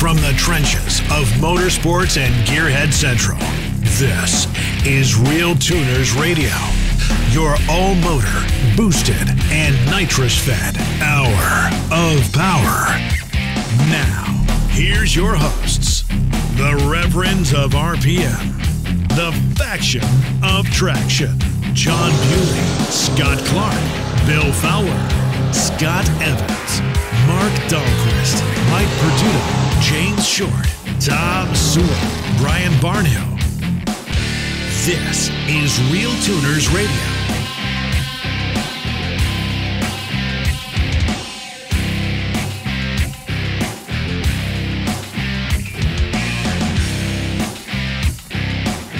From the trenches of motorsports and Gearhead Central, this is RealTuners Radio, your all-motor, boosted, and nitrous-fed hour of power. Now, here's your hosts, the Reverends of RPM, the Faction of Traction, John Bewley, Scott Clark, Bill Fowler, Scott Evans, Mark Dahlquist, Mike Perduto, James Short, Tom Sewell, Brian Barnhill. This is RealTuners Radio.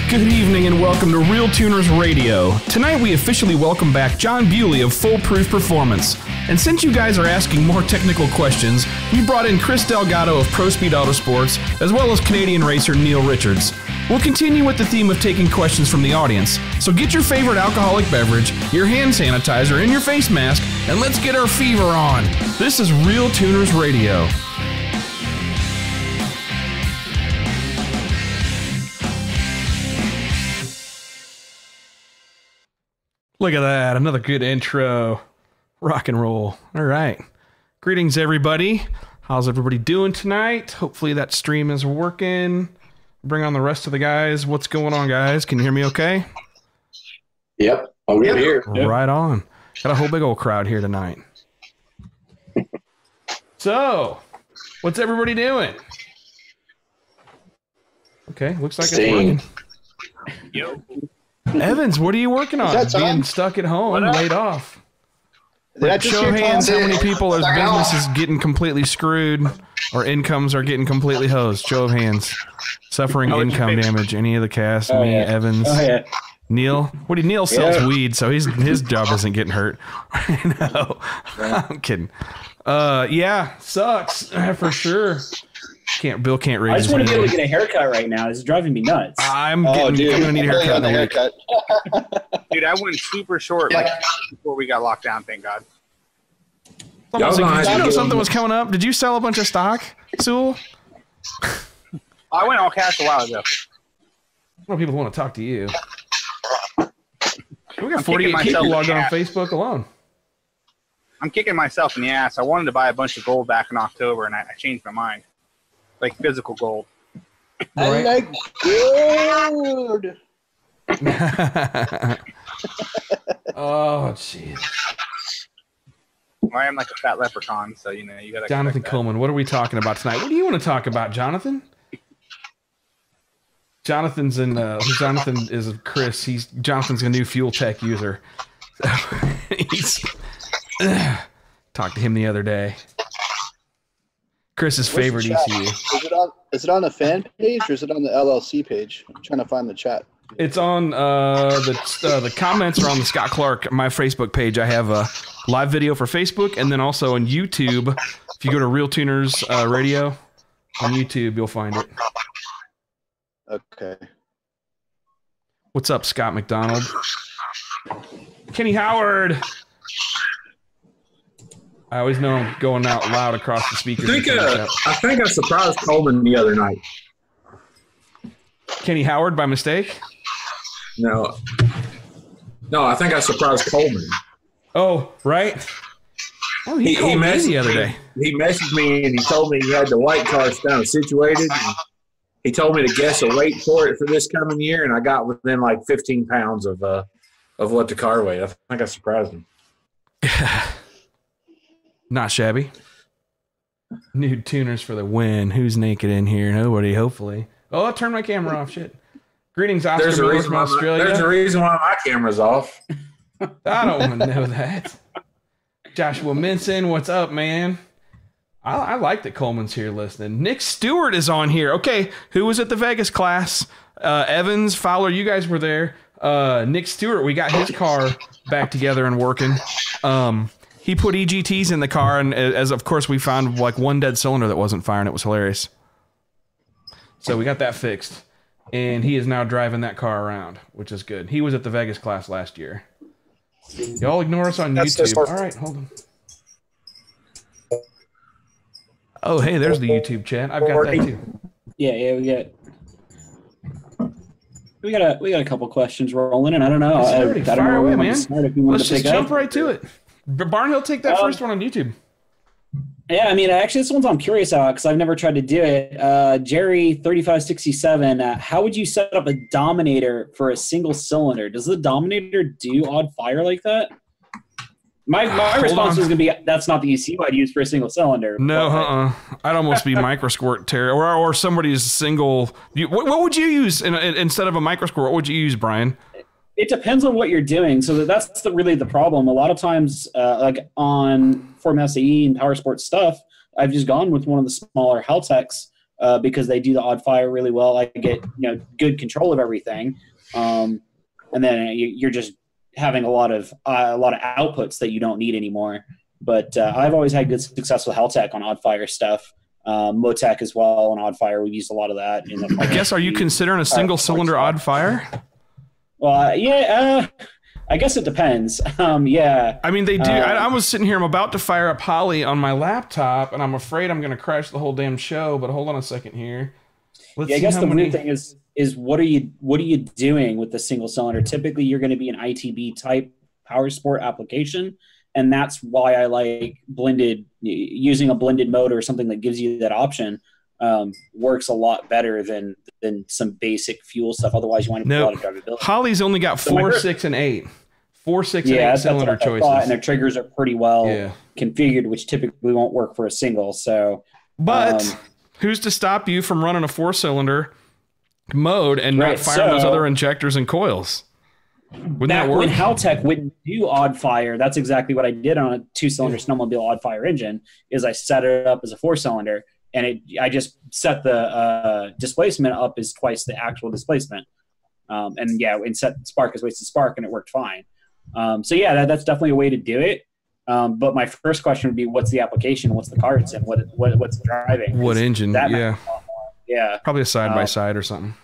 Good evening and welcome to RealTuners Radio. Tonight we officially welcome back John Bewley of Foolproof Performance. And since you guys are asking more technical questions, we brought in Chris Delgado of Pro Speed Autosports, as well as Canadian racer Neil Richards. We'll continue with the theme of taking questions from the audience, so get your favorite alcoholic beverage, your hand sanitizer, and your face mask, and let's get our fever on. This is RealTuners Radio. Look at that, another good intro. Rock and roll. All right. Greetings, everybody. How's everybody doing tonight? Hopefully that stream is working. Bring on the rest of the guys. What's going on, guys? Can you hear me okay? Yep. I'm good here. Right on. Got a whole big old crowd here tonight. So, what's everybody doing? Okay, looks like it's working. Yo. Evans, what are you working on? Being stuck at home, laid off. Show of hands, how many people are businesses getting completely screwed or incomes are getting completely hosed? Show of hands. Suffering income damage. Any of the cast? Me, Evans, Neil. Neil sells weed, so his job isn't getting hurt. No, I'm kidding. Yeah, sucks for sure. Bill can't raise. I just want to be able to get a haircut right now. It's driving me nuts. I'm gonna need a haircut. Dude, I went super short before we got locked down. Thank God. Did you know something was coming up? Did you sell a bunch of stock, Sewell? I went all cash a while ago. Well, people want to talk to you. We got 48 people logged on Facebook alone. I'm kicking myself in the ass. I wanted to buy a bunch of gold back in October, and I changed my mind. Like physical gold. I like gold. Oh, jeez. Well, I am like a fat leprechaun, so you gotta. Jonathan Coleman, what are we talking about tonight? What do you want to talk about, Jonathan? Jonathan is Chris. Jonathan's a new fuel tech user. Talked to him the other day. Chris's favorite ECU. Is it on the fan page or is it on the LLC page? I'm trying to find the chat. It's on the comments are on the Scott Clark, my Facebook page. I have a live video for Facebook, and then also on YouTube. If you go to RealTuners Radio on YouTube, you'll find it. Okay. What's up, Scott McDonald? Kenny Howard. I always know I'm going out loud across the speakers. I think I surprised Coleman the other night. Kenny Howard by mistake? No, I think I surprised Coleman. Oh, right. Oh, he called me the other day. He messaged me and he told me he had the white car kind of situated. He told me to guess a weight for it for this coming year, and I got within like 15 pounds of what the car weighed. I think I surprised him. Not shabby. Nude tuners for the win. Who's naked in here? Nobody, hopefully. Oh, I turned my camera off. Shit. Greetings, Oscar Miller from Australia. There's a reason why my camera's off. I don't want to know that. Joshua Minson, what's up, man? I like that Coleman's here listening. Nick Stewart is on here. Okay, who was at the Vegas class? Evans, Fowler, you guys were there. Nick Stewart, we got his car back together and working. He put EGTs in the car, and as of course we found like one dead cylinder that wasn't firing. It was hilarious. So we got that fixed, and he is now driving that car around, which is good. He was at the Vegas class last year. Y'all ignore us on YouTube. All right, hold on. Oh, hey, there's the YouTube chat. I've got that too. Yeah, we got a couple questions rolling, and I don't know. I don't Fire know away, where man. Let's just jump right to it. Barnhill, take that first one on YouTube. Yeah, I mean, actually, this one's I'm curious about because I've never tried to do it. Jerry3567, how would you set up a Dominator for a single cylinder? Does the Dominator do odd fire like that? My response was going to be, that's not the ECU I'd use for a single cylinder. No, I'd almost be microsquirt Terry, or somebody's single. What would you use instead of a microsquirt? What would you use, Brian? It depends on what you're doing. So that's really the problem. A lot of times, like on Formula SAE and Power Sports stuff, I've just gone with one of the smaller Haltecs because they do the odd fire really well. I get good control of everything, and then you're just having a lot of outputs that you don't need anymore. But I've always had good success with Haltech on odd fire stuff. Motec as well on odd fire. We've used a lot of that. I guess, are you considering a single cylinder odd fire? Well, yeah, I guess it depends. Yeah. I mean, they do. I was sitting here. I'm about to fire up Holly on my laptop, and I'm afraid I'm going to crash the whole damn show. But hold on a second here. I guess the weird thing is what are you doing with the single cylinder? Typically, you're going to be an ITB type power sport application, and that's why I like using a blended motor or something that gives you that option. Works a lot better than some basic fuel stuff. Otherwise, you wind up with a lot of drivability. Holly's only got 4, 6, and 8. 4, 6, and 8 cylinder choices. And their triggers are pretty well configured, which typically won't work for a single. But who's to stop you from running a 4-cylinder mode and not firing those other injectors and coils? Wouldn't that work? When Haltech wouldn't do odd fire, that's exactly what I did on a 2-cylinder snowmobile odd fire engine. Is I set it up as a 4-cylinder. And I just set the displacement up as twice the actual displacement. And set spark as wasted spark, and it worked fine. That's definitely a way to do it. But my first question would be, what's the application? What's the car it's in? What's driving? What engine? Yeah. Probably a side-by-side or something.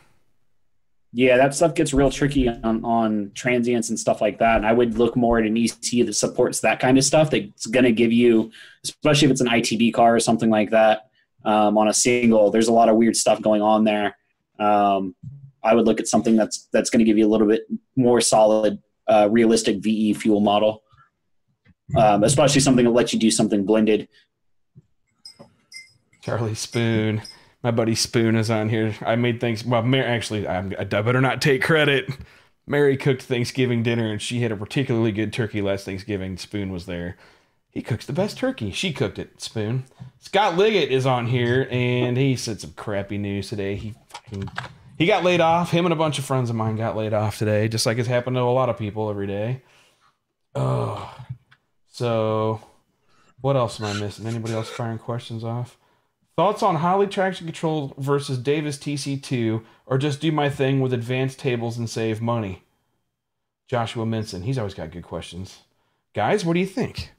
Yeah, that stuff gets real tricky on transients and stuff like that. And I would look more at an ECU that supports that kind of stuff. That's going to give you, especially if it's an ITB car or something like that, on a single, there's a lot of weird stuff going on there. I would look at something that's going to give you a little bit more solid, realistic VE fuel model, especially something that lets you do something blended. Charlie Spoon, my buddy Spoon is on here. I made things. Well, actually, I better not take credit. Mary cooked Thanksgiving dinner, and she had a particularly good turkey last Thanksgiving. Spoon was there. He cooks the best turkey. She cooked it, Spoon. Scott Liggett is on here, and he said some crappy news today. He got laid off. Him and a bunch of friends of mine got laid off today, just like it's happened to a lot of people every day. Oh, so what else am I missing? Anybody else firing questions off? Thoughts on Holley traction control versus Davis TC2, or just do my thing with advanced tables and save money? Joshua Minson. He's always got good questions. Guys, what do you think?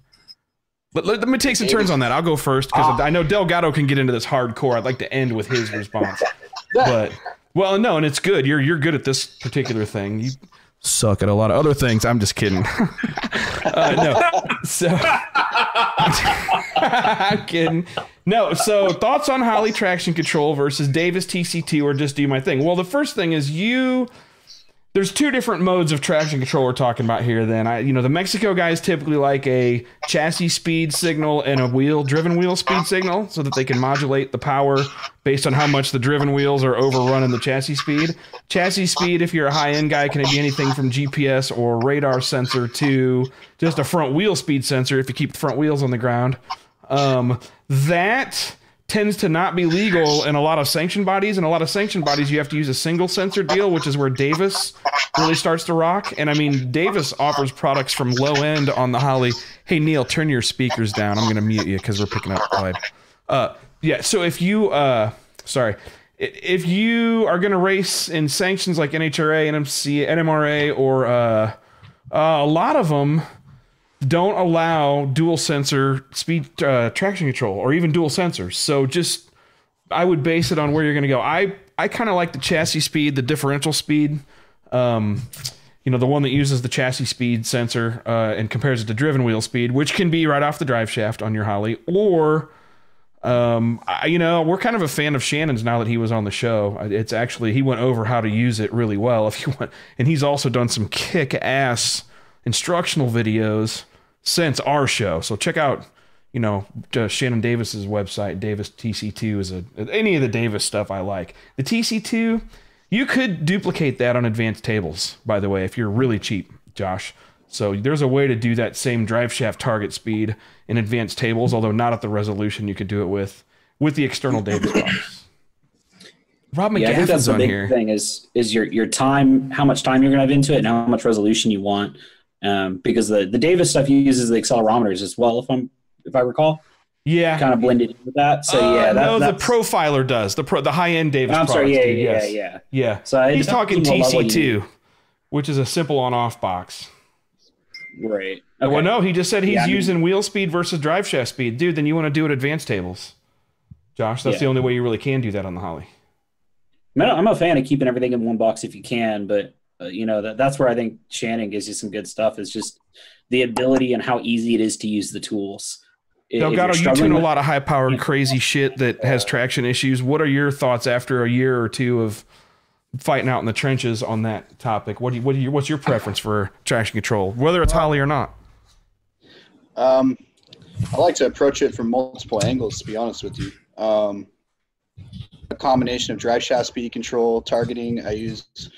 Let me take some turns on that. I'll go first because I know Delgado can get into this hardcore. I'd like to end with his response. And it's good. You're good at this particular thing. You suck at a lot of other things. I'm just kidding. I'm kidding. No, so thoughts on Holley traction control versus Davis TC2 or just do my thing? Well, the first thing is there's 2 different modes of traction control we're talking about here. Then the Mexico guys typically like a chassis speed signal and a driven wheel speed signal so that they can modulate the power based on how much the driven wheels are overrunning the chassis speed. Chassis speed, if you're a high-end guy, can be anything from GPS or radar sensor to just a front wheel speed sensor if you keep the front wheels on the ground. That tends to not be legal in a lot of sanctioned bodies. In a lot of sanctioned bodies, you have to use a single sensor deal, which is where Davis really starts to rock. And I mean, Davis offers products from low end on the Holley. Hey, Neil, turn your speakers down. I'm going to mute you because we're picking up Clyde. So if you, if you are going to race in sanctions like NHRA, NMC, NMRA, or a lot of them don't allow dual sensor speed traction control or even dual sensors. So I would base it on where you're going to go. I kind of like the chassis speed, the differential speed, the one that uses the chassis speed sensor and compares it to driven wheel speed, which can be right off the drive shaft on your Holley, or We're kind of a fan of Shannon's now that he was on the show. It's actually, he went over how to use it really well if you want. And he's also done some kick-ass instructional videos since our show. So check out, Shannon Davis's website. Davis TC2 is any of the Davis stuff I like. The TC2, you could duplicate that on advanced tables, by the way, if you're really cheap, Josh. So there's a way to do that same drive shaft target speed in advanced tables, although not at the resolution you could do it with the external Davis box. Rob McGaffin's I think that's the on big here. thing is your time, how much time you're going to have into it, and how much resolution you want. Because the Davis stuff uses the accelerometers as well, if I recall. Yeah, kind of blended with that. So the Profiler does the high end Davis. I'm sorry, yes. Yeah. So he's talking TC2, which is a simple on off box. Right. Okay. Well, no, he just said he's using wheel speed versus drive shaft speed. Dude, then you want to do it advanced tables. Josh, that's the only way you really can do that on the Holly. I'm a fan of keeping everything in one box if you can, but that's where I think Shannon gives you some good stuff. Is just the ability and how easy it is to use the tools. Delgado, you tune a lot of high-powered, crazy shit that has traction issues. What are your thoughts after a year or two of fighting out in the trenches on that topic? What's your preference for traction control, whether it's Holly or not? I like to approach it from multiple angles, to be honest with you. A combination of drive shaft speed control, targeting. I use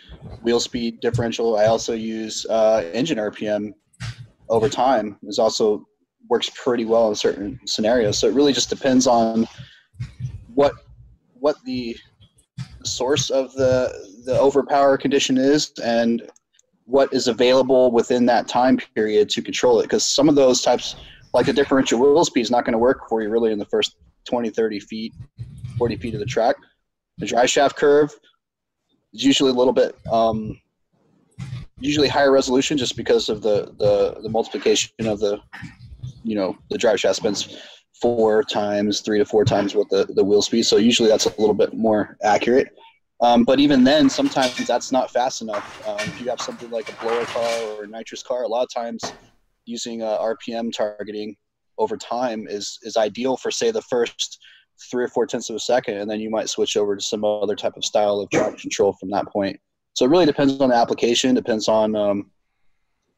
wheel speed differential. I also use engine RPM over time. It also works pretty well in certain scenarios. So it really just depends on what the source of the overpower condition is and what is available within that time period to control it. Because some of those types, like the differential wheel speed, is not going to work for you really in the first 20, 30 feet, 40 feet of the track. The drive shaft curve is usually a little bit usually higher resolution just because of the multiplication of the drive shaft spends 3 to 4 times what the wheel speed. So usually that's a little bit more accurate. But even then, sometimes that's not fast enough. If you have something like a blower car or a nitrous car, a lot of times using RPM targeting over time is ideal for, say, the first 3 or 4 tenths of a second, and then you might switch over to some other type of style of traction control from that point. So it really depends on the application, depends on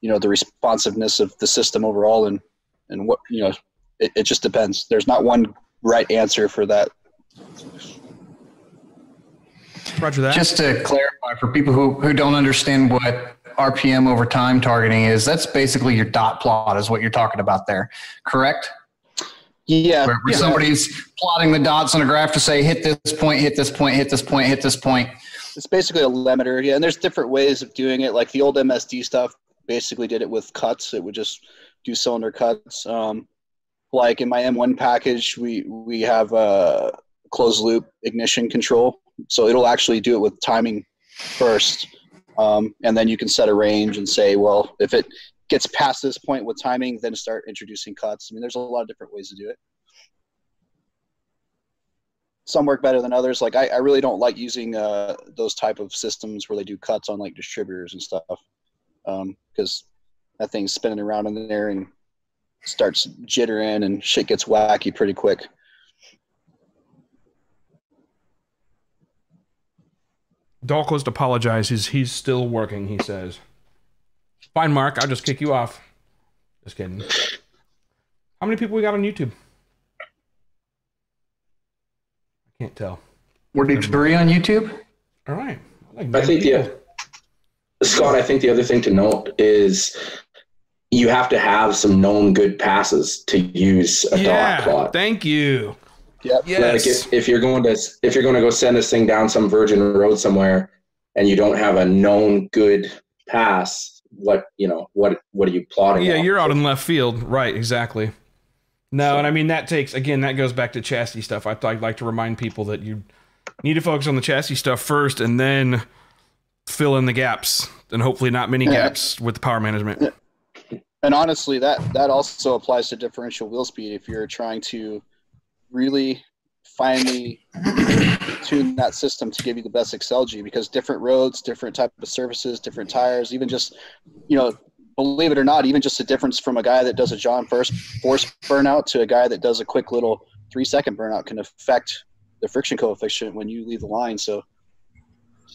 the responsiveness of the system overall, and what it just depends. There's not one right answer for that. Roger that. Just to clarify for people who don't understand what RPM over time targeting is, that's basically your dot plot is what you're talking about there, correct? Yeah. Where somebody's plotting the dots on a graph to say, hit this point, hit this point, hit this point, hit this point. It's basically a limiter. Yeah, and there's different ways of doing it. Like the old MSD stuff basically did it with cuts. It would just do cylinder cuts. Like in my M1 package, we have a closed loop ignition control. So it'll actually do it with timing first. And then you can set a range and say, well, if it gets past this point with timing, then start introducing cuts. I mean, there's a lot of different ways to do it. Some work better than others. Like I really don't like using those type of systems where they do cuts on like distributors and stuff, because that thing's spinning around in there and starts jittering and shit gets wacky pretty quick. Dolko's apologizes. He's still working, he says. Fine, Mark. I'll just kick you off. Just kidding. How many people we got on YouTube? I can't tell. We're 3 on YouTube. All right. I think Scott, I think the other thing to note is you have to have some known good passes to use a dot plot. Thank you. Yep. Yes. Like if you're going to go send this thing down some virgin road somewhere and you don't have a known good pass, what are you plotting? Yeah, on? you're out in left field. Right, exactly. No, and I mean that goes back to chassis stuff. I'd like to remind people that you need to focus on the chassis stuff first and then fill in the gaps, and hopefully not many gaps with the power management. And honestly, that also applies to differential wheel speed. If you're trying to really finely tune that system to give you the best XLG, because different roads, different type of surfaces, different tires, even just, believe it or not, even just a difference from a guy that does a John Force burnout to a guy that does a quick little 3-second burnout can affect the friction coefficient when you leave the line. So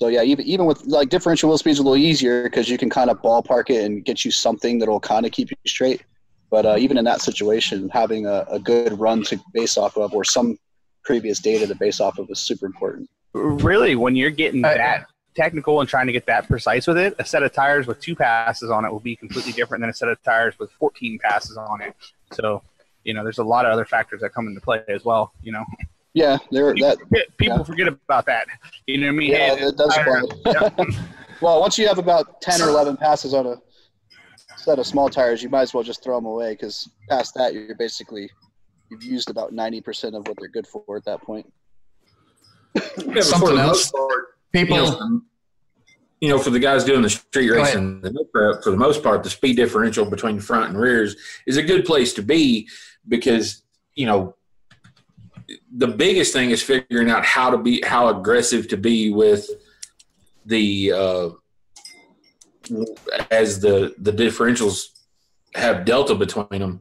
yeah, even with like differential wheel speed's a little easier because you can kind of ballpark it and get you something that'll kind of keep you straight. But even in that situation, having a good run to base off of or some previous data to base off of is super important. Really, when you're getting that technical and trying to get that precise with it, a set of tires with 2 passes on it will be completely different than a set of tires with 14 passes on it. So, there's a lot of other factors that come into play as well, Yeah, people forget about that. You know what I mean? Yeah, it does apply. Well, once you have about 10 or 11 passes on a set of small tires, you might as well just throw them away because past that, you've used about 90% of what they're good for at that point. Yeah, something else. People, for the guys doing the street racing, for the most part, the speed differential between front and rears is a good place to be because, the biggest thing is figuring out how aggressive to be with the as the differentials have delta between them.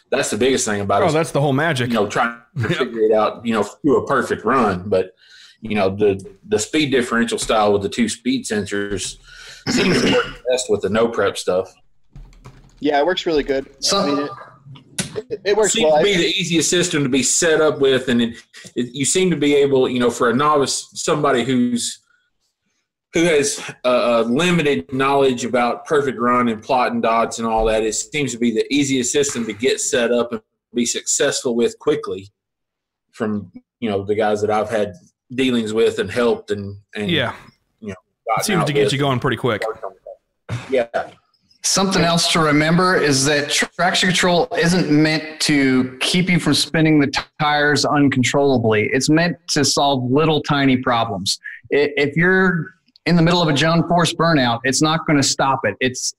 That's the biggest thing about it. Oh, that's the whole magic. Trying to figure it out, through a perfect run. But, the speed differential style with the 2 speed sensors seems to work best with the no prep stuff. Yeah, it works really good. It works seems to be the easiest system to be set up with, and you seem to be able, for a novice, somebody who has limited knowledge about perfect run and plot and dots and all that. It seems to be the easiest system to get set up and be successful with quickly. From the guys that I've had dealings with and helped and yeah, it seems to get you going pretty quick. Yeah. Something else to remember is that traction control isn't meant to keep you from spinning the tires uncontrollably. It's meant to solve little tiny problems. If you're in the middle of a Joan force burnout, it's not going to stop it. It's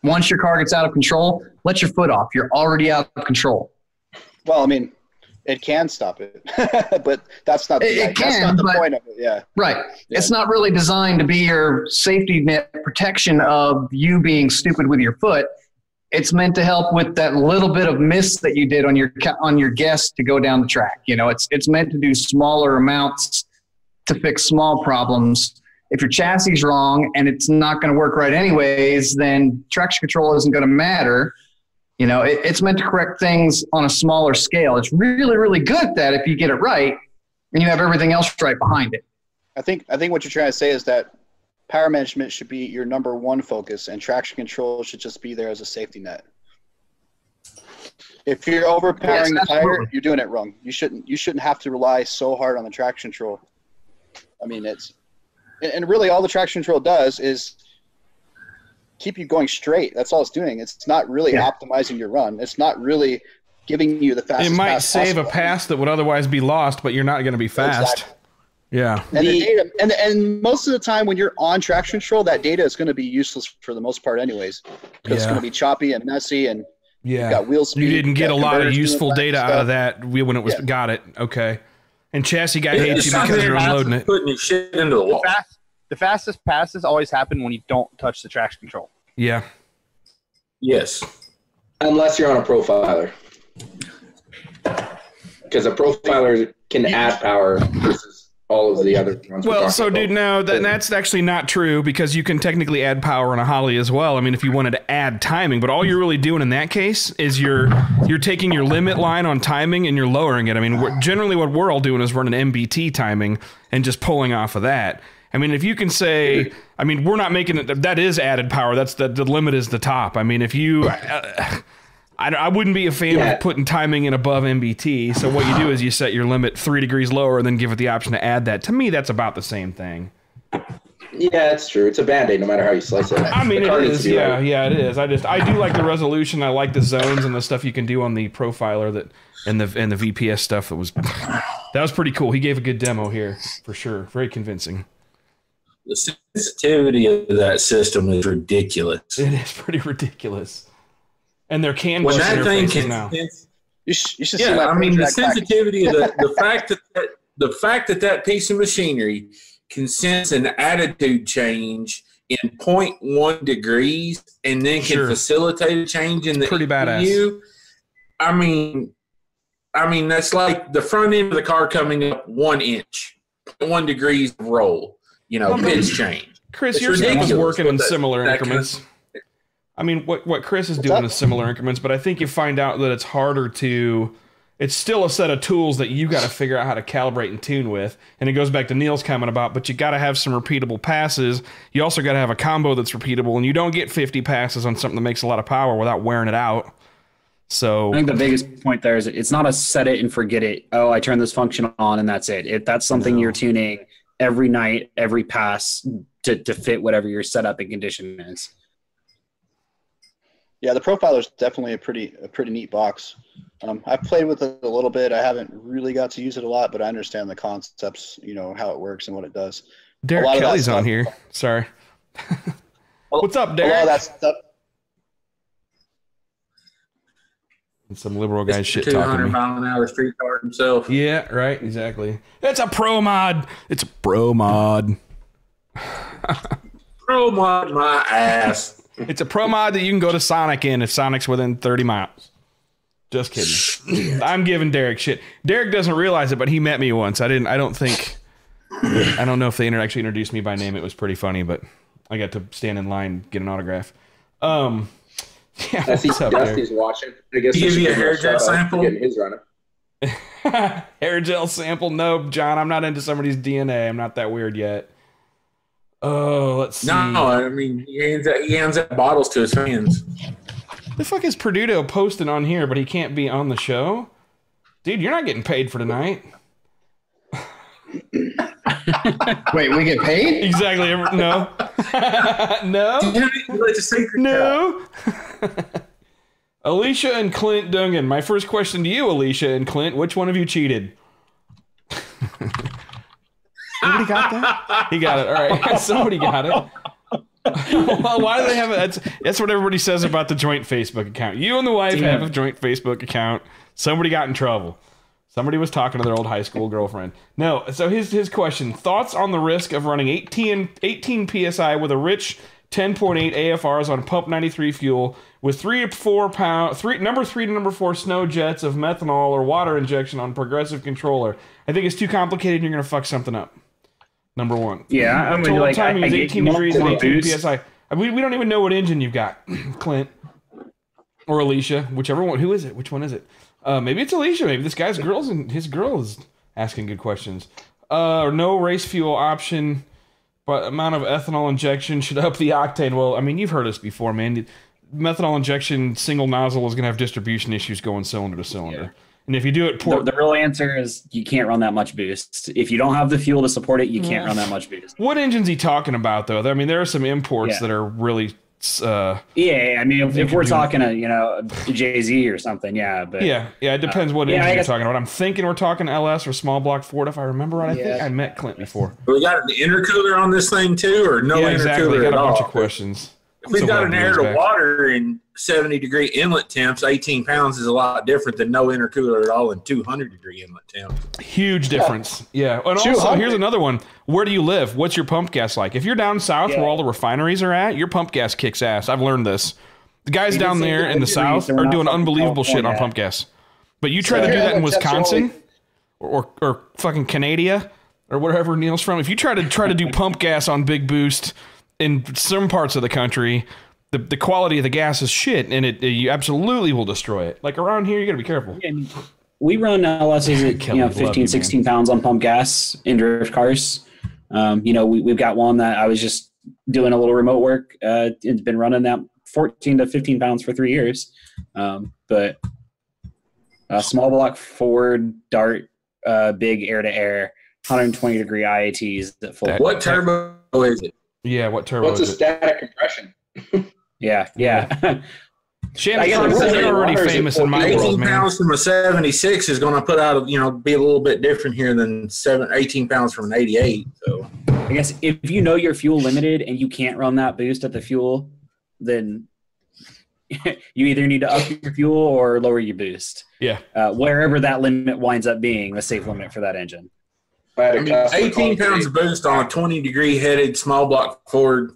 once your car gets out of control, let your foot off. You're already out of control. Well, it can stop it, but that's not the point of it. Yeah. Right. Yeah. It's not really designed to be your safety net protection of you being stupid with your foot. It's meant to help with that little bit of miss that you did on your guess to go down the track. It's meant to do smaller amounts to fix small problems. If your chassis is wrong and it's not going to work right anyways, then traction control isn't going to matter. It's meant to correct things on a smaller scale. It's really, really good at that if you get it right and you have everything else right behind it. I think what you're trying to say is that power management should be your number one focus and traction control should just be there as a safety net. If you're overpowering the tire, you're doing it wrong. You shouldn't have to rely so hard on the traction control. And really all the traction control does is keep you going straight. That's all it's doing. It's not really optimizing your run. It's not really giving you the fastest. It might save a pass that would otherwise be lost, but you're not going to be fast. Exactly. Yeah. And the data, and most of the time when you're on traction control, that data is going to be useless for the most part anyways, because it's going to be choppy and messy and you've got wheel speed. You didn't get a lot of useful data out of that when it was got it. Okay. And chassis guy hates you because you're unloading it. Putting shit into the wall. The fastest passes always happen when you don't touch the traction control. Yeah. Yes. Unless you're on a profiler. Because a profiler can add power versus all of the other ones. Well, so dude, no, that's actually not true because you can technically add power on a Holly as well. If you wanted to add timing, but all you're really doing in that case is you're taking your limit line on timing and you're lowering it. Generally what we're all doing is running MBT timing and just pulling off of that. If you can say, we're not making it, that is added power. That's the limit is the top. If you, I wouldn't be a fan of putting timing in above MBT. So what you do is you set your limit 3 degrees lower and then give it the option to add that. To me, that's about the same thing. Yeah, it's true. It's a Band-Aid no matter how you slice it. It is. Yeah, it is. I do like the resolution. I like the zones and the stuff you can do on the profiler and the VPS stuff that was pretty cool. He gave a good demo here for sure. Very convincing. The sensitivity of that system is ridiculous. It is pretty ridiculous. And their CAN when that thing can now. You should see the sensitivity of the fact that piece of machinery can sense an attitude change in 0.1 degrees and then can facilitate a change in the pretty badass. I mean, that's like the front end of the car coming up 1 inch, 1 degrees of roll. Pitch change. Chris, It's your stuff is ridiculous working in what that- similar that increments. I mean, what Chris is doing is similar increments, but I think you find out that it's harder to. It's still a set of tools that you got to figure out how to calibrate and tune with. And it goes back to Neil's comment about, but you got to have some repeatable passes. You also got to have a combo that's repeatable, and you don't get 50 passes on something that makes a lot of power without wearing it out. So I think the biggest point there is it's not a set it and forget it. Oh, I turn this function on and that's it. If that's something you're tuning every night, every pass to fit whatever your setup and condition is. Yeah, the Profiler is definitely a pretty neat box. I've played with it a little bit. I haven't really got to use it a lot, but I understand the concepts, how it works and what it does. Derek Kelly's on here. Sorry. What's up, Derek? A lot of that stuff. And some liberal guys shit 200 talking me. mile an hour street car himself. Yeah, right, exactly. It's a pro mod. It's a pro mod. Pro mod my ass. It's a pro mod that you can go to Sonic in if Sonic's within 30 miles. Just kidding. I'm giving Derek shit. Derek doesn't realize it, but he met me once. I don't know if they actually introduced me by name. It was pretty funny, but I got to stand in line, get an autograph. Yeah, what's up, Dusty's watching. I guess Give you a hair gel sample? Getting his running. Hair gel sample? No, John, I'm not into somebody's DNA. I'm not that weird yet. Oh, let's see. No, I mean, he hands out bottles to his fans. The fuck is Perduto posting on here, but he can't be on the show? Dude, you're not getting paid for tonight. Wait, we get paid? Exactly. No. No. It's a secret. No. Alicia and Clint Dungan. My first question to you, Alicia and Clint, which one of you cheated? Somebody got that? He got it. All right. Somebody got it. Well, why do they have it? That's what everybody says about the joint Facebook account. You and the wife have a joint Facebook account. Somebody got in trouble. Somebody was talking to their old high school girlfriend. No, so his question. Thoughts on the risk of running 18 PSI with a rich 10.8 AFRs on pump 93 fuel with 3 to 4 pound, number 3 to number 4 snow jets of methanol or water injection on progressive controller. I think it's too complicated and you're going to fuck something up. Number one. Yeah, I mean, Total like, timing is 18 degrees and 18 boost. PSI. I mean, we don't even know what engine you've got, Clint. Or Alicia, whichever one. Who is it? Which one is it? Maybe it's Alicia. Maybe this guy's his girl is asking good questions. No race fuel option, but amount of ethanol injection should up the octane. Well, I mean, you've heard us before, man. Methanol injection single nozzle is going to have distribution issues going cylinder to cylinder. Yeah. And if you do it the real answer is you can't run that much boost. If you don't have the fuel to support it, you can't run that much boost. What engine's he talking about, though? I mean, there are some imports that are really... I mean, if we're talking a Jay-Z or something, but it depends what engine you're talking about. I'm thinking we're talking LS or small block Ford, if I remember right. I think I met Clint before. We got an intercooler on this thing too, or no intercooler exactly. at all? Got a bunch of questions. If we've got an air to water in 70-degree inlet temps, 18 pounds is a lot different than no intercooler at all in 200-degree inlet temps. Huge difference. Yeah. And also, here's another one. Where do you live? What's your pump gas like? If you're down south where all the refineries are at, your pump gas kicks ass. I've learned this. The guys down there in the south are doing unbelievable shit on pump gas. But you try to do that in Wisconsin or fucking Canada or wherever Neil's from. If you try to do pump gas on big boost in some parts of the country, the quality of the gas is shit, and you absolutely will destroy it. Like around here, you got to be careful. We run LSs at 15, 16 pounds on pump gas in drift cars. We've got one that I was just doing a little remote work. It's been running that 14 to 15 pounds for 3 years. But small block Ford Dart, big air-to-air, 120-degree IATs at full. What turbo is it? Yeah, what turbo What's a static compression? Yeah. Shannon's already famous in my world, 18 man. pounds from a 76 is going to put out, be a little bit different here than 18 pounds from an 88. So I guess if you know you're fuel limited and you can't run that boost at the fuel, then you either need to up your fuel or lower your boost. Yeah. Wherever that limit winds up being, the safe limit for that engine. 18 pounds of boost on a 20-degree headed small block Ford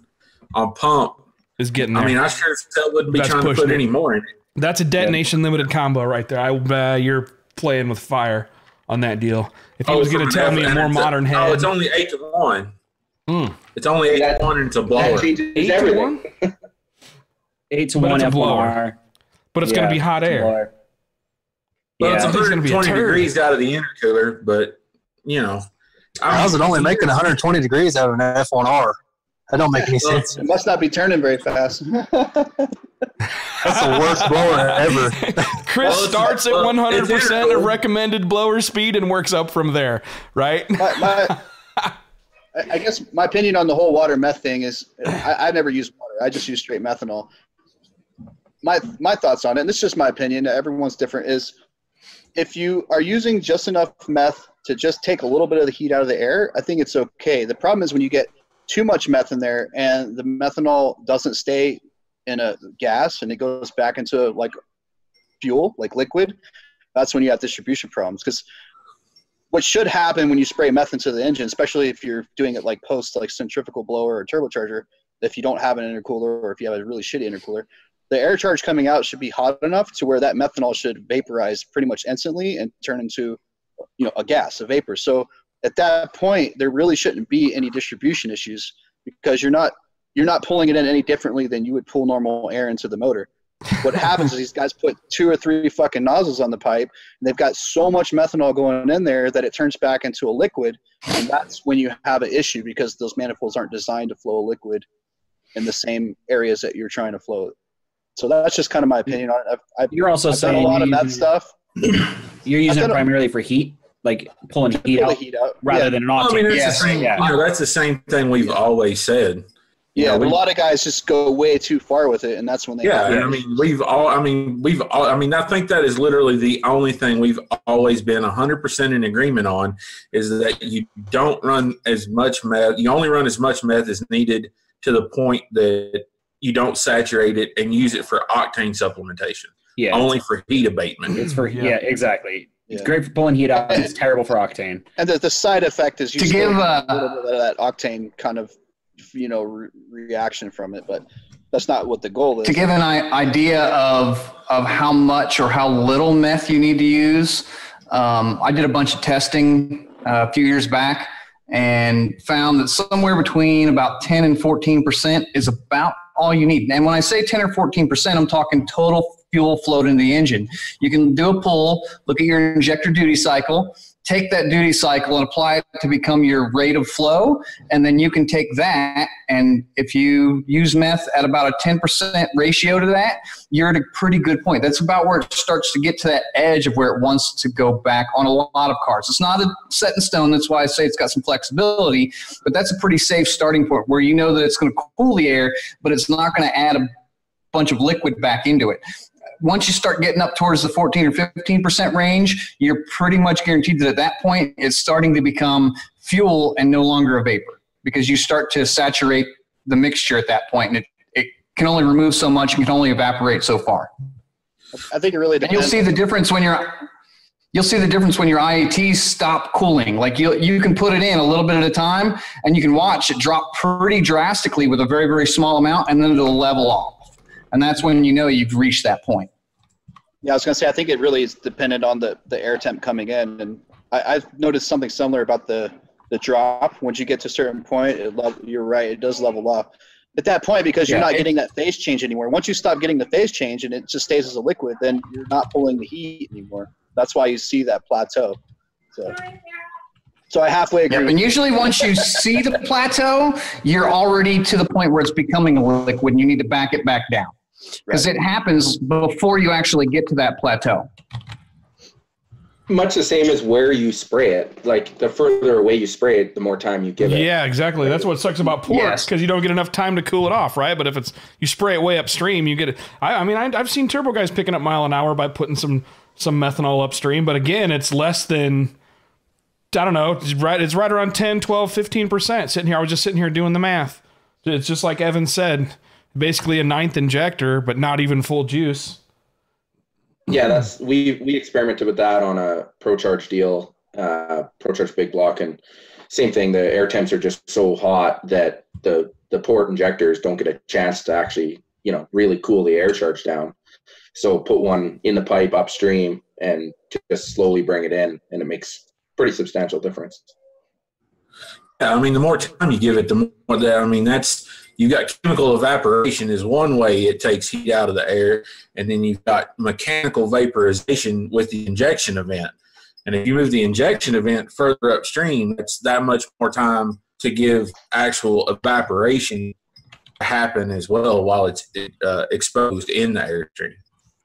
on pump is getting there. I mean, I sure wouldn't be trying to put any more in it. That's a detonation limited combo right there. You're playing with fire on that deal. If he was going to tell me a more modern head. Oh, it's only 8-1. It's only 8-1 and it's a blower. 8-1? 8-1 F1R. But it's going to be hot air. Well, it's 120 degrees out of the intercooler, but, you know. How's it only making 120 degrees out of an F1R? That don't make any sense. It must not be turning very fast. That's the worst blower ever. Chris starts at 100% of recommended blower speed and works up from there, right? I guess my opinion on the whole water meth thing is I never use water. I just use straight methanol. My thoughts on it, and this is just my opinion, everyone's different, is if you are using just enough meth to just take a little bit of the heat out of the air, I think it's okay. The problem is when you get too much meth in there and the methanol doesn't stay in a gas and it goes back into like fuel, like liquid, that's when you have distribution problems. Because what should happen when you spray meth into the engine, especially if you're doing it like post like centrifugal blower or turbocharger, if you don't have an intercooler or if you have a really shitty intercooler, the air charge coming out should be hot enough to where that methanol should vaporize pretty much instantly and turn into, a gas, a vapor. So at that point, there really shouldn't be any distribution issues because you're not pulling it in any differently than you would pull normal air into the motor. What happens is these guys put 2 or 3 fucking nozzles on the pipe, and they've got so much methanol going in there that it turns back into a liquid, and that's when you have an issue because those manifolds aren't designed to flow a liquid in the same areas that you're trying to flow it. So that's just kind of my opinion on it. You're also I've saying done a lot of that stuff. You're using it primarily for heat, like pulling heat out rather than an octane. I mean, that's the same. That's the same thing we've always said. Yeah, but a lot of guys just go way too far with it, and that's when they. Yeah, and I think that is literally the only thing we've always been 100% in agreement on is that you don't run as much meth. You only run as much meth as needed to the point that you don't saturate it and use it for octane supplementation. Yeah, only for heat abatement. It's for exactly. It's great for pulling heat out. It's terrible for octane. And the side effect is you get a little bit of that octane kind of reaction from it, but that's not what the goal is. To give an idea of how much or how little meth you need to use, I did a bunch of testing a few years back and found that somewhere between about 10 and 14% is about all you need. And when I say 10 or 14%, I'm talking total fuel flowed into the engine. You can do a pull, look at your injector duty cycle, take that duty cycle and apply it to become your rate of flow, and then you can take that, and if you use meth at about a 10% ratio to that, you're at a pretty good point. That's about where it starts to get to that edge of where it wants to go back on a lot of cars. It's not a set in stone. That's why I say it's got some flexibility, but that's a pretty safe starting point where you know that it's going to cool the air, but it's not going to add a bunch of liquid back into it. Once you start getting up towards the 14 or 15% range, you're pretty much guaranteed that at that point it's starting to become fuel and no longer a vapor because you start to saturate the mixture at that point, and it can only remove so much and can only evaporate so far. I think it really depends. And you'll see the difference when your IATs stop cooling. Like you can put it in a little bit at a time, and you can watch it drop pretty drastically with a very, very small amount, and then it'll level off. And that's when you know you've reached that point. Yeah, I was going to say, I think it really is dependent on the air temp coming in. And I've noticed something similar about the drop. Once you get to a certain point, you're right, it does level off. At that point, because you're not getting that phase change anymore. Once you stop getting the phase change and it just stays as a liquid, then you're not pulling the heat anymore. That's why you see that plateau. So I halfway agree. Yeah, and usually once you see the plateau, you're already to the point where it's becoming a liquid and you need to back it back down. Because it happens before you actually get to that plateau. Much the same as where you spray it. Like the further away you spray it, the more time you give it. Yeah, exactly. That's what sucks about pork, because you don't get enough time to cool it off, right? But if you spray it way upstream, you get it. I've seen turbo guys picking up mile an hour by putting some methanol upstream, but again, it's less than, I don't know, it's right around 10, 12, 15%. I was just sitting here doing the math. It's just like Evan said, basically a ninth injector, but not even full juice. Yeah, we experimented with that on a ProCharge deal, ProCharge big block, and same thing. The air temps are just so hot that the port injectors don't get a chance to actually, really cool the air charge down. So put one in the pipe upstream and just slowly bring it in, and it makes pretty substantial difference. Yeah, I mean, the more time you give it, the more that, I mean, that's, you got chemical evaporation is one way it takes heat out of the air, and then you've got mechanical vaporization with the injection event. And if you move the injection event further upstream, it's that much more time to give actual evaporation to happen as well while it's exposed in the airstream.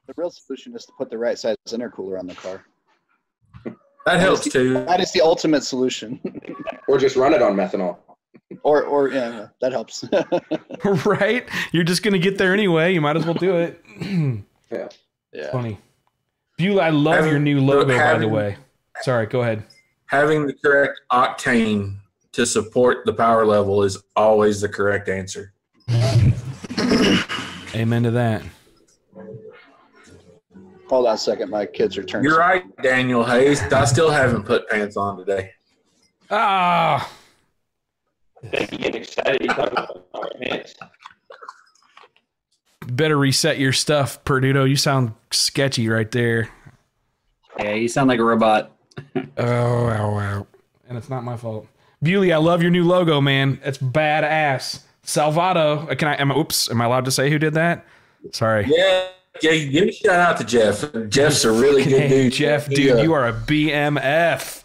The real solution is to put the right size intercooler on the car. That helps too. That is the ultimate solution. Or just run it on methanol. Or yeah, that helps. Right? You're just going to get there anyway. You might as well do it. Yeah. Funny. Beulah, I love your new logo, by the way. Sorry, go ahead. Having the correct octane to support the power level is always the correct answer. Amen to that. Hold on a second. My kids are turning. You're right, Daniel Hayes. I still haven't put pants on today. Ah. Getting excited. Better reset your stuff, Perduto. You sound sketchy right there. Yeah, you sound like a robot. Oh. And it's not my fault. Bewley, I love your new logo, man. It's badass. Salvato. Am I allowed to say who did that? Sorry. Yeah, give a shout out to Jeff. Jeff's a really good dude. Jeff, dude, you are a BMF.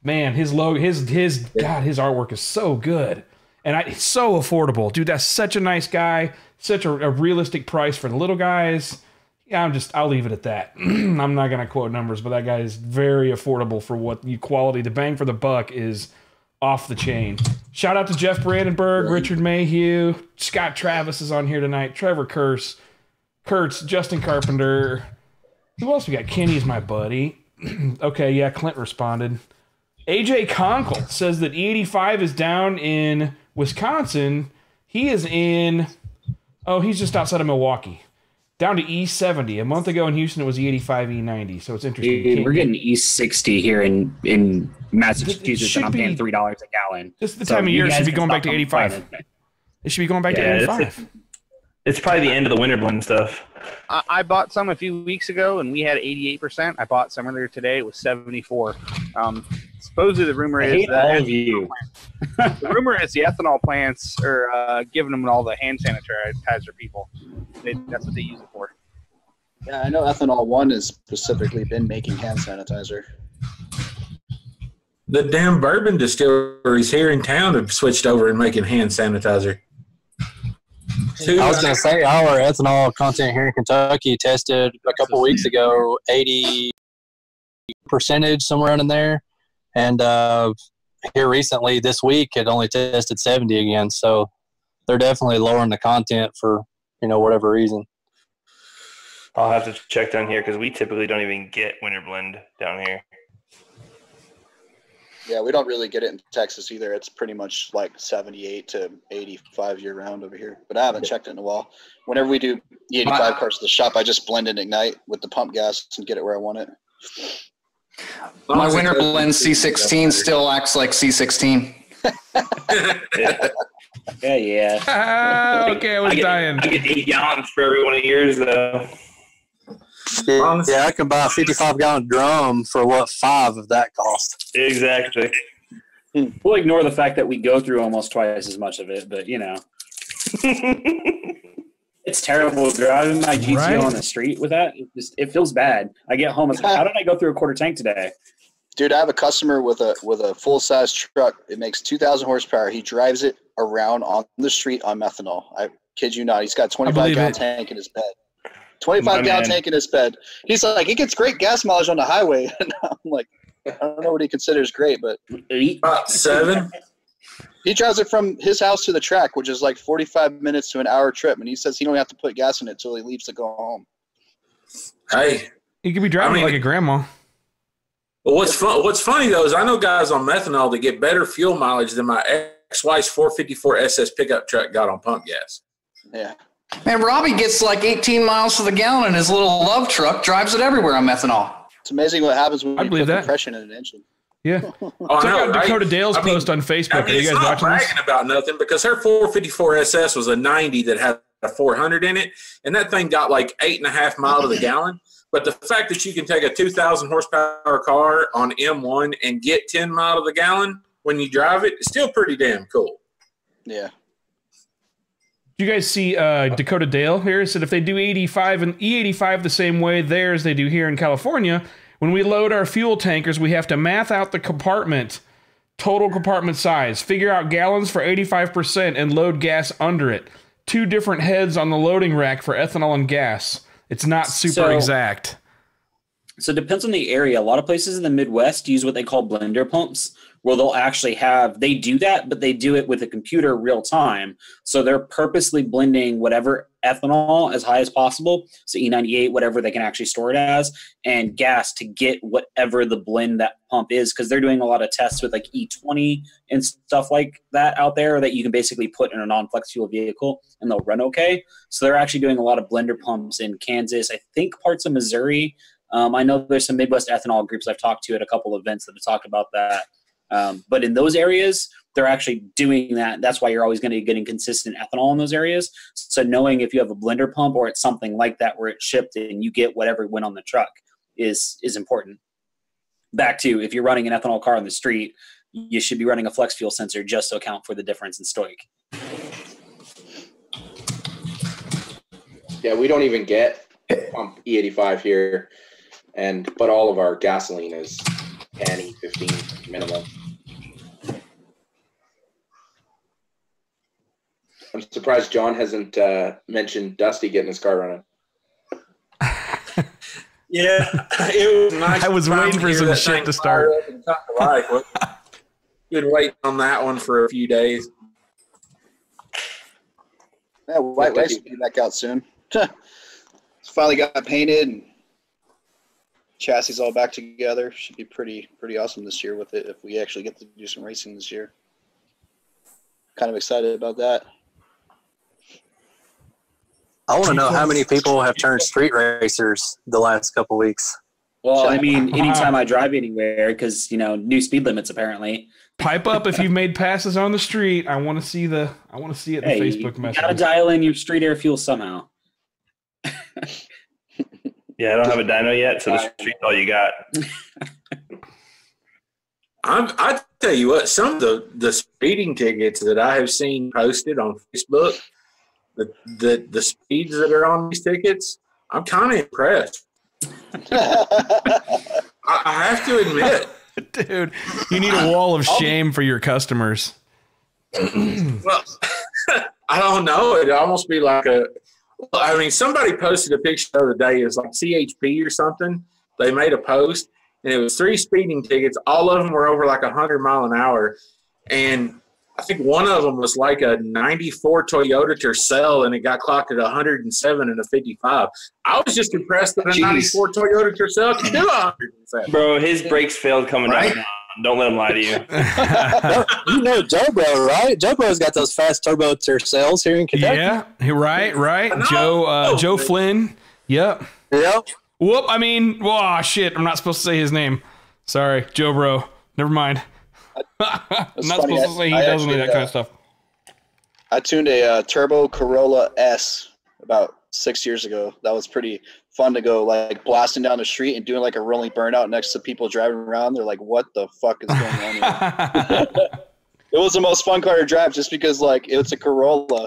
Man, his logo, his artwork is so good. And it's so affordable. Dude, that's such a nice guy. Such a realistic price for the little guys. Yeah, I'll leave it at that. I'm not going to quote numbers, but that guy is very affordable for what quality. The bang for the buck is off the chain. Shout out to Jeff Brandenburg, Richard Mayhew, Scott Travis is on here tonight, Trevor Kurtz, Justin Carpenter. Who else we got? Kenny's my buddy. Okay, yeah, Clint responded. AJ Conkle says that E85 is down in Wisconsin. He is in, he's just outside of Milwaukee. Down to E70. A month ago in Houston, it was E85, E90. So it's interesting. Dude, we're getting E60 here in Massachusetts, and I'm paying $3 a gallon. This is the time of year it should be going back to 85. It should be going back to 85. It's probably the end of the winter blend stuff. I bought some a few weeks ago, and we had 88%. I bought some earlier today. It was 74. Supposedly the rumor is that all of you. The rumor is the ethanol plants are giving them all the hand sanitizer people. That's what they use it for. Yeah, I know Ethanol 1 has specifically been making hand sanitizer. The damn bourbon distilleries here in town have switched over and making hand sanitizer. I was going to say our ethanol content here in Kentucky tested a couple weeks ago 80%, somewhere in there. And here recently this week it only tested 70 again. So they're definitely lowering the content for, whatever reason. I'll have to check down here because we typically don't even get winter blend down here. Yeah, we don't really get it in Texas either. It's pretty much like 78 to 85 year round over here. But I haven't checked it in a while. Whenever we do the 85 cars at the shop, I just blend and ignite with the pump gas and get it where I want it. My winter blend C16 still acts like C16. Yeah. Okay, I was dying. I get 8 gallons for every one of yours, though. Yeah, I can buy a 55-gallon drum for what 5 of that cost. Exactly. We'll ignore the fact that we go through almost twice as much of it, but it's terrible driving my GTO on the street with that. It feels bad. I get home, it's like, how did I go through a quarter tank today? Dude, I have a customer with a full-size truck. It makes 2,000 horsepower. He drives it around on the street on methanol. I kid you not. He's got a 25-gallon tank in his bed. 25-gallon tank in his bed. He's like, it gets great gas mileage on the highway. And I'm like, I don't know what he considers great, but about 7. He drives it from his house to the track, which is like 45 minutes to an hour trip. And he says he don't have to put gas in it until he leaves to go home. Hey, he could be driving like a grandma. Well, what's funny though is I know guys on methanol that get better fuel mileage than my ex-wife's 454 SS pickup truck got on pump gas. Yeah. Man, Robbie gets like 18 miles to the gallon in his little love truck, drives it everywhere on methanol. It's amazing what happens when you put that. compression in an engine. Yeah. Check out Dakota Dale's post on Facebook. Are you guys watching this? Bragging about nothing because her 454 SS was a 90 that had a 400 in it, and that thing got like 8.5 miles to the gallon. But the fact that you can take a 2,000 horsepower car on M1 and get 10 miles to the gallon when you drive it is still pretty damn cool. Yeah. You guys see Dakota Dale here said if they do 85 and E85 the same way there as they do here in California, when we load our fuel tankers, we have to math out the compartment, total compartment size, figure out gallons for 85% and load gas under it. 2 different heads on the loading rack for ethanol and gas. It's not super exact. So it depends on the area. A lot of places in the Midwest use what they call blender pumps, where they'll actually they do that, but they do it with a computer real time. So they're purposely blending whatever ethanol as high as possible, so E98, whatever they can actually store it as, and gas to get whatever the blend that pump is, because they're doing a lot of tests with like E20 and stuff like that out there that you can basically put in a non-flex fuel vehicle and they'll run okay. So they're actually doing a lot of blender pumps in Kansas, I think parts of Missouri. I know there's some Midwest ethanol groups I've talked to at a couple of events that have talked about that. But in those areas, they're actually doing that. That's why you're always going to be getting consistent ethanol in those areas. So knowing if you have a blender pump or it's something like that where it's shipped and you get whatever went on the truck is important. Back to if you're running an ethanol car on the street, you should be running a flex fuel sensor just to account for the difference in stoic. Yeah, we don't even get pump E85 here, but all of our gasoline is 10, E15 minimum. I'm surprised John hasn't mentioned Dusty getting his car running. Yeah, it was nice. I was waiting for some shit to start. Been waiting on that one for a few days. Yeah, White Rice will be back out soon. It's finally got painted and chassis all back together. Should be pretty awesome this year with it if we actually get to do some racing this year. Kind of excited about that. I want to know how many people have turned street racers the last couple weeks. Well, I mean, anytime I drive anywhere, because, new speed limits apparently. Pipe up if you've made passes on the street. I want to see it in the Facebook message. You gotta dial in your street air fuel somehow. Yeah, I don't have a dyno yet, so the street's all you got. I tell you what, some of the speeding tickets that I have seen posted on Facebook, the speeds that are on these tickets, I'm kind of impressed. I have to admit. Dude, you need a wall of shame for your customers. Well, I don't know. It'd almost be like somebody posted a picture the other day. It was like CHP or something. They made a post, and it was 3 speeding tickets. All of them were over like 100 mile an hour. And I think one of them was like a 94 Toyota Tercel, and it got clocked at 107 and a 55. I was just impressed that a 94 Toyota Tercel could do 107. Bro, his brakes failed coming down. Don't let him lie to you. You know Joe Bro, right? Joe Bro's got those fast turbo Tercels here in Kentucky. Yeah, right. Joe Flynn. Yep. Whoop, shit. I'm not supposed to say his name. Sorry, Joe Bro. Never mind. I'm not supposed to say he does any of that kind of stuff. I tuned a turbo Corolla S about 6 years ago. That was pretty fun to go like blasting down the street and doing like a rolling burnout next to people driving around. They're like, what the fuck is going on here? It was the most fun car to drive just because like it's a Corolla.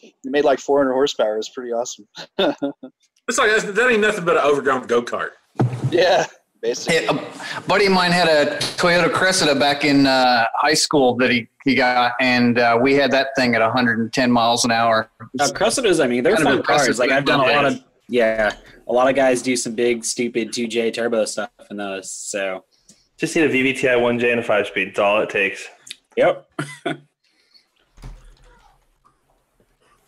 It made like 400 horsepower. It was pretty awesome. It's like that ain't nothing but an overgrown go-kart. Yeah. Basically. Hey, a buddy of mine had a Toyota Cressida back in high school that he got, and we had that thing at 110 miles an hour. Cressidas, they're fun cars. Like I've done a lot of guys do some big, stupid 2J turbo stuff in those. So just need a VVTi 1J and a 5-speed. That's all it takes. Yep.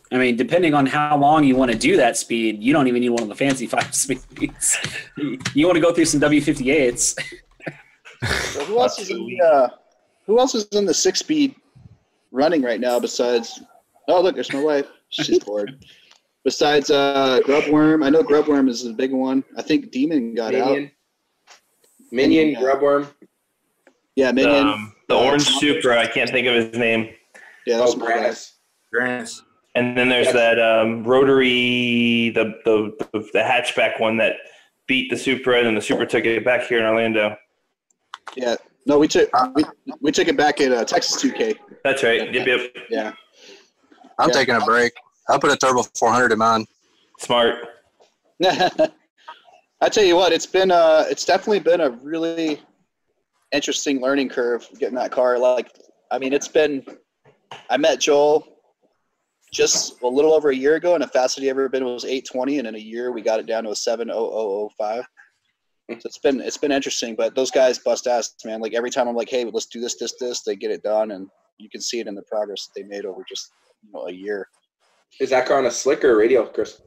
Depending on how long you want to do that speed, you don't even need one of the fancy 5 speeds. You want to go through some W58s. So who else is in the 6-speed running right now besides – oh, look, there's my wife. She's bored. Besides Grubworm. I know Grubworm is the big one. I think Demon got out. Minion, Grubworm. Yeah, Minion. The orange Supra. I can't think of his name. Yeah, that's Granis. And And then there's that rotary, the hatchback one that beat the Supra, and the Supra took it back here in Orlando. Yeah. No, we took it back at Texas 2K. That's right. Yep. Yeah. I'm taking a break. I put a turbo 400 in mine. Smart. I tell you what, it's definitely been a really interesting learning curve getting that car. Like, I mean, I met Joel just a little over a year ago, and the fastest he ever been was 820, and in a year we got it down to a 70005. So it's been interesting, but those guys bust ass, man. Like every time I'm like, hey, let's do this, they get it done, and you can see it in the progress that they made over just a year. Is that car on a slick or a radial, Chris?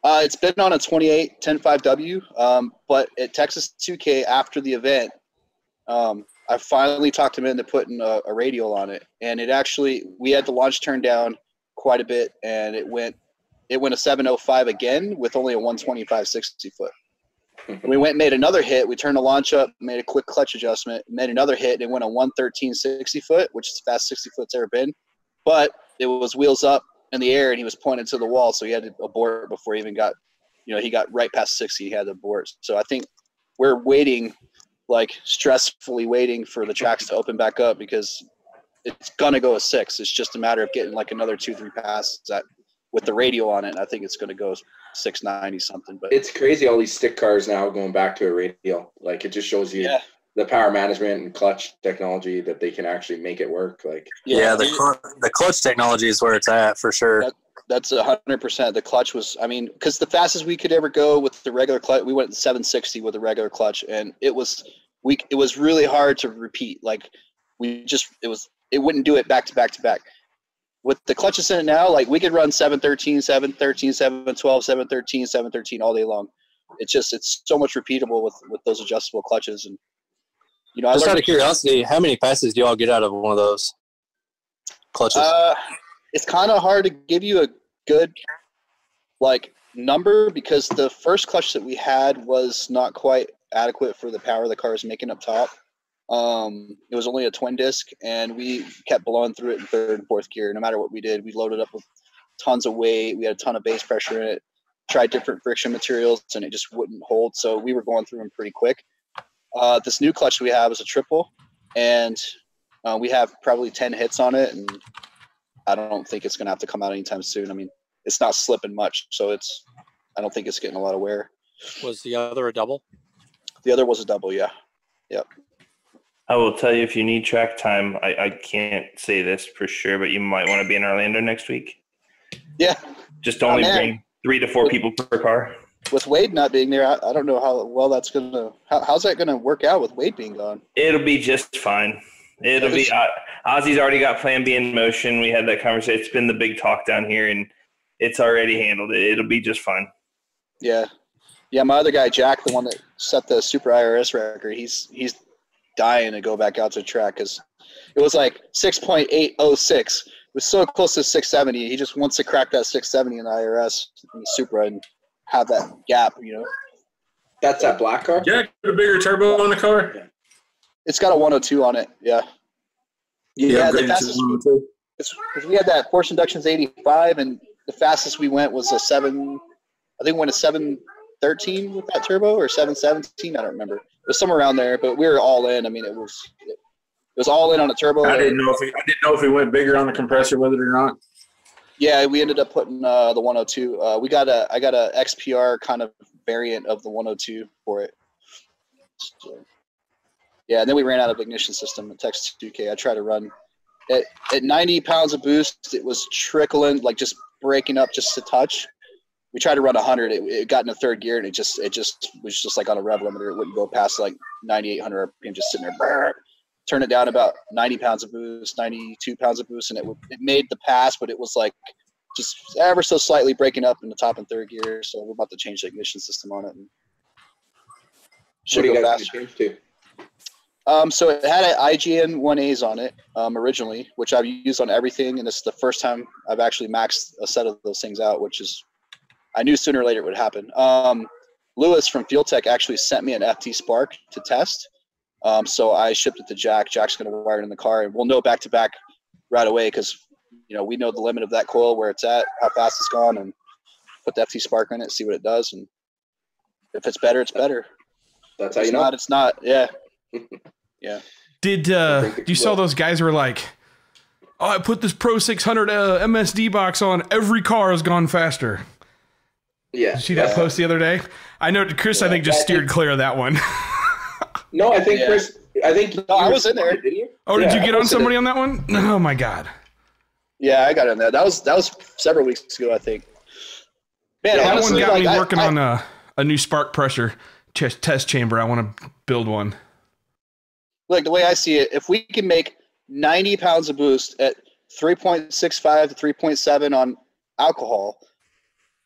It's been on a 28 10.5W, but at Texas 2K after the event, I finally talked him into putting a radial on it, and we had the launch turned down quite a bit, and it went a 705 again with only a 125 60 foot. And we went and made another hit. We turned the launch up, made a quick clutch adjustment, made another hit, and it went a 113 60 foot, which is the fastest 60 foot's ever been. But it was wheels up in the air, and he was pointed to the wall, so he had to abort before he even got, he got right past 60. He had to abort. So I think we're waiting, like stressfully waiting for the tracks to open back up because it's gonna go a 6. It's just a matter of getting like another 2-3 passes with the radio on it. I think it's gonna go 690 something. But it's crazy, all these stick cars now going back to a radial. Like it just shows you the power management and clutch technology that they can actually make it work. Like the clutch technology is where it's at for sure. That's 100%. The clutch was, because the fastest we could ever go with the regular clutch, we went 760 with the regular clutch, and it was really hard to repeat. Like it wouldn't do it back to back to back. With the clutches in it now, like we could run 713, 713, 712, 713, 713 all day long. It's so much repeatable with those adjustable clutches. And just out of curiosity, how many passes do y'all get out of one of those clutches? It's kind of hard to give you a good number because the first clutch that we had was not quite adequate for the power the car is making up top. It was only a twin disc, and we kept blowing through it in third and fourth gear. No matter what we did, we loaded up with tons of weight. We had a ton of base pressure in it, tried different friction materials, and it just wouldn't hold. So we were going through them pretty quick. This new clutch we have is a triple, and we have probably 10 hits on it, and I don't think it's going to have to come out anytime soon. It's not slipping much, so I don't think it's getting a lot of wear. Was the other a double? The other was a double, yeah. Yep. I will tell you, if you need track time, I can't say this for sure, but you might want to be in Orlando next week. Yeah. Just only bring 3 to 4 people per car. With Wade not being there, I don't know how well that's going to – how's that going to work out with Wade being gone? It'll be just fine. It'll be Ozzy's already got Plan B in motion. We had that conversation. It's been the big talk down here, and it's already handled. It'll be just fine. Yeah. Yeah, my other guy, Jack, the one that set the Super IRS record, he's dying to go back out to the track because it was like 6.806. It was so close to 670. He just wants to crack that 670 in the IRS in the Supra and have that gap, That's that black car? Jack, put a bigger turbo on the car? Yeah. It's got a 102 on it, yeah. Yeah, the fastest we had that force induction's 85, and the fastest we went was a 713 with that turbo, or 717. I don't remember. It was somewhere around there, but we were all in. It was all in on a turbo. I didn't know if he went bigger on the compressor with it or not. Yeah, we ended up putting the 102. I got a XPR kind of variant of the 102 for it. So, yeah, and then we ran out of ignition system at Texas 2K. I tried to run at 90 pounds of boost. It was trickling, like just breaking up just a touch. We tried to run 100. It got into third gear, and it just was just like on a rev limiter. It wouldn't go past like 9,800 RPM, just sitting there. Turn it down about 90 pounds of boost, 92 pounds of boost, and it made the pass, but it was like just ever so slightly breaking up in the top and third gear. So we're about to change the ignition system on it. And should go faster. To? So it had an IGN 1As on it originally, which I've used on everything, and it's the first time I've actually maxed a set of those things out, which is I knew sooner or later it would happen. Lewis from Fuel Tech actually sent me an FT Spark to test. So I shipped it to Jack. Jack's going to wire it in the car, and we'll know back to back right away because we know the limit of that coil, where it's at, how fast it's gone, and put the FT Spark in it, see what it does, and if it's better, it's better. That's how you know. Not, it's not. Yeah. Yeah. Did you saw those guys who were like, oh, I put this Pro 600 MSD box on, every car has gone faster. Yeah. Did you see that post the other day? I know Chris, I think, just steered clear of that one. No, I think Chris, I was in there. Did you? Oh, did you get on somebody on that one? Oh my God. Yeah, I got in there. That was several weeks ago, I think. Man, that honestly, one got me like, working on a new spark pressure test chamber. I want to build one. Like, the way I see it, if we can make 90 pounds of boost at 3.65 to 3.7 on alcohol,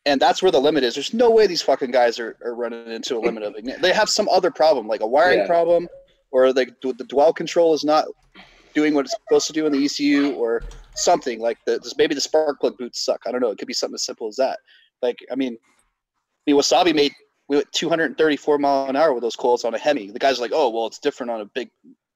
and that's where the limit is. There's no way these fucking guys are running into a limit of ignition. They have some other problem, like a wiring problem, or the dwell control is not doing what it's supposed to do in the ECU, or something like maybe the spark plug boots suck. I don't know. It could be something as simple as that. Like, I mean, Wasabi we went 234 mile an hour with those coils on a Hemi. The guys are like, oh, well, it's different on a big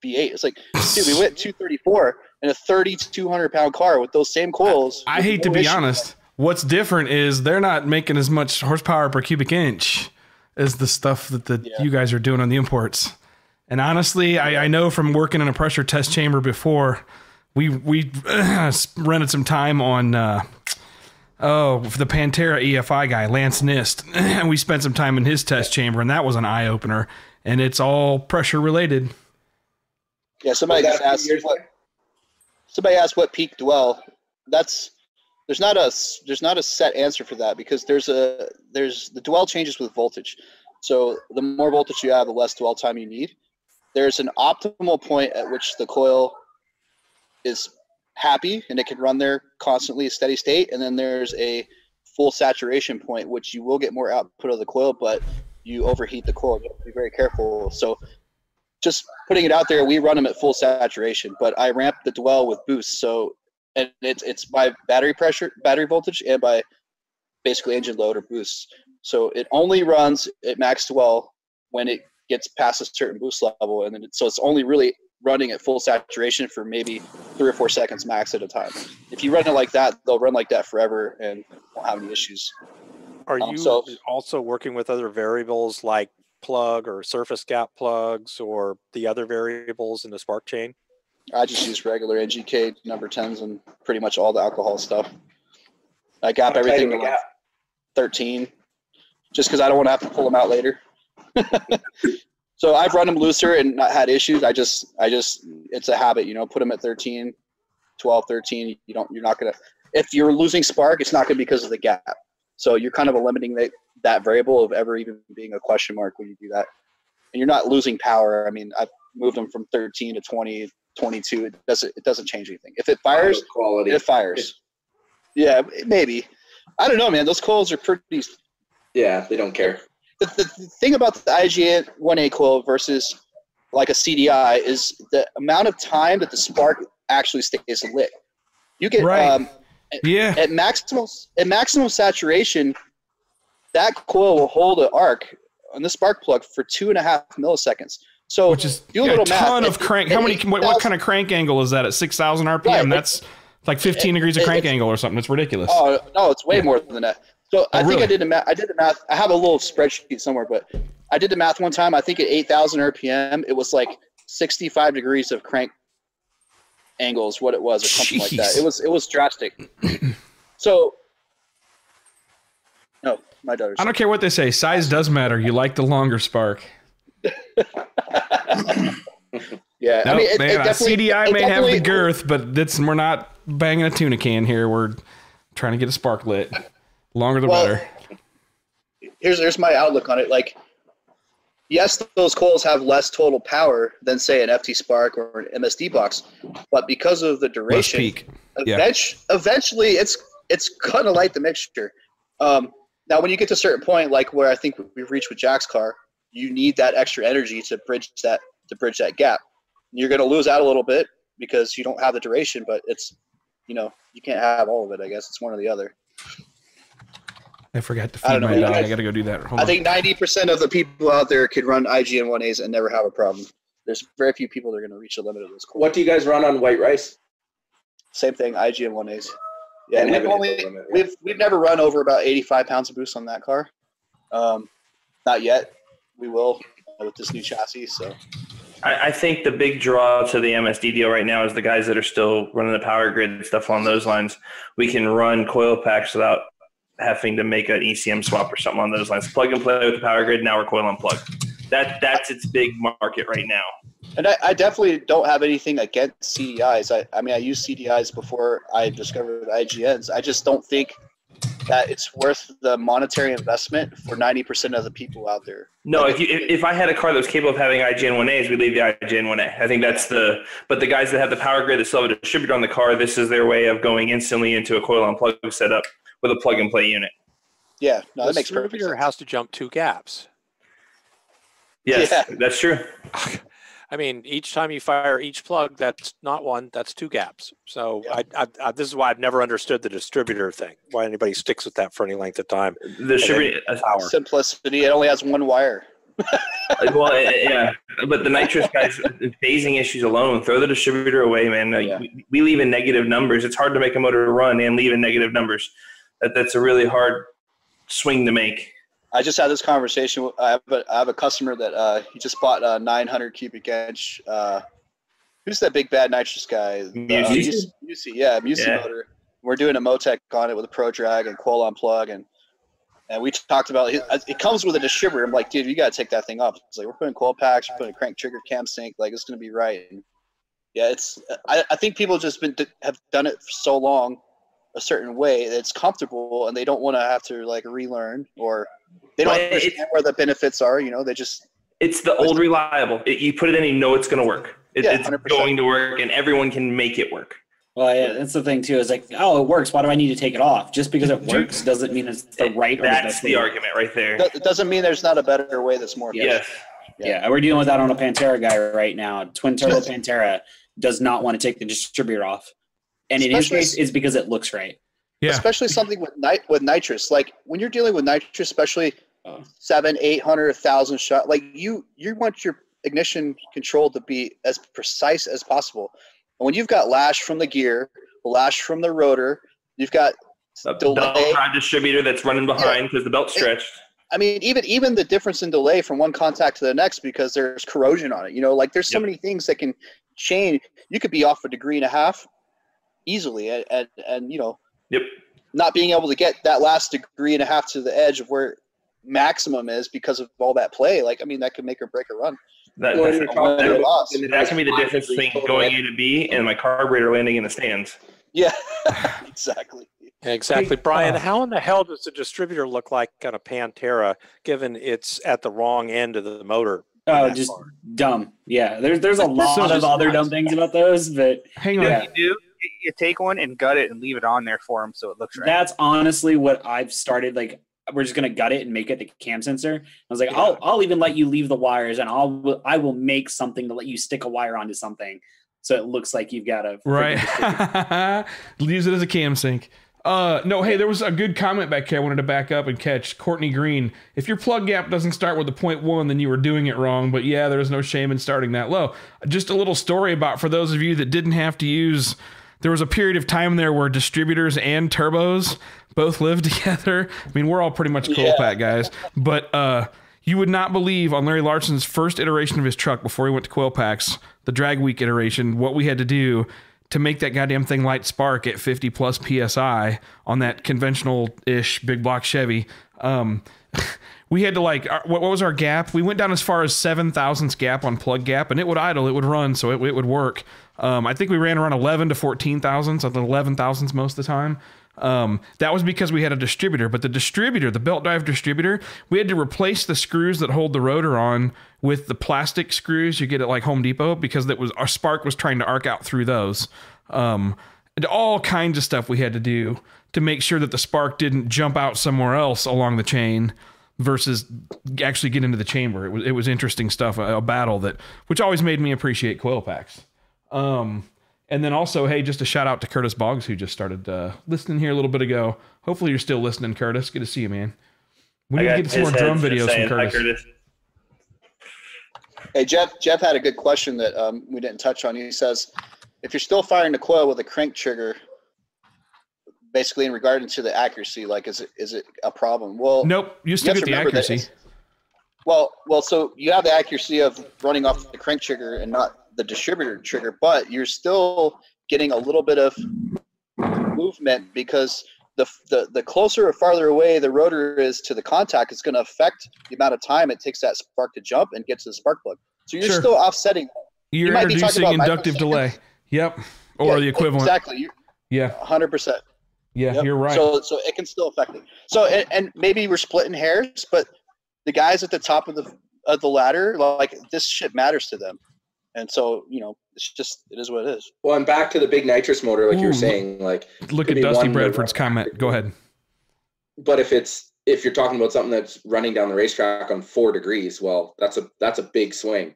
V8. It's like, dude, we went 234 in a 3,200 pound car with those same coils. I hate to be honest. What's different is they're not making as much horsepower per cubic inch as the stuff that you guys are doing on the imports. And honestly, I know from working in a pressure test chamber before, we rented some time on for the Pantera EFI guy, Lance Nist, and we spent some time in his test chamber, and that was an eye opener. And it's all pressure related. Yeah, somebody asked what peak dwell. There's not a set answer for that, because there's the dwell changes with voltage. So the more voltage you have, the less dwell time you need. There's an optimal point at which the coil is happy and it can run there constantly, a steady state. And then there's a full saturation point, which you will get more output of the coil, but you overheat the coil. You have to be very careful. So just putting it out there, we run them at full saturation, but I ramp the dwell with boost. So, and it's by battery pressure, battery voltage, and by basically engine load or boost. So it only runs at max dwell when it gets past a certain boost level, and then so it's only really running at full saturation for maybe 3 or 4 seconds max at a time. If you run it like that, they'll run like that forever and won't have any issues. Are you also working with other variables like plug or surface gap plugs or the other variables in the spark chain? I just use regular NGK number 10s and pretty much all the alcohol stuff. I gap everything to like 13, just because I don't want to have to pull them out later. So I've run them looser and not had issues. I just it's a habit, put them at 13, 12, 13. You're not going to, if you're losing spark, it's not going to be because of the gap. So you're kind of eliminating that variable of ever even being a question mark when you do that. And you're not losing power. I mean, I've moved them from 13 to 20, 22. It doesn't change anything. If it fires, it fires. Yeah, maybe. I don't know, man. Those coils are pretty. Yeah, they don't care. The thing about the IGA 1A coil versus like a CDI is the amount of time that the spark actually stays lit. You get at maximum saturation, that coil will hold an arc on the spark plug for 2.5 milliseconds. So which is a ton of crank. What kind of crank angle is that at 6,000 RPM? Right, that's like 15 degrees of crank angle or something. It's ridiculous. Oh no, it's way more than that. So I think I did the math. I have a little spreadsheet somewhere, but I did the math one time. I think at 8,000 RPM, it was like 65 degrees of crank angle is what it was, or something like that. It was drastic. So, no, my daughter's. I don't care what they say. Size does matter. You like the longer spark. Yeah, I mean, CDI may have the girth, but we're not banging a tuna can here. We're trying to get a spark lit. Longer the better. Here's my outlook on it. Like, yes, those coils have less total power than, say, an FT Spark or an MSD box, but because of the duration, eventually it's gonna light the mixture. Now, when you get to a certain point, like where I think we've reached with Jack's car, you need that extra energy to bridge that gap. You're gonna lose out a little bit because you don't have the duration, but it's you can't have all of it. I guess it's one or the other. I forgot to feed my dog. I got to go do that. I think 90% of the people out there could run IGN 1As and never have a problem. There's very few people that are going to reach the limit of those coils. What do you guys run on white rice? Same thing, IGN-1As. Yeah, and we've never run over about 85 pounds of boost on that car. Not yet. We will with this new chassis. So I think the big draw to the MSD deal right now is the guys that are still running the power grid and stuff along those lines. We can run coil packs without having to make an ECM swap or something on those lines. Plug and play with the power grid. Now we're coil and plug. That's its big market right now. And I definitely don't have anything against CDIs. I mean, I used CDIs before I discovered IGNs. I just don't think that it's worth the monetary investment for 90% of the people out there. No, like if I had a car that was capable of having IGN-1As, we'd leave the IGN-1A. I think that's but the guys that have the power grid that still have a distributor on the car, this is their way of going instantly into a coil and plug setup with a plug and play unit. Yeah, no, that makes perfect sense. The distributor has to jump 2 gaps. Yes, that's true. I mean, each time you fire each plug, that's not 1, that's 2 gaps. So I this is why I've never understood the distributor thing, why anybody sticks with that for any length of time. The distributor power. Simplicity, it only has 1 wire. Well, yeah, but the nitrous guys, phasing issues alone, throw the distributor away, man. We leave in negative numbers. It's hard to make a motor run and leave in negative numbers. That's a really hard swing to make. I just had this conversation. I have a customer that he just bought a 900 cubic inch. Who's that big bad nitrous guy? Musi, motor. We're doing a Motec on it with a Pro Drag and coil on plug, and we talked about it comes with a distributor. I'm like, dude, you got to take that thing off. It's like, we're putting coil packs, we're putting a crank trigger cam sync, like it's going to be right. And yeah, it's. I think people just have done it for so long, a certain way that it's comfortable, and they don't want to have to like relearn, or they don't understand where the benefits are. You know, they just. It's the old reliable. You put it in, you know it's going to work. It's 100%. Going to work, and everyone can make it work. Well, yeah, that's the thing too. Is like, oh, it works. Why do I need to take it off? Just because it works doesn't mean it's the right. That's the argument right there. It doesn't mean there's not a better way that's more efficient. Yes. Yeah, we're dealing with that on a Pantera guy right now. Twin turbo Pantera does not want to take the distributor off, and in his case, it's because it looks right. Yeah. Especially something with nitrous. Like when you're dealing with nitrous, especially 700, 800, 1,000 shot. Like you want your ignition control to be as precise as possible. And when you've got lash from the gear, lash from the rotor, you've got a belt drive distributor that's running behind because the belt's stretched. I mean, even the difference in delay from one contact to the next because there's corrosion on it. You know, like there's so many things that can change. You could be off 1.5 degrees easily, and you know, not being able to get that last 1.5 degrees to the edge of where maximum is because of all that play. Like, I mean, that could make or break a run. That can be the difference between going A to B and my carburetor landing in the stands. Yeah, exactly. Exactly. Brian, how in the hell does the distributor look like on a Pantera, given it's at the wrong end of the motor? Oh, just dumb. Yeah, there's a lot of other dumb things about those, but hang on. Yeah. You take one and gut it and leave it on there for them so it looks right. That's honestly what I've started. Like, we're just gonna gut it and make it the cam sensor. I was like, I'll even let you leave the wires, and I will make something to let you stick a wire onto something, so it looks like you've got a right. Use it as a cam sync. No, hey, there was a good comment back here I wanted to back up and catch. Courtney Green, if your plug gap doesn't start with a 0.1, then you were doing it wrong. But yeah, there is no shame in starting that low. Just a little story about, for those of you that didn't have to use, there was a period of time there where distributors and turbos both lived together. I mean, we're all pretty much coil pack guys, but you would not believe on Larry Larson's first iteration of his truck before he went to coil packs, the drag week iteration, what we had to do to make that goddamn thing light spark at 50 plus PSI on that conventional-ish big block Chevy. We had to what was our gap? We went down as far as 7 thousandths gap on plug gap, and it would idle, it would run, so it would work. I think we ran around 11 to 14 thousandths, 11 thousandths most of the time. That was because we had a distributor, but the distributor, the belt drive distributor, we had to replace the screws that hold the rotor on with the plastic screws you get at like Home Depot, because our spark was trying to arc out through those. And all kinds of stuff we had to do to make sure that the spark didn't jump out somewhere else along the chain versus actually get into the chamber. It was interesting stuff, a battle which always made me appreciate coil packs. And then also, hey, just a shout out to Curtis Boggs, who just started listening here a little bit ago. Hopefully you're still listening, Curtis. Good to see you, man. We need to get some more drum videos from Curtis. Hey, Jeff had a good question that we didn't touch on. He says, if you're still firing the coil with a crank trigger, basically in regard to the accuracy, like is it a problem? Well, nope. You still get the accuracy. Well, so you have the accuracy of running off the crank trigger and not the distributor trigger, but you're still getting a little bit of movement because the closer or farther away the rotor is to the contact, it's going to affect the amount of time it takes that spark to jump and get to the spark plug. So you're still offsetting. You're introducing inductive delay. Yep. Or the equivalent. Exactly. Yeah. 100%. Yeah, you're right. So it can still affect it. So and maybe we're splitting hairs, but the guys at the top of the ladder, like this shit matters to them. And so, it is what it is. Well, and back to the big nitrous motor, like you were saying, like look at Dusty Bradford's comment. Go ahead. But if you're talking about something that's running down the racetrack on 4 degrees, well, that's a big swing.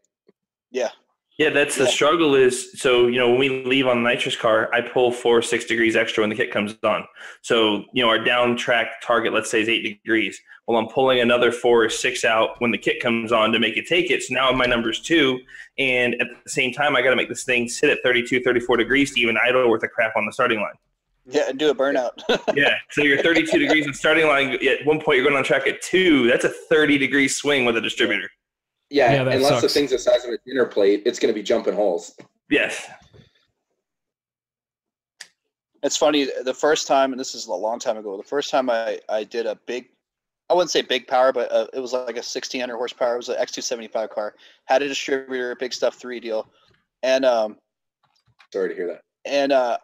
Yeah. Yeah, that's the struggle is, so, when we leave on the nitrous car, I pull 4 or 6 degrees extra when the kit comes on. So, our down track target, let's say, is 8 degrees. Well, I'm pulling another 4 or 6 out when the kit comes on to make it take it. So now my number's 2. And at the same time, I got to make this thing sit at 32, 34 degrees to even idle worth of crap on the starting line. Yeah, and do a burnout. Yeah, so you're 32 degrees in starting line. At one point, you're going on track at 2. That's a 30-degree swing with a distributor. Yeah, unless the thing's the size of a dinner plate, it's going to be jumping holes. Yes. It's funny, the first time, and this is a long time ago, the first time I did a big, I wouldn't say big power, but it was like a 1600 horsepower. It was an X275 car. Had a distributor, big stuff 3 deal. And sorry to hear that. And I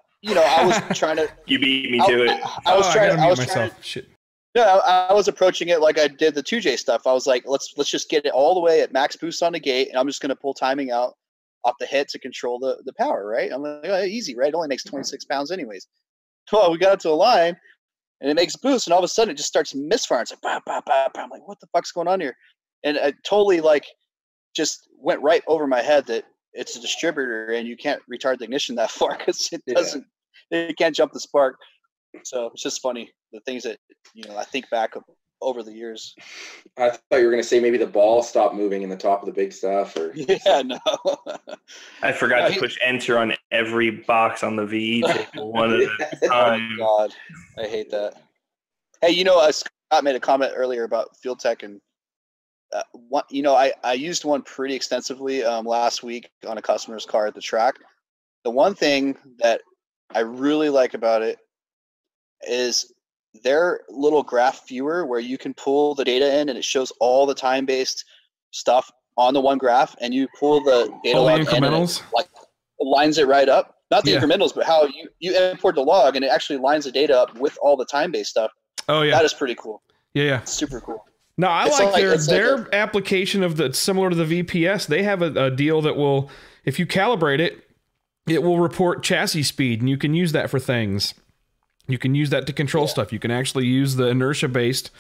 was trying to. You beat me to it. I was trying. Shit. No, I was approaching it like I did the 2J stuff. I was like, let's just get it all the way at max boost on the gate, and I'm just going to pull timing out off the hit to control the power, right? I'm like, oh, easy, right? It only makes 26 pounds anyways. Well, we got it to a line, and it makes boost, and all of a sudden it just starts misfiring. It's like, bah, bah, bah, bah. I'm like, what the fuck's going on here? And I totally just went right over my head that it's a distributor, and you can't retard the ignition that far because it can't jump the spark. So it's just funny, the things that, I think back over the years. I thought you were going to say maybe the ball stopped moving in the top of the big stuff. Or yeah, no. I forgot to push enter on every box on the VE table one at a time. Oh, God. I hate that. Hey, Scott made a comment earlier about Field Tech, and I used one pretty extensively last week on a customer's car at the track. The one thing that I really like about it is their little graph viewer where you can pull the data in and it shows all the time-based stuff on the one graph, and you pull the data log incrementals, in and it lines it right up. Not the incrementals, but how you import the log and it actually lines the data up with all the time-based stuff. Oh yeah, that is pretty cool. Yeah, it's super cool. No, I like their application of similar to the VPS. They have a deal that will, if you calibrate it, it will report chassis speed, and you can use that for things. You can use that to control stuff. You can actually use the inertia-based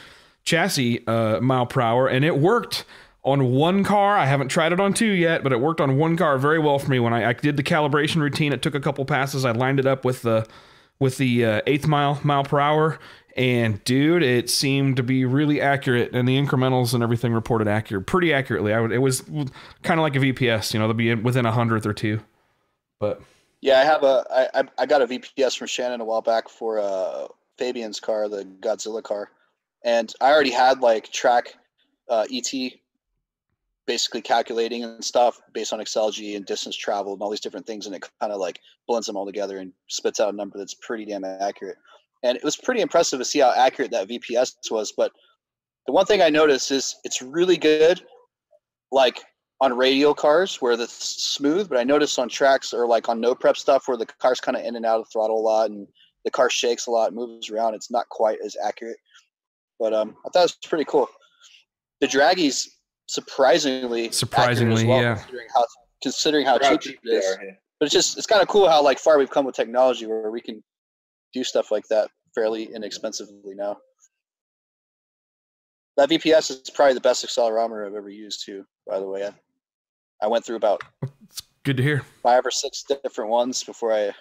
chassis mile per hour, and it worked on one car. I haven't tried it on 2 yet, but it worked on one car very well for me. When I did the calibration routine, it took a couple passes. I lined it up with the 1/8 mile per hour, and dude, it seemed to be really accurate, and the incrementals and everything reported pretty accurately. It was kind of like a VPS, they'll be within 100th or 2, but. Yeah, I got a VPS from Shannon a while back for Fabian's car, the Godzilla car, and I already had track ET basically calculating and stuff based on XLG and distance traveled and all these different things, and it kind of blends them all together and spits out a number that's pretty damn accurate. And it was pretty impressive to see how accurate that VPS was. But the one thing I noticed is it's really good, on radial cars where it's smooth, but I noticed on tracks or on no prep stuff where the car's kind of in and out of the throttle a lot and the car shakes a lot, moves around, it's not quite as accurate. But I thought it was pretty cool. The Draggy's surprisingly as well, yeah. Considering how cheap it is. But it's kind of cool how far we've come with technology where we can do stuff like that fairly inexpensively now. That VPS is probably the best accelerometer I've ever used too, by the way. I went through about it's good to hear 5 or 6 different ones before I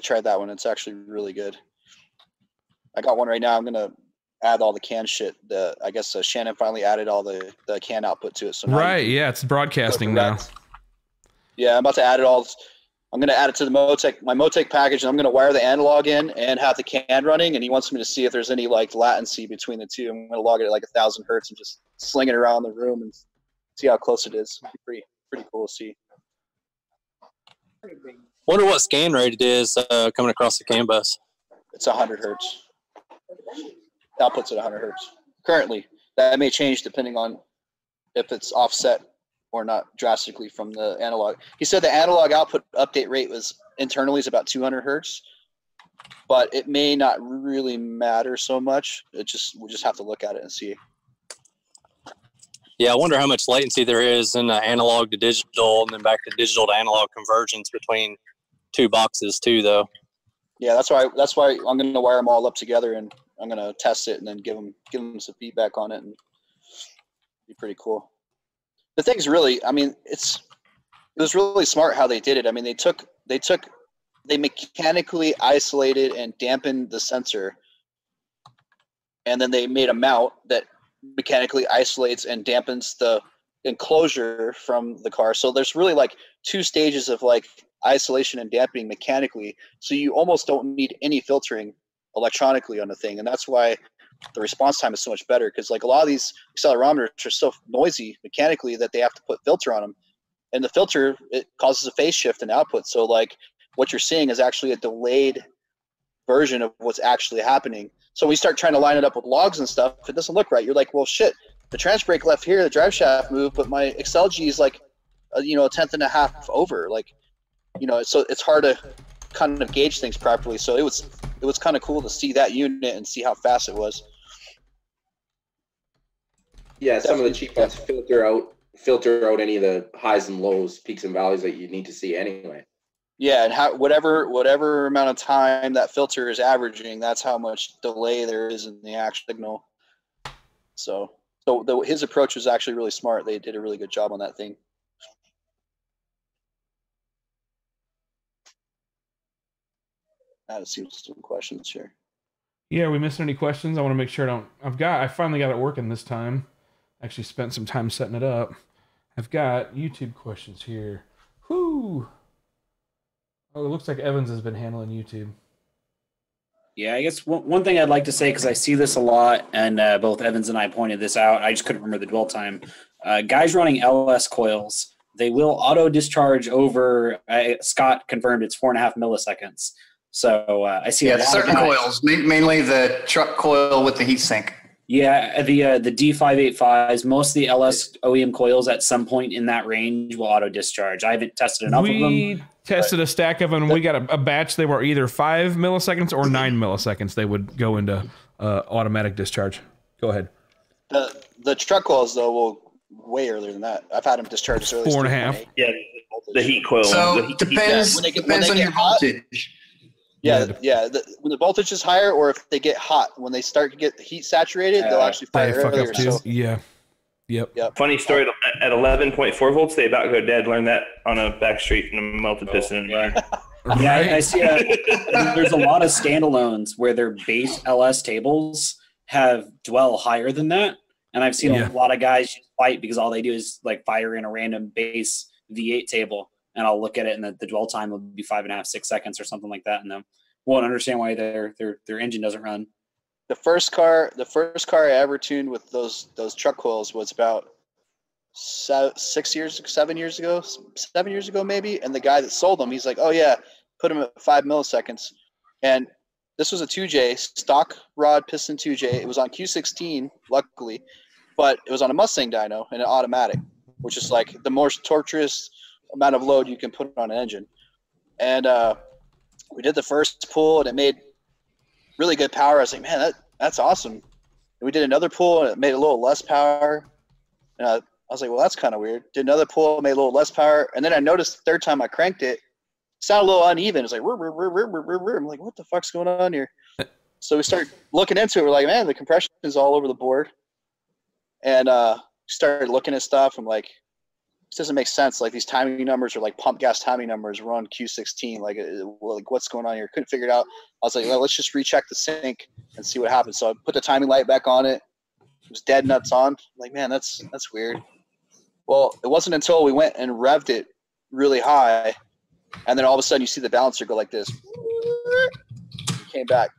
tried that one. It's actually really good. I got one right now. I'm gonna add all the CAN shit. I guess Shannon finally added all the CAN output to it. So now it's broadcasting now. Yeah, I'm about to add it all. I'm going to add it to the my Motec package, and I'm going to wire the analog in and have the CAN running. And he wants me to see if there's any like latency between the two. I'm going to log it at like 1,000 hertz and just sling it around the room and see how close it is. It'd be pretty cool to see. Wonder what scan rate it is coming across the CAN bus. It's 100 hertz. Output's at 100 hertz currently. That may change depending on if it's offset or not drastically from the analog. He said the analog output update rate was internally is about 200 hertz, but it may not really matter so much. We'll just have to look at it and see. Yeah, I wonder how much latency there is in analog to digital and then back to digital to analog convergence between two boxes too, though. Yeah, that's why I'm going to wire them all up together, and I'm going to test it and then give them some feedback on it, and be pretty cool. The thing's really, I mean, it was really smart how they did it. I mean, they mechanically isolated and dampened the sensor, and then they made a mount that mechanically isolates and dampens the enclosure from the car. So there's really like 2 stages of like isolation and dampening mechanically. So you almost don't need any filtering electronically on the thing, and that's why the response time is so much better, because like a lot of these accelerometers are so noisy mechanically that they have to put filter on them, and the filter, it causes a phase shift in output. So like what you're seeing is actually a delayed version of what's actually happening. So when you start trying to line it up with logs and stuff, if it doesn't look right, you're like, well shit, the trans brake left here, the drive shaft moved, but my XLG is like a 1/10 and a half over, like, so it's hard to kind of gauge things properly. So it was kind of cool to see that unit and see how fast it was. Yeah, some of the cheap ones filter out any of the highs and lows, peaks and valleys that you need to see anyway. Yeah, and whatever amount of time that filter is averaging, that's how much delay there is in the actual signal. So his approach was actually really smart. They did a really good job on that thing. I've seen some questions here. Yeah, we missing any questions? I want to make sure I finally got it working this time. Actually spent some time setting it up. I've got YouTube questions here. Whoo! Oh, it looks like Evans has been handling YouTube. Yeah, I guess one thing I'd like to say, because I see this a lot, and both Evans and I pointed this out, I just couldn't remember the dwell time. Guys running LS coils, they will auto discharge over, Scott confirmed it's 4.5 milliseconds. So I see a lot certain of guys, coils, mainly the truck coil with the heat sink. Yeah, the D585s, most of the LS OEM coils at some point in that range will auto discharge. I haven't tested enough of them. We tested a stack of them, and we got a batch. They were either 5 milliseconds or 9 milliseconds. They would go into automatic discharge. Go ahead. The truck coils, though, will way earlier than that. I've had them discharge as early as 4.5. Yeah, the heat coil. So depends on your voltage. Yeah. When the voltage is higher, or if they get hot, when they start to get heat saturated, they'll actually fire earlier. So, yeah. Yep. Funny story, at 11.4 volts, they about go dead. Learned that on a back street in a melted piston. Yeah, I see. There's a lot of standalones where their base LS tables have dwell higher than that, and I've seen a lot of guys just fight because all they do is like fire in a random base V8 table, and I'll look at it, and the dwell time will be 5.5, 6 seconds or something like that, and then won't understand why their engine doesn't run. The first car I ever tuned with those truck coils was about 7 years ago maybe. And the guy that sold them, he's like, "Oh yeah, put them at 5 milliseconds." And this was a 2J stock rod piston 2J. It was on Q16, luckily, but it was on a Mustang dyno and an automatic, which is like the most torturous amount of load you can put on an engine. And we did the first pull, and it made really good power. I was like, man, that's awesome. And we did another pull, and it made a little less power. And I was like, well, that's kind of weird. Did another pull, made a little less power. And then I noticed the third time I cranked it, sounded a little uneven. It's like, I'm like, what the fuck's going on here? So we started looking into it. We're like, man, the compression is all over the board. And started looking at stuff. I'm like, this doesn't make sense. Like, these timing numbers are like pump gas timing numbers. We're on Q16. Like what's going on here? Couldn't figure it out. I was like, well, let's just recheck the sync and see what happens. So I put the timing light back on it. It was dead nuts on. I'm like, man, that's weird. Well, it wasn't until we went and revved it really high And then all of a sudden you see the balancer go like this. It came back.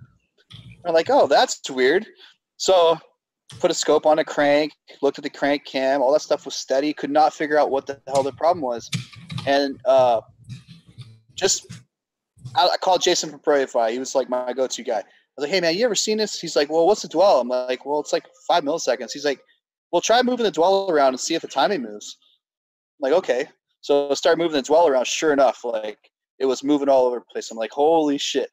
I'm like, oh, that's weird. So put a scope on a crank, looked at the crank cam, all that stuff was steady, could not figure out what the hell the problem was. And I called Jason from ProAFI. He was like my go-to guy. I was like, hey, man, you ever seen this? He's like, well, what's the dwell? I'm like, well, it's like 5 milliseconds. He's like, well, try moving the dwell around and see if the timing moves. I'm like, okay. So I started moving the dwell around. Sure enough, like it was moving all over the place. I'm like, holy shit.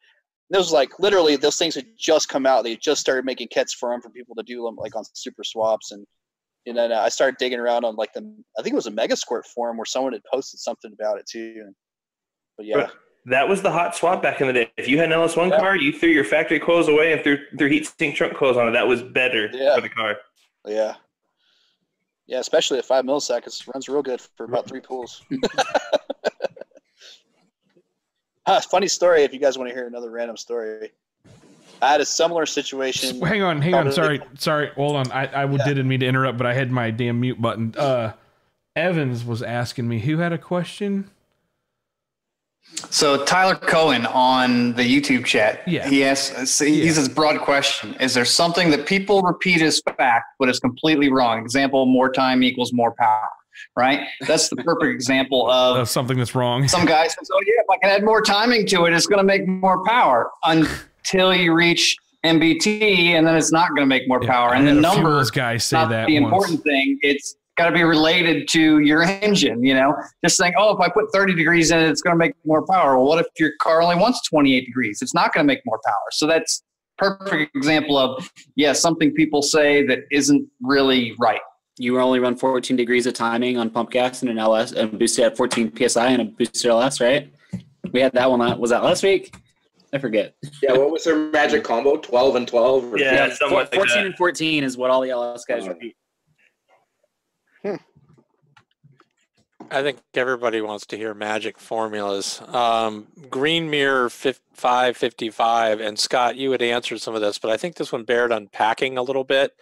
And it was like literally those things had just come out. They just started making kits for them for people to do them like on super swaps. And then I started digging around on like I think it was a Megasquirt forum where someone had posted something about it too. But yeah. That was the hot swap back in the day. If you had an LS1 car, you threw your factory coils away and threw heat sink trunk coils on it. That was better for the car. Yeah. Yeah, especially at 5 milliseconds. Runs real good for about 3 pools. Funny story if you guys want to hear another random story. I had a similar situation. Hang on. Sorry. Hold on. I didn't mean to interrupt, but I had my damn mute button. Evans was asking me, who had a question? So Tyler Cohen on the YouTube chat, he asks, he says, broad question. Is there something that people repeat as fact, but is completely wrong? Example, more time equals more power, right? That's the perfect example of something that's wrong. Some guy says, oh yeah, if I can add more timing to it, it's going to make more power until you reach MBT, and then it's not going to make more power. And the numbers guys say not that the important thing. It's got to be related to your engine, just saying, oh, if I put 30 degrees in it, it's going to make more power. Well, what if your car only wants 28 degrees? It's not going to make more power. So that's perfect example of, something people say that isn't really right. You only run 14 degrees of timing on pump gas and an LS and boosted at 14 PSI and a boosted LS, right? We had that one. Was that last week? I forget. Yeah, what was their magic combo? 12 and 12? Or 14 and 14 is what all the LS guys repeat. I think everybody wants to hear magic formulas. Green Mirror 555, and Scott, you had answered some of this, but I think this one bared unpacking a little bit.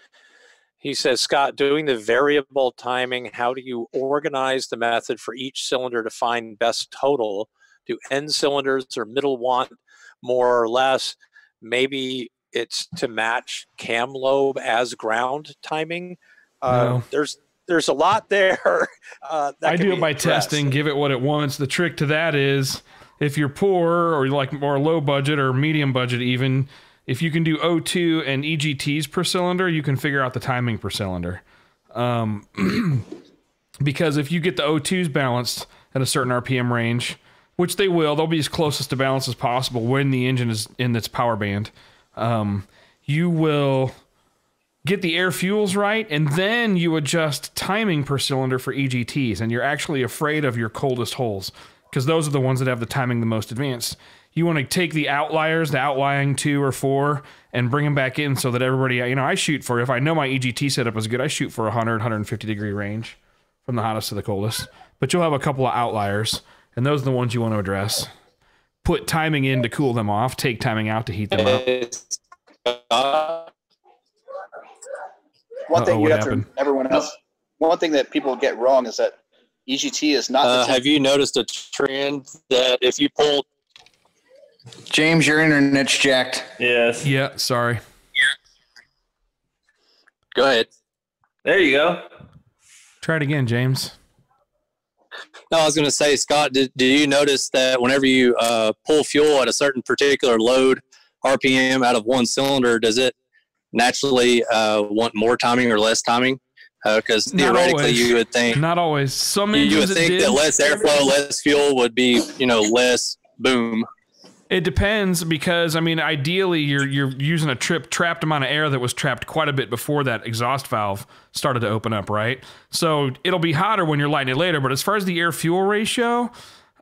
He says, Scott, doing the variable timing, how do you organize the method for each cylinder to find best total? Do end cylinders or middle want more or less? Maybe it's to match cam lobe as ground timing. No. There's a lot there. I do it by testing, give it what it wants. The trick to that is if you're poor or like more low budget or medium budget even, if you can do O2 and EGTs per cylinder, you can figure out the timing per cylinder. Because if you get the O2s balanced at a certain RPM range, which they'll be as close to balance as possible when the engine is in its power band, you will get the air fuels right, and then you adjust timing per cylinder for EGTs, and you're actually afraid of your coldest holes, because those are the ones that have the timing the most advanced. You want to take the outliers, the outlying 2 or 4, and bring them back in so that everybody, I shoot for, if I know my EGT setup is good, I shoot for 100, 150 degree range from the hottest to the coldest. But you'll have a couple of outliers, and those are the ones you want to address. Put timing in to cool them off, take timing out to heat them up. One thing one thing that people get wrong is that EGT is not. Have you noticed a trend that if you pull? James, your internet's jacked. Yes. Yeah. Sorry. Go ahead. There you go. Try it again, James. No, I was going to say, Scott, do you notice that whenever you pull fuel at a certain particular load RPM out of one cylinder, does it naturally want more timing or less timing? Because theoretically, you would think not always. Some you would think that less airflow, less fuel would be less boom. It depends because ideally you're using a trapped amount of air that was trapped quite a bit before that exhaust valve started to open up, right? So it'll be hotter when you're lighting it later. But as far as the air fuel ratio,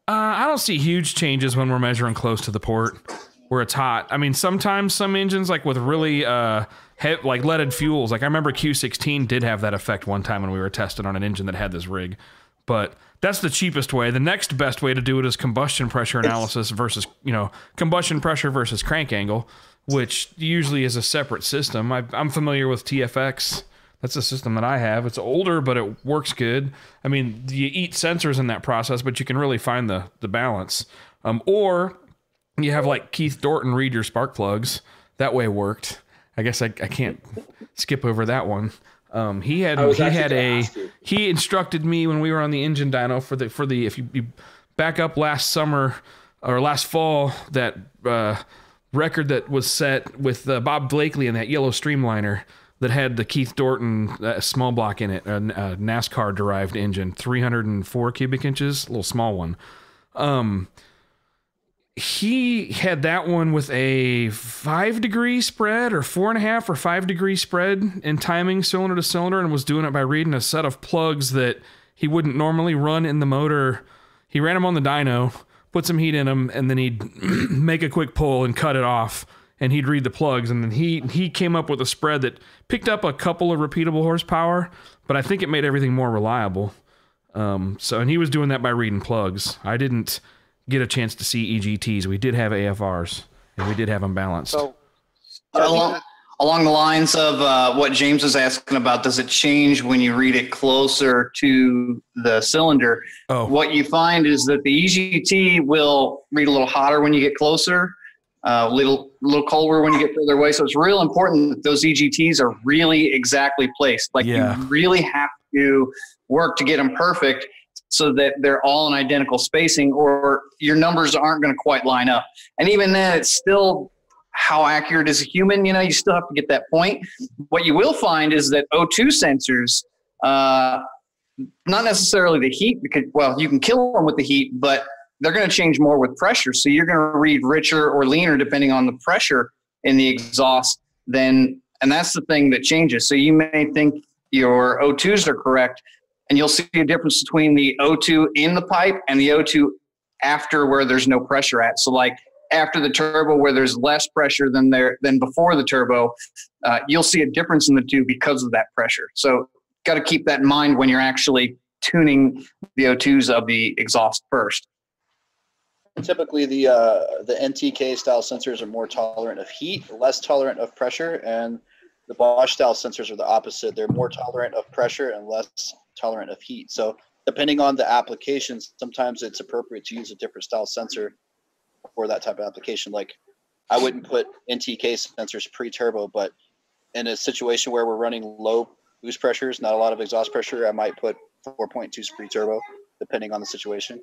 I don't see huge changes when we're measuring close to the port where it's hot. Sometimes some engines like with really like leaded fuels, like I remember Q16 did have that effect one time when we were testing on an engine that had this rig. But that's the cheapest way. The next best way to do it is combustion pressure analysis versus, combustion pressure versus crank angle, which usually is a separate system. I'm familiar with TFX. That's the system that I have. It's older, but it works good. I mean, you eat sensors in that process, but you can really find the balance. Or you have like Keith Dorton read your spark plugs. That way it worked. I guess I can't skip over that one. He instructed me when we were on the engine dyno for the if you back up last summer or last fall, that record that was set with Bob Blakely and that yellow streamliner that had the Keith Dorton small block in it, a NASCAR derived engine, 304 cubic inches, a little small one. He had that one with a 5-degree spread or 4.5 or 5-degree spread in timing cylinder to cylinder, and was doing it by reading a set of plugs that he wouldn't normally run in the motor. He ran them on the dyno, put some heat in them, and then he'd make a quick pull and cut it off, and he'd read the plugs. And then he came up with a spread that picked up a couple of repeatable horsepower, but I think it made everything more reliable. And he was doing that by reading plugs. I didn't get a chance to see EGTs. We did have AFRs, and we did have them balanced. So along the lines of what James was asking about, does it change when you read it closer to the cylinder? What you find is that the EGT will read a little hotter when you get closer, a little colder when you get further away. So it's real important that those EGTs are really exactly placed. You really have to work to get them perfect so that they're all in identical spacing, or your numbers aren't going to quite line up. And even then, it's still how accurate is a human. You still have to get that point. What you will find is that O2 sensors, not necessarily the heat, because, you can kill them with the heat, but they're going to change more with pressure. So you're going to read richer or leaner depending on the pressure in the exhaust. And that's the thing that changes. So you may think your O2s are correct, and you'll see a difference between the O2 in the pipe and the O2 after, where there's no pressure at. So like after the turbo, where there's less pressure than before the turbo, you'll see a difference in the two because of that pressure. So got to keep that in mind when you're actually tuning the O2s of the exhaust first. Typically, the NTK style sensors are more tolerant of heat, less tolerant of pressure, and the Bosch style sensors are the opposite. They're more tolerant of pressure and less tolerant of heat. So depending on the applications, sometimes it's appropriate to use a different style sensor for that type of application. Like I wouldn't put NTK sensors pre-turbo, but in a situation where we're running low boost pressures, not a lot of exhaust pressure, I might put 4.2s pre-turbo, depending on the situation.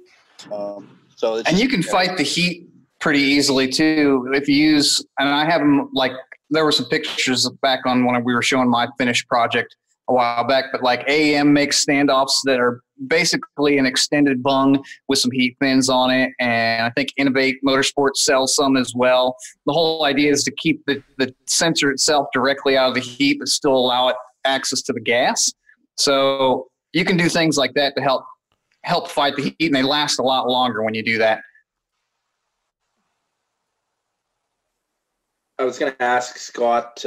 And you can fight the heat pretty easily too if you use. And I have them there were some pictures back on when we were showing my finished project a while back, but like AEM makes standoffs that are basically an extended bung with some heat fins on it. And I think Innovate Motorsports sells some as well. The whole idea is to keep the sensor itself directly out of the heat, but still allow it access to the gas. So you can do things like that to help fight the heat, and they last a lot longer when you do that. I was going to ask Scott,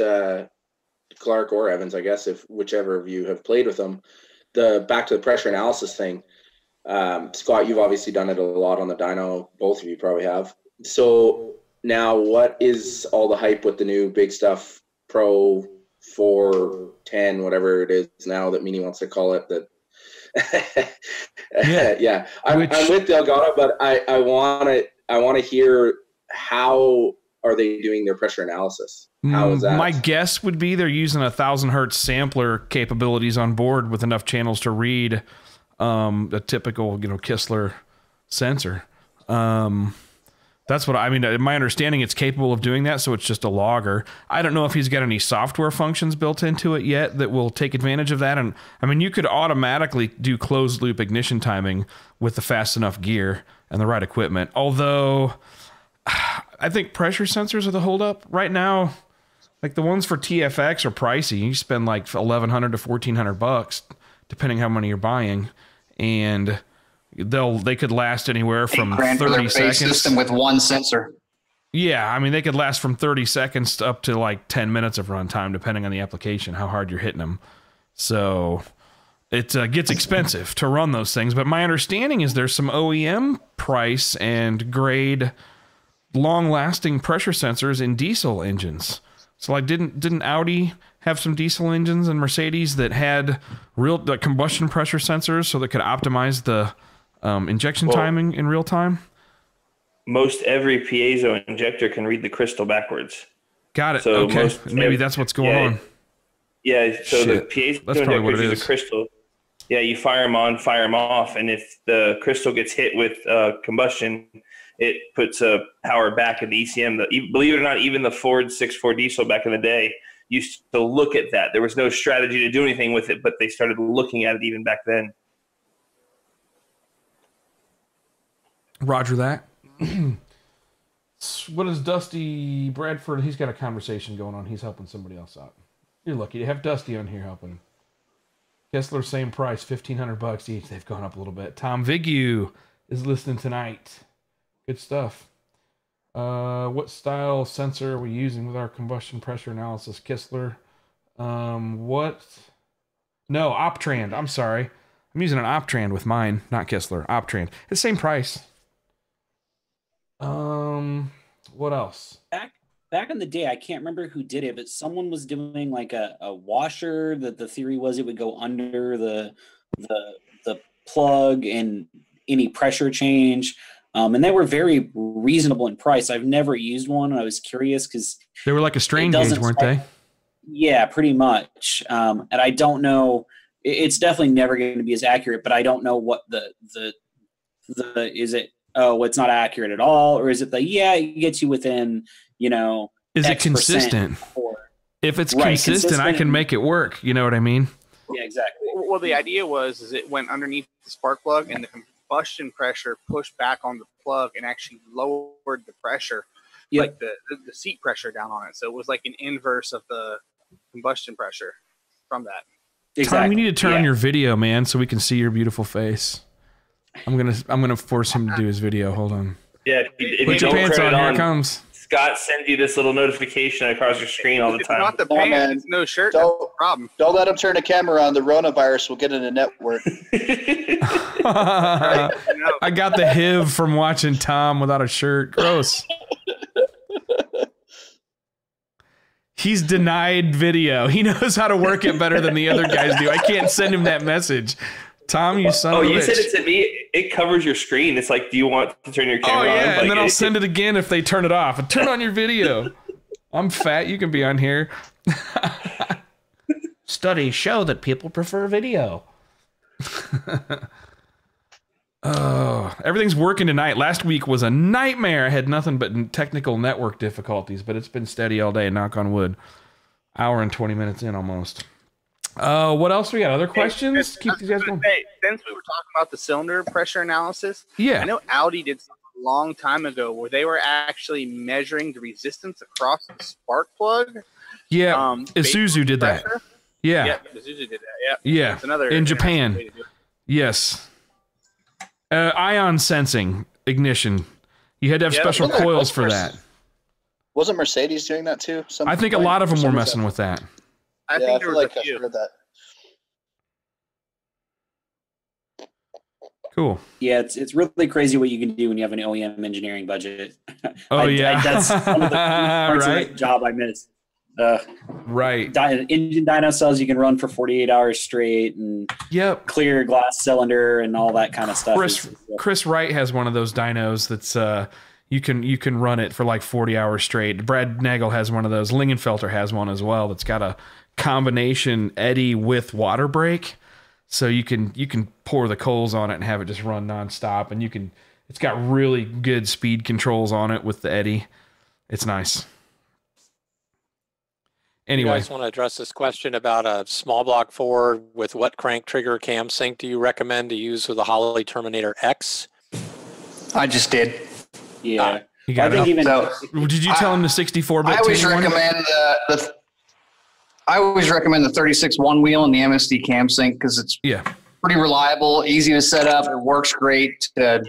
Clark or Evans, I guess, if whichever of you have played with them, back to the pressure analysis thing. Scott, you've obviously done it a lot on the dyno. Both of you probably have. So now what is all the hype with the new big stuff, Pro 410, whatever it is now that Meany wants to call it? Yeah. I'm with Delgado, but I want to hear, how are they doing their pressure analysis? How is that? My guess would be they're using 1,000 hertz sampler capabilities on board with enough channels to read a typical, Kistler sensor. That's what I mean. My understanding, it's capable of doing that, so it's just a logger. I don't know if he's got any software functions built into it yet that will take advantage of that. And I mean, you could automatically do closed loop ignition timing with the fast enough gear and the right equipment. Although I think pressure sensors are the holdup right now. Like the ones for TFX are pricey. You spend like $1,100 to $1,400 depending how many you're buying, and they could last anywhere from 30 seconds. System with one sensor. Yeah, I mean they could last from 30 seconds up to like 10 minutes of runtime, depending on the application, how hard you're hitting them. So it gets expensive to run those things. But my understanding is there's some OEM price and grade long-lasting pressure sensors in diesel engines. So like, didn't Audi have some diesel engines in Mercedes that had real combustion pressure sensors so that could optimize the injection timing in real time? Most every piezo injector can read the crystal backwards. Got it. So okay. Maybe that's what's going on. Yeah, so the piezo injectors use a crystal. Yeah, you fire them on, fire them off, and if the crystal gets hit with combustion, it puts power back in the ECM. Believe it or not, even the Ford 6.4 diesel back in the day used to look at that. There was no strategy to do anything with it, but they started looking at it even back then. Roger that. What is Dusty Bradford? He's got a conversation going on. He's helping somebody else out. You're lucky to have Dusty on here helping. Kessler, same price, $1,500 each. They've gone up a little bit. Tom Vigu is listening tonight. Good stuff. What style sensor are we using with our combustion pressure analysis, Kessler? What? No, Optrand. I'm sorry. I'm using an Optrand with mine, not Kessler. Optrand. It's the same price. What else? Back in the day, I can't remember who did it, but someone was doing like a washer that the theory was it would go under the plug and any pressure change. And they were very reasonable in price. I've never used one. I was curious because they were like a strain gauge, weren't they? Yeah, pretty much. And I don't know. It's definitely never going to be as accurate, but I don't know what the is it. Oh, it's not accurate at all, or is it it gets you within, Is it consistent? If it's consistent, I can make it work. You know what I mean? Yeah, exactly. Well, the idea was it went underneath the spark plug, and the combustion pressure pushed back on the plug and actually lowered the pressure, like the seat pressure down on it. So it was like an inverse of the combustion pressure from that. Exactly. Tom, you need to turn on your video, man, so we can see your beautiful face. I'm gonna force him to do his video. Hold on. Yeah, if put you your pants on. Here it comes. Scott sends you this little notification across your screen all the time. It's not the pants, it's no shirt. That's the problem. Don't let him turn the camera on. The coronavirus will get in the network. I got the HIV from watching Tom without a shirt. Gross. He's denied video. He knows how to work it better than the other guys do. I can't send him that message. Tom, you son of a bitch. You said it to me. It covers your screen. It's like, do you want to turn your camera on? Like, and then I'll send it again if they turn it off. And turn on your video. I'm fat. You can be on here. Studies show that people prefer video. Oh, everything's working tonight. Last week was a nightmare. I had nothing but technical network difficulties, but it's been steady all day. Knock on wood. Hour and 20 minutes in almost. What else we got? Other questions? Keep these guys going. Since we were talking about the cylinder pressure analysis, yeah, I know Audi did something a long time ago where they were actually measuring the resistance across the spark plug. Yeah, Isuzu did that. Yeah, Isuzu did that. Yeah, it's another in Japan. Way to do it. Yes, ion sensing ignition. You had to have special coils for that. Wasn't Mercedes doing that too? I think a lot of them were messing with that. I think there was a few. I've heard that. Cool. Yeah, it's really crazy what you can do when you have an OEM engineering budget. Oh, that's one of the parts of the job I missed. Right. Engine dyno cells you can run for 48 hours straight, and clear glass cylinder and all that kind of stuff. Chris Wright has one of those dynos that's you can run it for like 40 hours straight. Brad Nagel has one of those. Lingenfelter has one as well that's got a combination eddy with water brake, so you can pour the coals on it and have it just run nonstop, and it's got really good speed controls on it with the eddy. It's nice. Anyway, I just want to address this question about a small block Ford with what crank trigger cam sync do you recommend to use with a Holley Terminator X? I just did. Yeah. You got did you tell him the 64-bit? I always recommend I always recommend the 36 one wheel and the MSD cam sync because it's pretty reliable, easy to set up. It works great. I've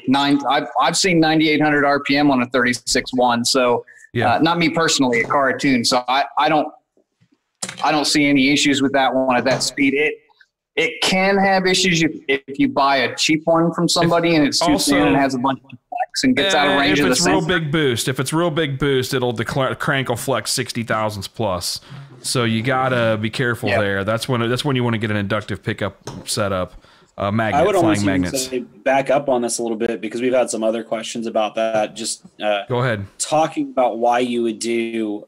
seen 9,800 RPM on a 36 one. So not me personally, a car tuned. So I don't see any issues with that one at that speed. It can have issues if you buy a cheap one from somebody and it's too thin and has a bunch of and gets out of range of the sensor. If it's real big boost, it'll crank will flex 60 thousandths plus. So you gotta be careful there. That's when you want to get an inductive pickup setup. Magnet, I would almost magnets. say back up on this a little bit because we've had some other questions about that. Just go ahead. Talking about why you would do,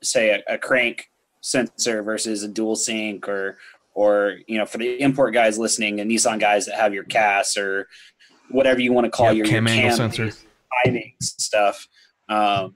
say a crank sensor versus a dual sync, or for the import guys listening and Nissan guys that have your CAS or whatever you want to call your cam angle sensor timing stuff. I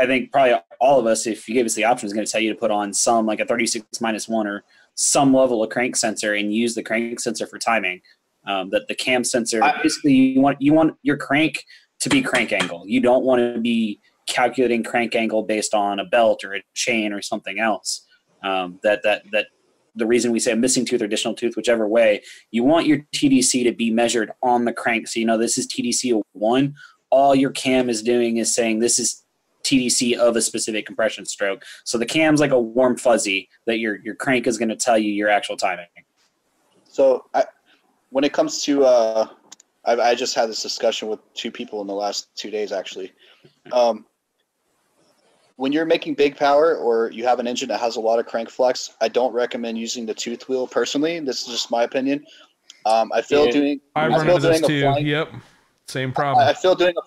think probably all of us, if you gave us the option, is going to tell you to put on some like a 36-1 or some level of crank sensor and use the crank sensor for timing. That the cam sensor, basically you want your crank to be crank angle. You don't want to be calculating crank angle based on a belt or a chain or something else. That the reason we say a missing tooth or additional tooth, whichever way, you want your TDC to be measured on the crank. So this is TDC 1. All your cam is doing is saying this is TDC of a specific compression stroke. So the cam's like a warm fuzzy that your crank is going to tell you your actual timing. So when it comes to, I just had this discussion with two people in the last 2 days, actually. When you're making big power or you have an engine that has a lot of crank flex, I don't recommend using the tooth wheel personally. This is just my opinion. I feel doing same problem. I feel doing a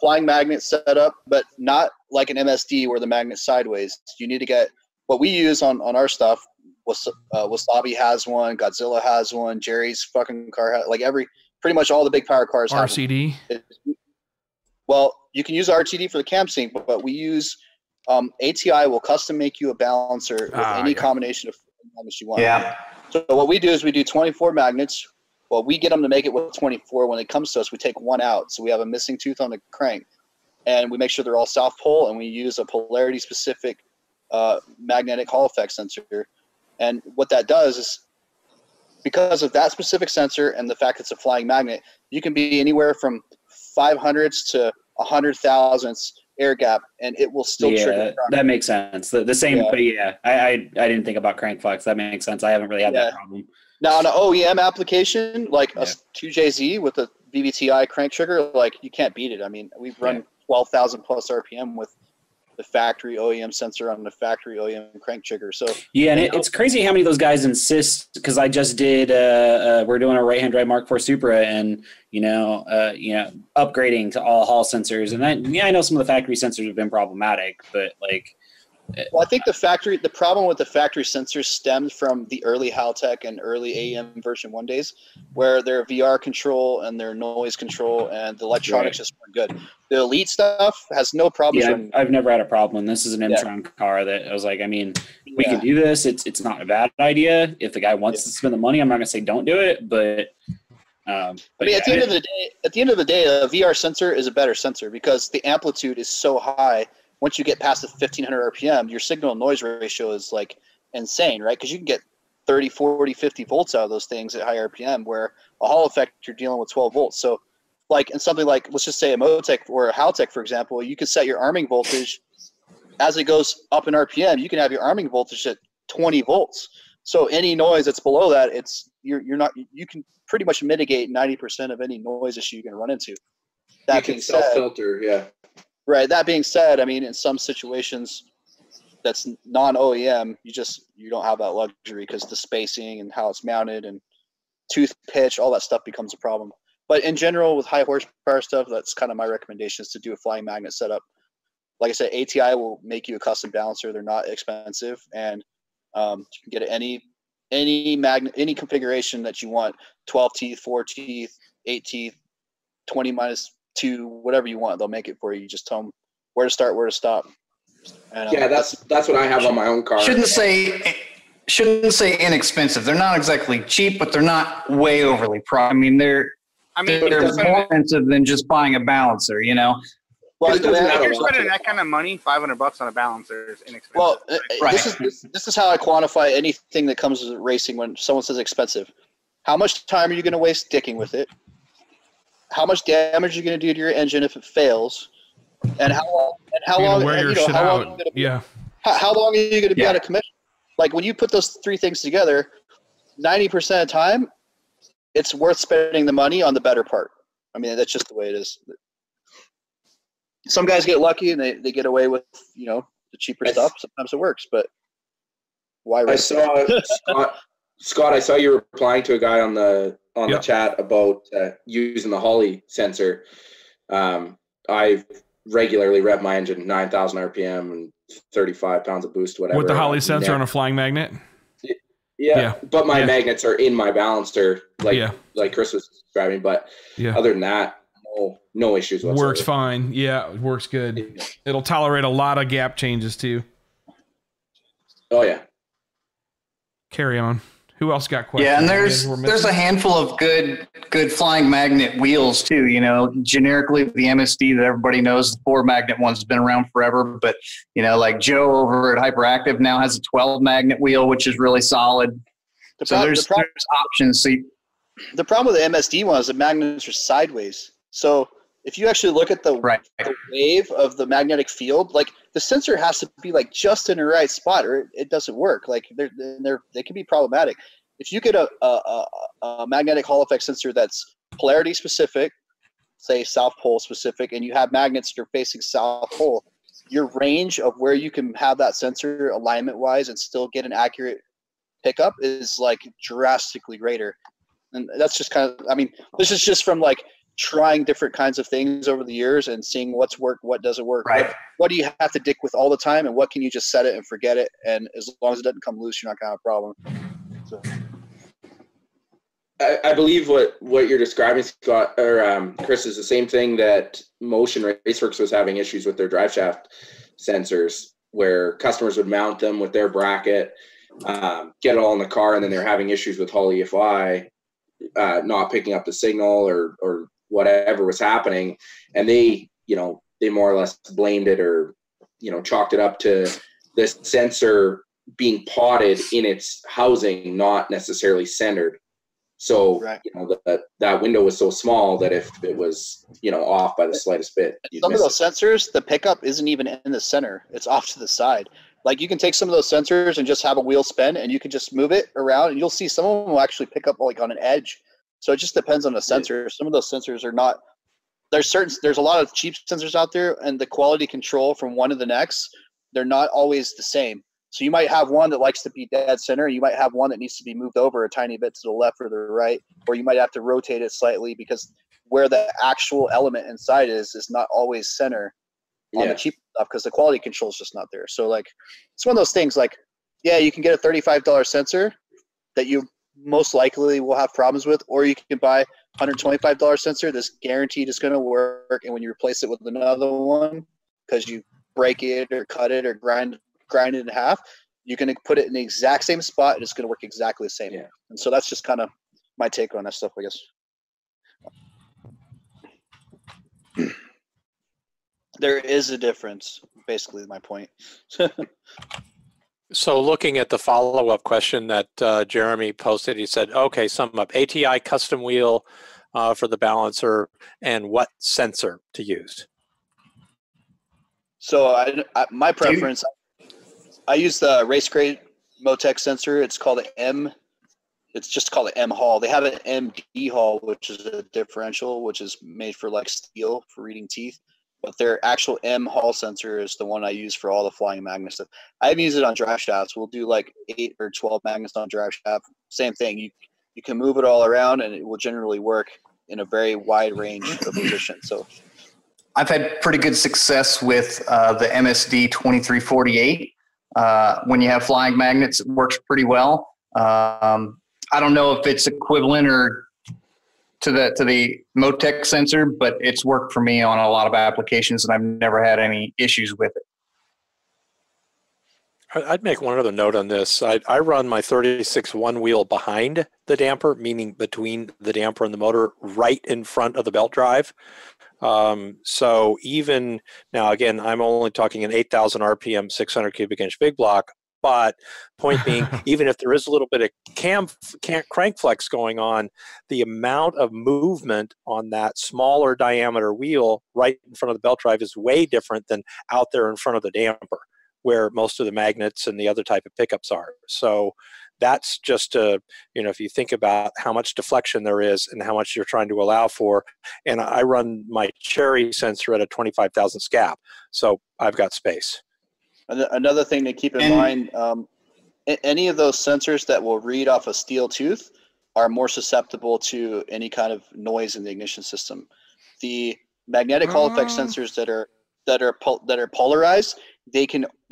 flying magnet setup, but not like an MSD where the magnet's sideways. You need to get what we use on our stuff. Wasabi has one, Godzilla has one, Jerry's fucking car has, pretty much all the big power cars have RCD. Well, you can use RTD for the cam sync, but we use ATI will custom make you a balancer with any combination of magnets you want. Yeah. So what we do is we do 24 magnets. Well, we get them to make it with 24. When it comes to us, we take one out. So we have a missing tooth on the crank, and we make sure they're all south pole, and we use a polarity-specific magnetic Hall effect sensor. And what that does is, because of that specific sensor and the fact it's a flying magnet, you can be anywhere from 500ths to 100,000ths air gap, and it will still trigger. That makes sense. The same, but I didn't think about crank flex. That makes sense. I haven't really had that problem. Now, on an OEM application, like a 2JZ with a VVTi crank trigger, you can't beat it. I mean, we've run 12,000 plus RPM with the factory OEM sensor on the factory OEM crank trigger. So and it's crazy how many of those guys insist, because I just did we're doing a right-hand drive Mark IV Supra, and upgrading to all Hall sensors, and I know some of the factory sensors have been problematic, but well, I think the problem with the factory sensors stemmed from the early Haltech and early AEM version 1 days, where their VR control and their noise control and the electronics just weren't good. The Elite stuff has no problem. I've never had a problem. This is an M-Tron car that I was like, we can do this. It's not a bad idea. If the guy wants to spend the money, I'm not going to say don't do it, but at the end of the day, a VR sensor is a better sensor because the amplitude is so high. Once you get past the 1500 RPM, your signal noise ratio is insane, right? Because you can get 30, 40, 50 volts out of those things at high RPM, where a Hall effect, you're dealing with 12 volts. So in something like, let's just say a Motec or a Haltech, for example, you can set your arming voltage as it goes up in RPM. You can have your arming voltage at 20 volts. So any noise that's below that, you can pretty much mitigate 90% of any noise issue you're going to run into. That being said, self-filter, right. That being said, I mean, in some situations that's non-OEM, you don't have that luxury because the spacing and how it's mounted and tooth pitch, all that stuff becomes a problem. But in general, with high horsepower stuff, that's kind of my recommendation, is to do a flying magnet setup. Like I said, ATI will make you a custom balancer. They're not expensive, and you can get any magnet, any configuration that you want: 12 teeth, 4 teeth, 8 teeth, 20-2, whatever you want. They'll make it for you. You just tell them where to start, where to stop. And, that's what I have on my own car. Shouldn't say inexpensive. They're not exactly cheap, but they're not way overly priced. I mean, they're more expensive than just buying a balancer, Well, if you're spending that kind of money, $500 on a balancer is inexpensive. Well, this is how I quantify anything that comes with racing. When someone says expensive, how much time are you going to waste sticking with it? How much damage are you going to do to your engine if it fails? And how long? And how long? Wear your shit out. How long are you going to be out of commission? Like when you put those three things together, 90% of the time, it's worth spending the money on the better part. I mean, that's just the way it is. Some guys get lucky and they get away with, the cheaper stuff. Sometimes it works, but why risk it? Scott, I saw you replying to a guy on the chat about using the Holley sensor. I regularly rev my engine 9,000 RPM and 35 pounds of boost, whatever. With the Holley sensor on a flying magnet? Yeah. But my magnets are in my balancer, like Chris was describing. But other than that, no issues whatsoever. Works fine. Yeah, it works good. It'll tolerate a lot of gap changes too. Oh yeah. Carry on. Who else got questions? Yeah, and there's a handful of good flying magnet wheels too. Generically the MSD that everybody knows, the 4 magnet one's been around forever. But like Joe over at Hyperactive now has a 12 magnet wheel, which is really solid. There's options. So the problem with the MSD one is the magnets are sideways. So if you actually look at the wave of the magnetic field, like the sensor has to be like just in the right spot, or it doesn't work. Like they can be problematic. If you get a magnetic Hall effect sensor that's polarity specific, say South Pole specific, and you have magnets that are facing South Pole, your range of where you can have that sensor alignment wise and still get an accurate pickup is like drastically greater. And that's just this is just from like trying different kinds of things over the years and seeing what's worked, what doesn't work. Right. What do you have to dick with all the time, and what can you just set it and forget it? And as long as it doesn't come loose, you're not going to have a problem. So. I believe what you're describing, Scott, or Chris, is the same thing that Motion Raceworks was having issues with their drive shaft sensors, where customers would mount them with their bracket, get it all in the car, and then they're having issues with Holley EFI, not picking up the signal or whatever was happening, and they more or less blamed it or chalked it up to this sensor being potted in its housing, not necessarily centered. So that window was so small that if it was off by the slightest bit, some of those sensors, the pickup isn't even in the center; it's off to the side. Like you can take some of those sensors and just have a wheel spin, and you can just move it around, and you'll see some of them will actually pick up like on an edge. So it just depends on the sensor. Some of those sensors are not. There's a lot of cheap sensors out there, and the quality control from one to the next, they're not always the same. So you might have one that likes to be dead center. You might have one that needs to be moved over a tiny bit to the left or the right, or you might have to rotate it slightly because where the actual element inside is not always center on the cheap stuff because the quality control is just not there. So like it's one of those things like, you can get a $35 sensor that you most likely will have problems with, or you can buy $125 sensor that's guaranteed it's going to work, and when you replace it with another one because you break it or cut it or grind it in half, you're going to put it in the exact same spot and it's going to work exactly the same. And so that's just kind of my take on that stuff, I guess. There is a difference, basically, my point. So looking at the follow-up question that Jeremy posted, he said, okay, sum up. ATI custom wheel for the balancer and what sensor to use? So my preference, I use the race grade Motec sensor. It's called it's just called an M Hall. They have an MD Hall, which is a differential, which is made for like steel for reading teeth. But their actual M Hall sensor is the one I use for all the flying magnet stuff. I haven't used it on drive shafts. We'll do like 8 or 12 magnets on drive shaft. Same thing. You can move it all around, and it will generally work in a very wide range of positions. So, I've had pretty good success with the MSD 2348. When you have flying magnets, it works pretty well. I don't know if it's equivalent or to the Motec sensor, but it's worked for me on a lot of applications, and I've never had any issues with it. I'd make one other note on this. I run my 36 one wheel behind the damper, meaning between the damper and the motor, right in front of the belt drive. So even now, again, I'm only talking an 8,000 RPM, 600 cubic inch big block. But point being, even if there is a little bit of crank flex going on, the amount of movement on that smaller diameter wheel right in front of the belt drive is way different than out there in front of the damper, where most of the magnets and the other type of pickups are. So That's just if you think about how much deflection there is and how much you're trying to allow for. And I run my Cherry sensor at a 25,000 scap, so I've got space. Another thing to keep in mind, any of those sensors that will read off a steel tooth are more susceptible to any kind of noise in the ignition system. The magnetic Hall effect sensors that are polarized, they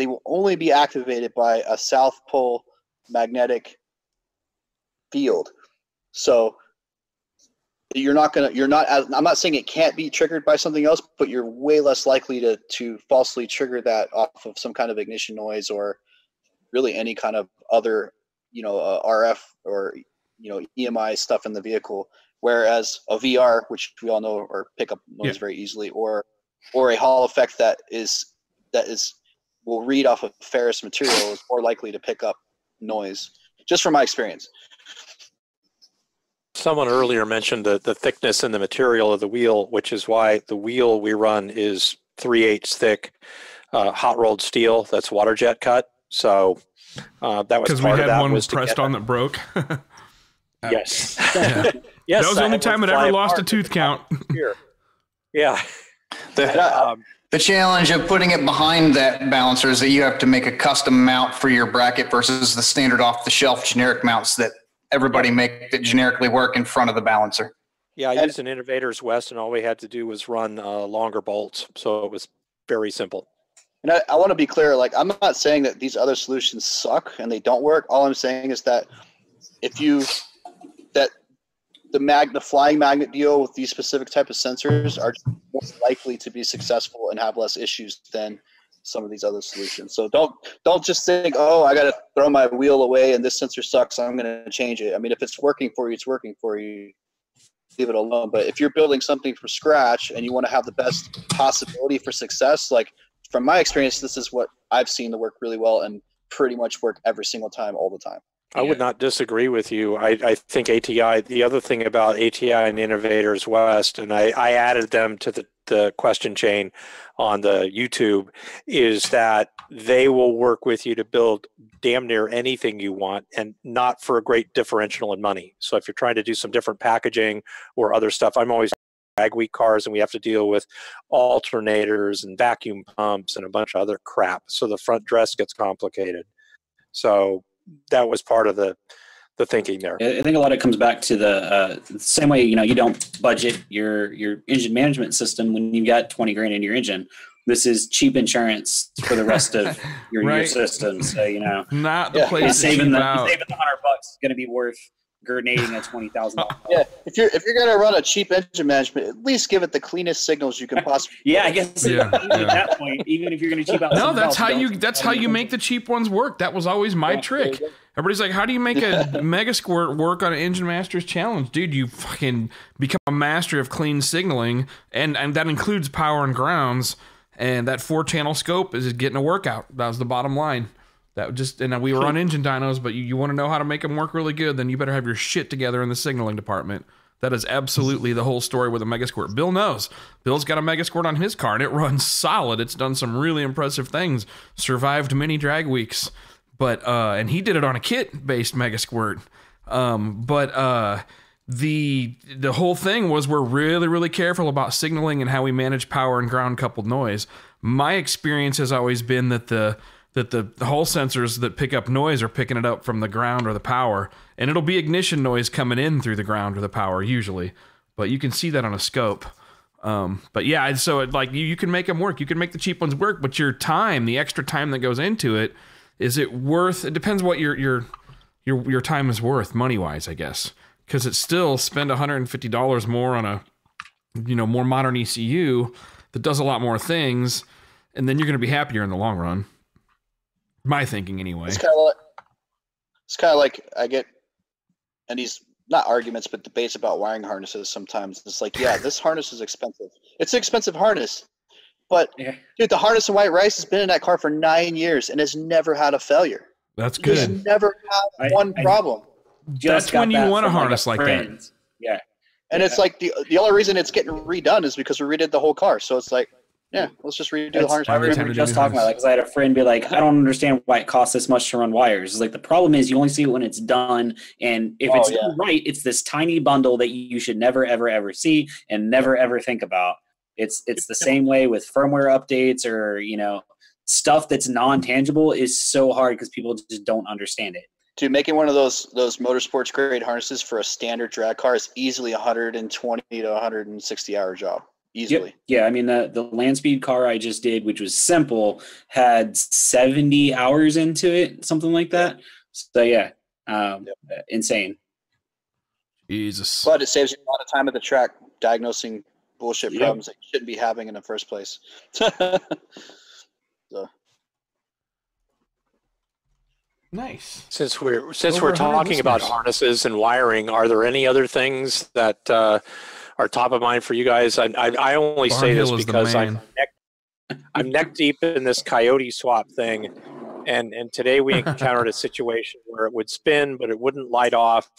will only be activated by a south pole magnetic field. So I'm not saying it can't be triggered by something else, but you're way less likely to falsely trigger that off of some kind of ignition noise or really any kind of other, RF or, EMI stuff in the vehicle. Whereas a VR, which we all know, or pick up noise very easily, or a Hall effect that will read off of ferrous material is more likely to pick up noise, just from my experience. Someone earlier mentioned the thickness and the material of the wheel, which is why the wheel we run is 3/8 thick hot rolled steel that's water jet cut. So that was part of that. Because we had one pressed on that broke. Yes. Yes. That was the only time it ever lost a tooth count. Yeah. The challenge of putting it behind that balancer is that you have to make a custom mount for your bracket versus the standard off-the-shelf generic mounts that everybody make that generically work in front of the balancer. Yeah, I used an Innovators West, and all we had to do was run longer bolts, so it was very simple. And I want to be clear, like, I'm not saying that these other solutions suck and they don't work. All I'm saying is that the flying magnet deal with these specific type of sensors are more likely to be successful and have less issues than some of these other solutions. So don't just think, oh, I got to throw my wheel away and this sensor sucks, so I'm going to change it. I mean, if it's working for you, it's working for you. Leave it alone. But if you're building something from scratch and you want to have the best possibility for success, like from my experience, this is what I've seen to work really well and pretty much work every single time, all the time. I would not disagree with you. I think ATI, the other thing about ATI and Innovators West, and I added them to the question chain on the YouTube, is that they will work with you to build damn near anything you want and not for a great differential in money. So if you're trying to do some different packaging or other stuff, I'm always drag week cars and we have to deal with alternators and vacuum pumps and a bunch of other crap. So the front dress gets complicated. So that was part of the thinking there. I think a lot of it comes back to the same way, you don't budget your engine management system when you got 20 grand in your engine. This is cheap insurance for the rest of your system. So, not the place saving the $100 is going to be worth grenading at $20,000. Yeah, if you're gonna run a cheap engine management, at least give it the cleanest signals you can possibly. I guess at that point, even if you're gonna cheap out. No, that's how you make the cheap ones work. That was always my trick. Everybody's like, how do you make a Mega Squirt work on an Engine Masters challenge? Dude, you fucking become a master of clean signaling, and that includes power and grounds, and that 4-channel scope is getting a workout. That was the bottom line. And we were on engine dynos, but you want to know how to make them work really good, then you better have your shit together in the signaling department. That is absolutely the whole story with a Mega Squirt. Bill knows. Bill's got a Mega Squirt on his car, and it runs solid. It's done some really impressive things. Survived many drag weeks. But and he did it on a kit-based Mega Squirt. The whole thing was we're really, really careful about signaling and how we manage power and ground-coupled noise. My experience has always been that the Hall sensors that pick up noise are picking it up from the ground or the power, and it'll be ignition noise coming in through the ground or the power usually, but you can see that on a scope. But yeah, so you can make them work. You can make the cheap ones work, but your time, the extra time that goes into it, is it worth? It depends what your time is worth money wise, I guess, because it's still spend $150 more on a more modern ECU that does a lot more things, and then you're going to be happier in the long run. My thinking, anyway. It's kind of like I get, and these not arguments, but debates about wiring harnesses. Sometimes it's like, yeah, this harness is expensive. It's an expensive harness, but dude, the harness in white rice has been in that car for 9 years and has never had a failure. That's good. It's never had one problem. That's when you want a harness like that. Yeah, and it's like the only reason it's getting redone is because we redid the whole car. So it's like, Yeah, let's just redo the That's, harness. I remember just talking about that because I had a friend be like, I don't understand why it costs this much to run wires. It's like the problem is you only see it when it's done, and if it's done right, it's this tiny bundle that you should never, ever, ever see and never, ever think about. It's the same way with firmware updates or stuff that's non-tangible is so hard because people just don't understand it. Dude, making one of those motorsports grade harnesses for a standard drag car is easily 120 to 160 hour job. Easily. Yep. Yeah, I mean the land speed car I just did, which was simple, had 70 hours into it, something like that. So yeah, insane. Jesus. But it saves you a lot of time at the track diagnosing bullshit problems that you shouldn't be having in the first place. So. Nice. Since we're talking about harnesses and wiring, are there any other things that are top of mind for you guys? I only say this because I'm neck deep in this coyote swap thing, and today we encountered a situation where it would spin but it wouldn't light off,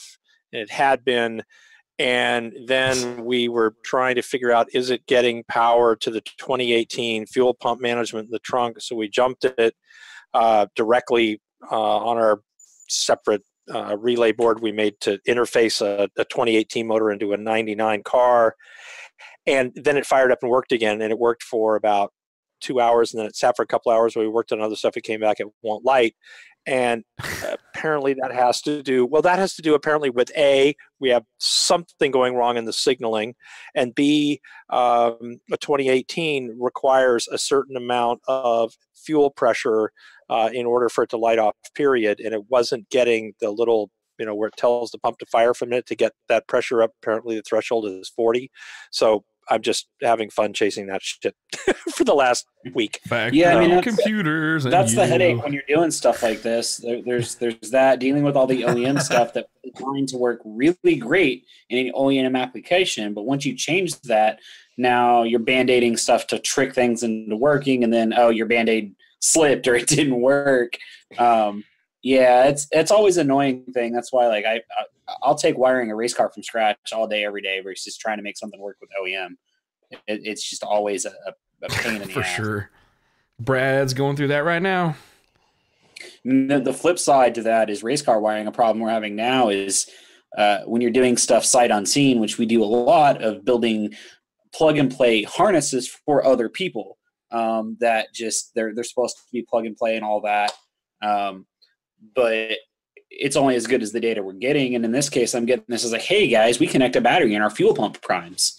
and it had been, and then we were trying to figure out, is it getting power to the 2018 fuel pump management in the trunk? So we jumped it directly on our separate relay board we made to interface a 2018 motor into a 99 car, and then it fired up and worked again, and it worked for about 2 hours, and then it sat for a couple hours where we worked on other stuff. It came back, it won't light, and apparently that has to do apparently with A, we have something going wrong in the signaling, and B, a 2018 requires a certain amount of fuel pressure in order for it to light off, period. And it wasn't getting the little, where it tells the pump to fire for a minute to get that pressure up. Apparently the threshold is 40. So I'm just having fun chasing that shit for the last week. Yeah, I mean, computers. That's the headache when you're doing stuff like this. There's that, dealing with all the OEM stuff that's designed to work really great in an OEM application. But once you change that, now you're band-aiding stuff to trick things into working, and then, your band-aid slipped or it didn't work. It's always an annoying thing. That's why I'll take wiring a race car from scratch all day every day versus trying to make something work with OEM. It's just always a pain in the for ass. Sure. Brad's going through that right now. The flip side to that is race car wiring. A problem we're having now is when you're doing stuff sight unseen, which we do a lot of, building plug and play harnesses for other people. That just they're supposed to be plug and play and all that, but it's only as good as the data we're getting. And in this case, I'm getting this as like, hey guys, we connect a battery in our fuel pump primes,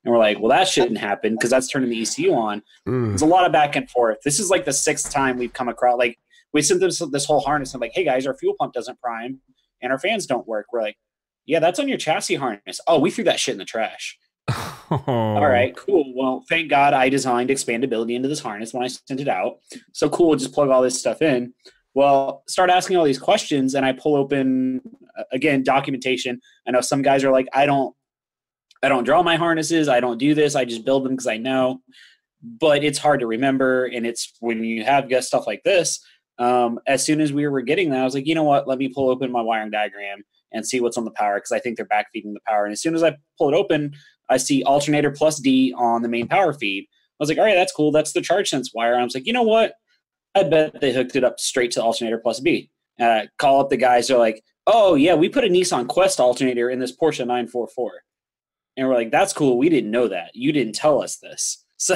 and we're like, well, that shouldn't happen because that's turning the ECU on. There's a lot of back and forth. This is like the 6th time we've come across, like, we sent this whole harness and like, hey guys, our fuel pump doesn't prime and our fans don't work. We're like, yeah, that's on your chassis harness. Oh, we threw that shit in the trash. All right, cool. Well, thank God I designed expandability into this harness when I sent it out. So cool, we'll just plug all this stuff in. Well, start asking all these questions, and I pull open again documentation. I know some guys are like, I don't draw my harnesses. I don't do this. I just build them because I know. But it's hard to remember, and it's when you have stuff like this. As soon as we were getting that, I was like, you know what? Let me pull open my wiring diagram and see what's on the power, because I think they're backfeeding the power. And as soon as I pull it open, I see alternator plus D on the main power feed. I was like, all right, that's cool. That's the charge sense wire. I was like, you know what? I bet they hooked it up straight to alternator plus B. Call up the guys. They're like, oh, yeah, we put a Nissan Quest alternator in this Porsche 944. And we're like, that's cool. We didn't know that. You didn't tell us this. So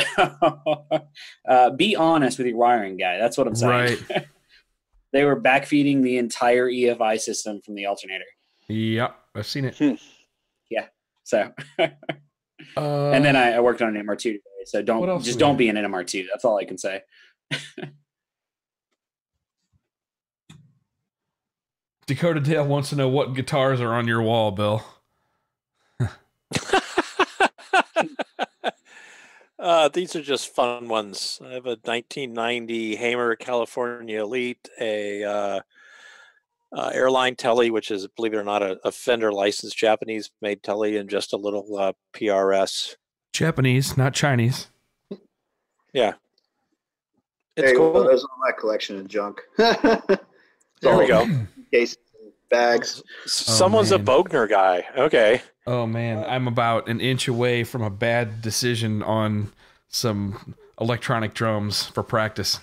be honest with your wiring guy. That's what I'm saying. Right. They were backfeeding the entire EFI system from the alternator. Yep, I've seen it. Yeah. So, and then I worked on an MR2 today. So don't be in an MR2. That's all I can say. Dakota Dale wants to know what guitars are on your wall, Bill. These are just fun ones. I have a 1990 Hamer California Elite, a airline telly, which is, believe it or not, a Fender licensed Japanese made telly, and just a little PRS. Japanese, not Chinese. Yeah. It's cool. Well, there's all my collection of junk. There we go. Cases, bags. Someone's a Bogner guy. Okay. Oh man, I'm about an inch away from a bad decision on some electronic drums for practice.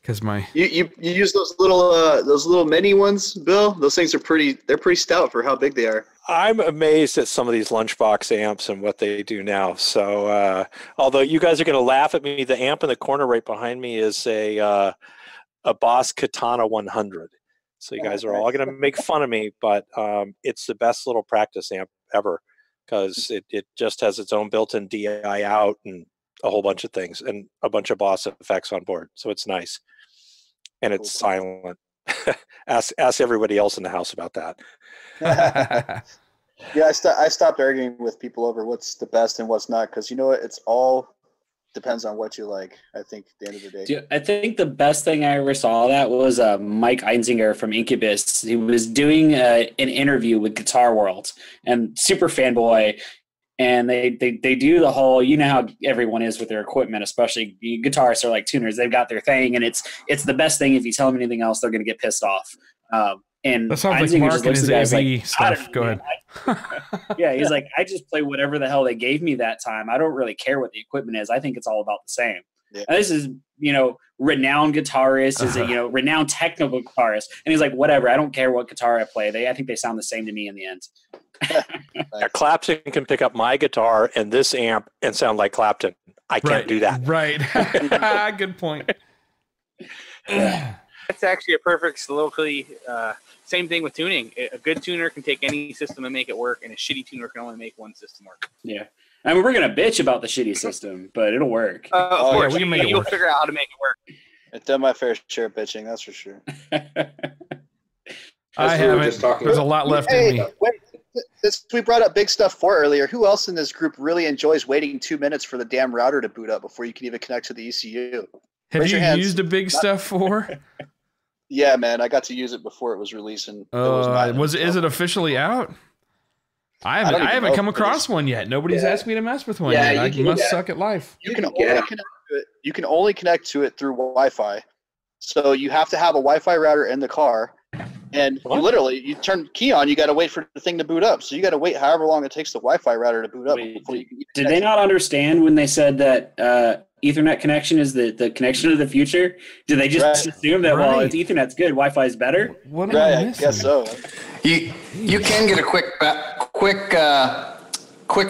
Because you use those little mini ones, Bill. Those things are pretty stout for how big they are. I'm amazed at some of these lunchbox amps and what they do now. So although you guys are going to laugh at me, the amp in the corner right behind me is a Boss Katana 100. So you guys are all going to make fun of me, but it's the best little practice amp ever because it just has its own built-in DI out and a whole bunch of things and a bunch of Boss effects on board. So it's nice. And it's silent. ask everybody else in the house about that. Yeah, I stopped arguing with people over what's the best and what's not because you know what? It's all depends on what you like. I think at the end of the day. Dude, I think the best thing I ever saw that was Mike Einziger from Incubus. He was doing an interview with Guitar World and super fanboy. And they do the whole, you know how everyone is with their equipment, especially guitarists are like tuners. They've got their thing, and it's the best thing. If you tell them anything else, they're going to get pissed off. And that sounds like Mark and his AV stuff. Go ahead. Yeah, he's like, I just play whatever the hell they gave me that time. I don't really care what the equipment is. I think it's all about the same. Yeah. And this is, renowned guitarist, is a renowned technical guitarist, and he's like, whatever. I don't care what guitar I play. I think they sound the same to me in the end. Clapton can pick up my guitar and this amp and sound like Clapton. I can't do that. Right. Good point. That's actually a perfect soliloquy. Same thing with tuning. A good tuner can take any system and make it work, and a shitty tuner can only make one system work. Yeah. I mean, we're going to bitch about the shitty system, but it'll work. Of course. We can make it work. You'll figure out how to make it work. I've done my fair share of bitching, that's for sure. I haven't. There's a lot left in me. Wait. Since we brought up Big Stuff 4 earlier, who else in this group really enjoys waiting 2 minutes for the damn router to boot up before you can even connect to the ECU? Have you used a Big Stuff 4? Yeah, man. I got to use it before it was released. And is it officially out? I haven't come across one yet. Nobody's asked me to mess with one yet. I must suck at life. You can only connect to it through Wi-Fi. So you have to have a Wi-Fi router in the car. And you turn the key on, you got to wait for the thing to boot up. So you got to wait however long it takes the Wi-Fi router to boot up. Before you can did they not understand when they said that Ethernet connection is the connection of the future? Did they just assume that, well, if Ethernet's good, Wi-Fi is better? What I guess so. You can get a quick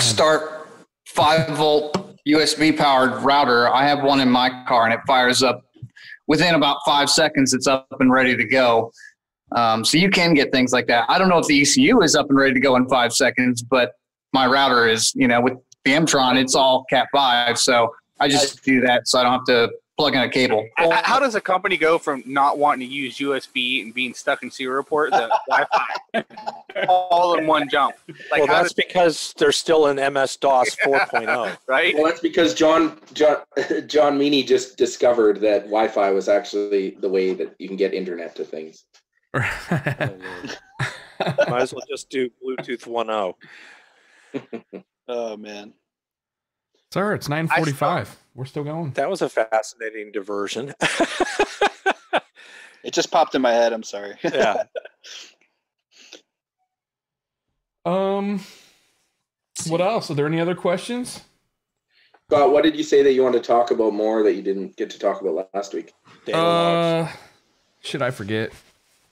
start 5-volt USB powered router. I have one in my car, and it fires up within about 5 seconds. It's up and ready to go. So you can get things like that. I don't know if the ECU is up and ready to go in 5 seconds, but my router is, with the M-Tron, it's all Cat 5. So I just do that so I don't have to plug in a cable. How does a company go from not wanting to use USB and being stuck in serial port to Wi-Fi all in one jump? That's because they're still in MS-DOS 4.0. Right? Well, that's because John Meany just discovered that Wi-Fi was actually the way that you can get internet to things. Might as well just do Bluetooth 1.0. Oh man, sir, it's 9:45. We're still going. That was a fascinating diversion. It just popped in my head. I'm sorry. Yeah. What else? Are there any other questions? Scott, what did you say that you wanted to talk about more that you didn't get to talk about last week? Should I forget?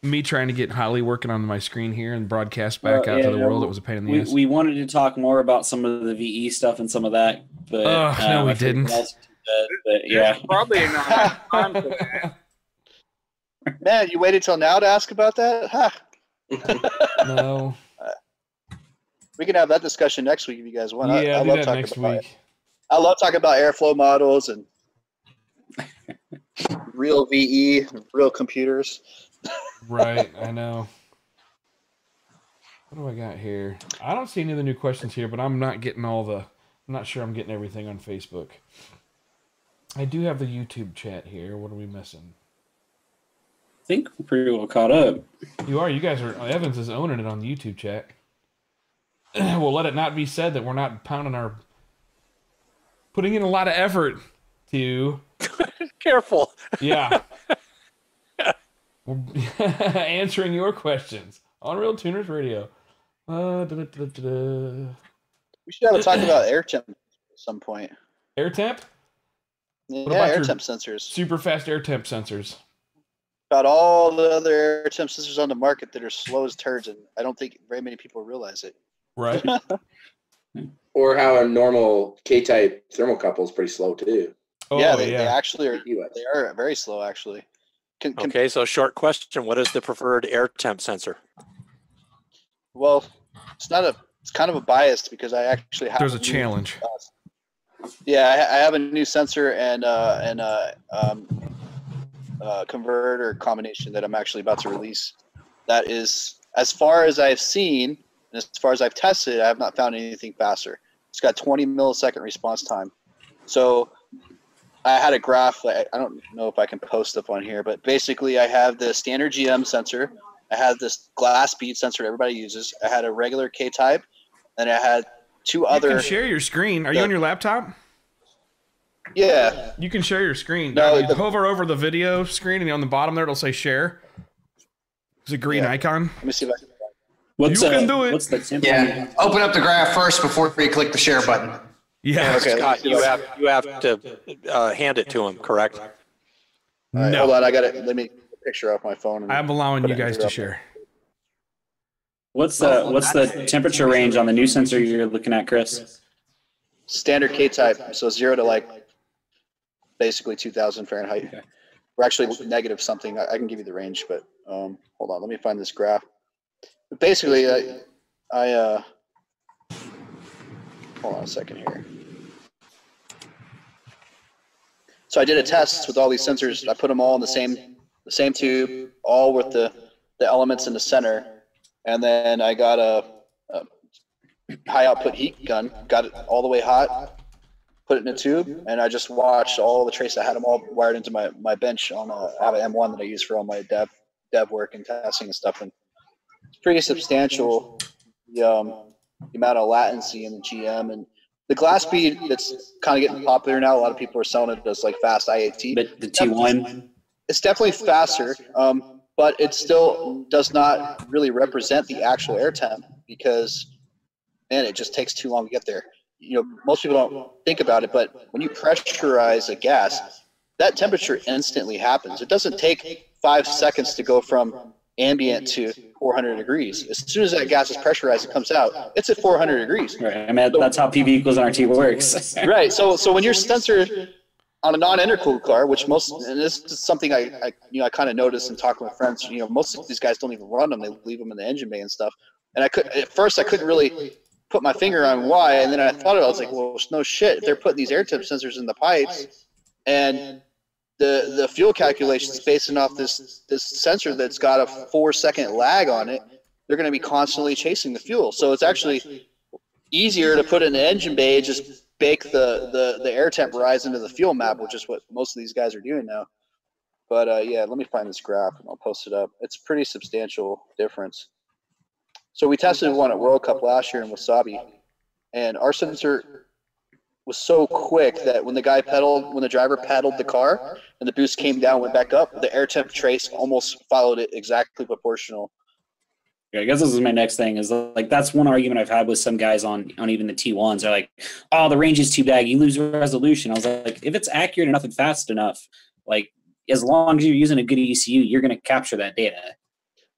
Me trying to get Holly working on my screen here and broadcast back out to the world. It was a pain in the ass. We wanted to talk more about some of the VE stuff and some of that, but no, we didn't. But yeah, probably not time for that. Man, you waited till now to ask about that? Huh. No. We can have that discussion next week if you guys want. Yeah, I do love that talking next about week. I love talking about airflow models and real VE, real computers. Right, I know. What do I got here? I don't see any of the new questions here, but I'm not getting I'm not sure I'm getting everything on Facebook. I do have the YouTube chat here. What are we missing? I think we're pretty well caught up. You are. You guys are. Evans is owning it on the YouTube chat. We'll let it not be said that we're not putting in a lot of effort to. Careful. Yeah. Answering your questions on RealTuners Radio. We should have a talk about air temp at some point. Air temp? Yeah, air temp sensors. Super fast air temp sensors. About all the other air temp sensors on the market that are slow as turds, and I don't think very many people realize it. Right. Or how a normal K-type thermocouple is pretty slow too. Yeah, they actually are. They are very slow, actually. Okay, so short question: what is the preferred air temp sensor? Well, it's kind of a bias because I actually have. There's a challenge. Yeah, I have a new sensor and converter combination that I'm actually about to release. That is, as far as I've seen and as far as I've tested, I have not found anything faster. It's got 20 millisecond response time. So I had a graph. I don't know if I can post up on here, but basically I have the standard GM sensor. I had this glass bead sensor that everybody uses. I had a regular K-type, and I had two other. You can share your screen. Are you on your laptop? Yeah. You can share your screen. No, you hover over the video screen, and on the bottom there it'll say share. There's a green icon. Let me see if I can. You can do it. What's the temp? Yeah. Open up the graph first before you click the share button. Yeah. Okay. Scott, you have to hand it to him, correct? All right, hold on, I got it. Let me get a picture off my phone. And I'm allowing you guys to share. What's the temperature range on the new sensor you're looking at, Chris? Standard K-type, so 0 to like basically 2,000 Fahrenheit. Okay. We're actually negative something. I can give you the range, but hold on. Let me find this graph. But basically, I hold on a second here. So I did a test with all these sensors. I put them all in the same tube, all with the elements in the center, and then I got a high output heat gun, got it all the way hot, put it in a tube, and I just watched all the traces. I had them all wired into my bench on I have an M1 that I use for all my dev work and testing and stuff, and it's pretty substantial, the amount of latency in the GM. And the glass bead that's kind of getting popular now. A lot of people are selling it as like fast IAT. But the T1? It's definitely faster, but it still does not really represent the actual air temp because, man, it just takes too long to get there. You know, most people don't think about it, but when you pressurize a gas, that temperature instantly happens. It doesn't take 5 seconds to go from ambient to 400 degrees. As soon as that gas is pressurized, it comes out. It's at 400 degrees. Right. I mean, that's how PV equals RT works. Right. So when your sensor on a non-intercooled car, which and this is something I kind of noticed and talking with friends, most of these guys don't even run them. They leave them in the engine bay and stuff. And at first I couldn't really put my finger on why. And then I thought I was like, well, no shit. They're putting these air temp sensors in the pipes, and the fuel calculations based off this sensor that's got a 4-second lag on it. They're going to be constantly chasing the fuel. So it's actually easier to put in the engine bay, just bake the air temp rise into the fuel map, which is what most of these guys are doing now. But yeah, let me find this graph and I'll post it up. It's a pretty substantial difference. So we tested one at World Cup last year in Wasabi, and our sensor was so quick that when the driver pedaled the car and the boost came down, went back up, the air temp trace almost followed it exactly proportional. Yeah, I guess this is my next thing is like, that's one argument I've had with some guys on even the T1s. They're like, oh, the range is too big, you lose resolution. I was like, if it's accurate enough and fast enough, like as long as you're using a good ECU, you're going to capture that data.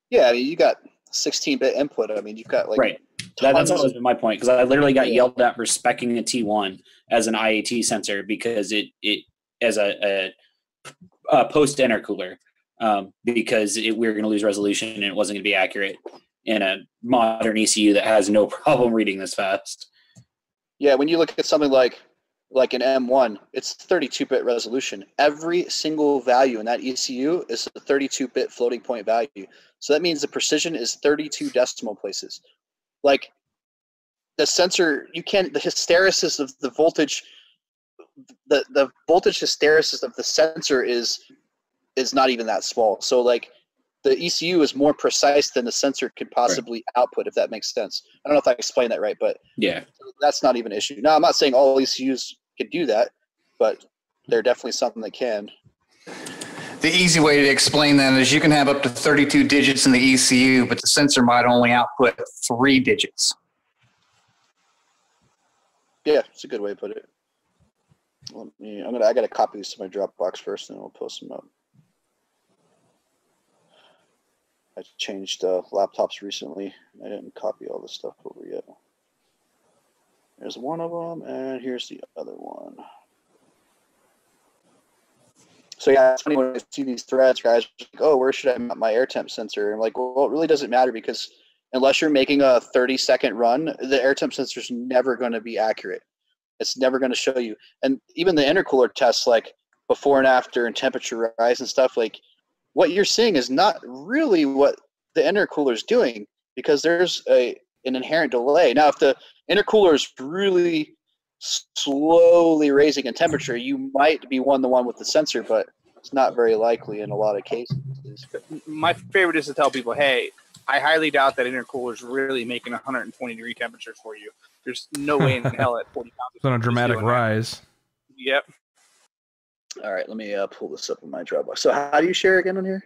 Yeah, I mean, you got 16-bit input. I mean, you've got like right. That's always been my point, because I literally got yelled at for speccing a T1 as an IAT sensor because it as a post intercooler, because we were going to lose resolution and it wasn't going to be accurate in a modern ECU that has no problem reading this fast. Yeah, when you look at something like an M1, it's 32-bit resolution. Every single value in that ECU is a 32-bit floating point value. So that means the precision is 32 decimal places. Like the sensor, the hysteresis of the voltage, the voltage hysteresis of the sensor is not even that small. So like the ECU is more precise than the sensor could possibly output, if that makes sense. I don't know if I explained that right, but yeah, that's not even an issue. Now, I'm not saying all ECUs can do that, but they're definitely something that can. The easy way to explain that is you can have up to 32 digits in the ECU, but the sensor might only output 3 digits. Yeah, it's a good way to put it. I gotta copy these to my Dropbox first, and then we'll post them up. I changed laptops recently. I didn't copy all this stuff over yet. There's one of them, and here's the other one. So yeah, it's funny when I see these threads, guys, like, oh, where should I mount my air temp sensor? And I'm like, well, it really doesn't matter because unless you're making a 30-second run, the air temp sensor is never going to be accurate. It's never going to show you. And even the intercooler tests, like before and after and temperature rise and stuff, like what you're seeing is not really what the intercooler is doing because there's an inherent delay. Now, if the intercooler is really slowly raising in temperature, you might be one-to-one with the sensor, but it's not very likely in a lot of cases. My favorite is to tell people, hey, I highly doubt that intercooler is really making 120-degree temperatures for you. There's no way in hell at 40 pounds. It's on a dramatic rise. Yep. All right, let me pull this up in my Dropbox. So how do you share again on here?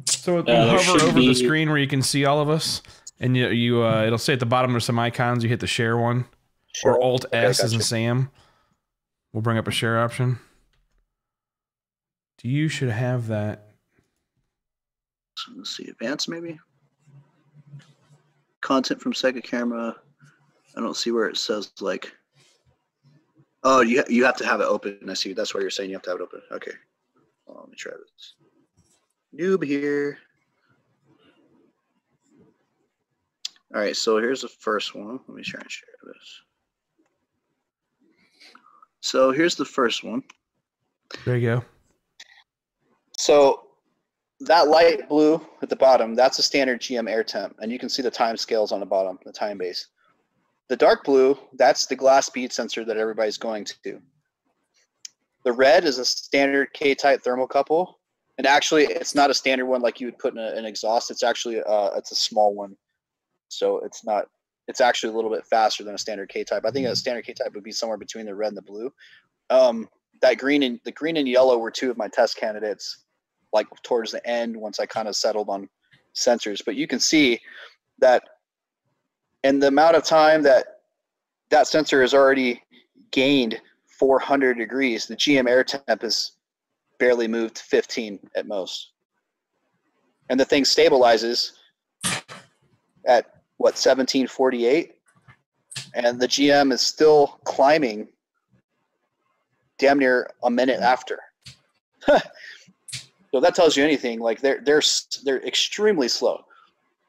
So you hover over the screen where you can see all of us, and you it'll say at the bottom there's some icons. You hit the share one, or Alt S as in Sam. We'll bring up a share option. You should have that. So let's see, advanced maybe. Content from Sega Camera. I don't see where it says like. Oh, you have to have it open. I see. That's why you're saying you have to have it open. Okay. Well, let me try this. Noob here. All right, so here's the first one. Let me try and share this. So here's the first one. There you go. So that light blue at the bottom, that's a standard GM air temp, and you can see the time scales on the bottom, the time base. The dark blue, that's the glass bead sensor that everybody's going to. The red is a standard K-type thermocouple. And actually, it's not a standard one like you would put in an exhaust. It's actually it's a small one, so it's not. It's actually a little bit faster than a standard K-type. I think a standard K-type would be somewhere between the red and the blue. The green and yellow were two of my test candidates, like towards the end once I kind of settled on sensors. But you can see that in the amount of time that sensor has already gained 400 degrees, the GM air temp is barely moved 15 at most. And the thing stabilizes at what, 1748? And the GM is still climbing damn near a minute after. So that tells you anything. Like they're extremely slow.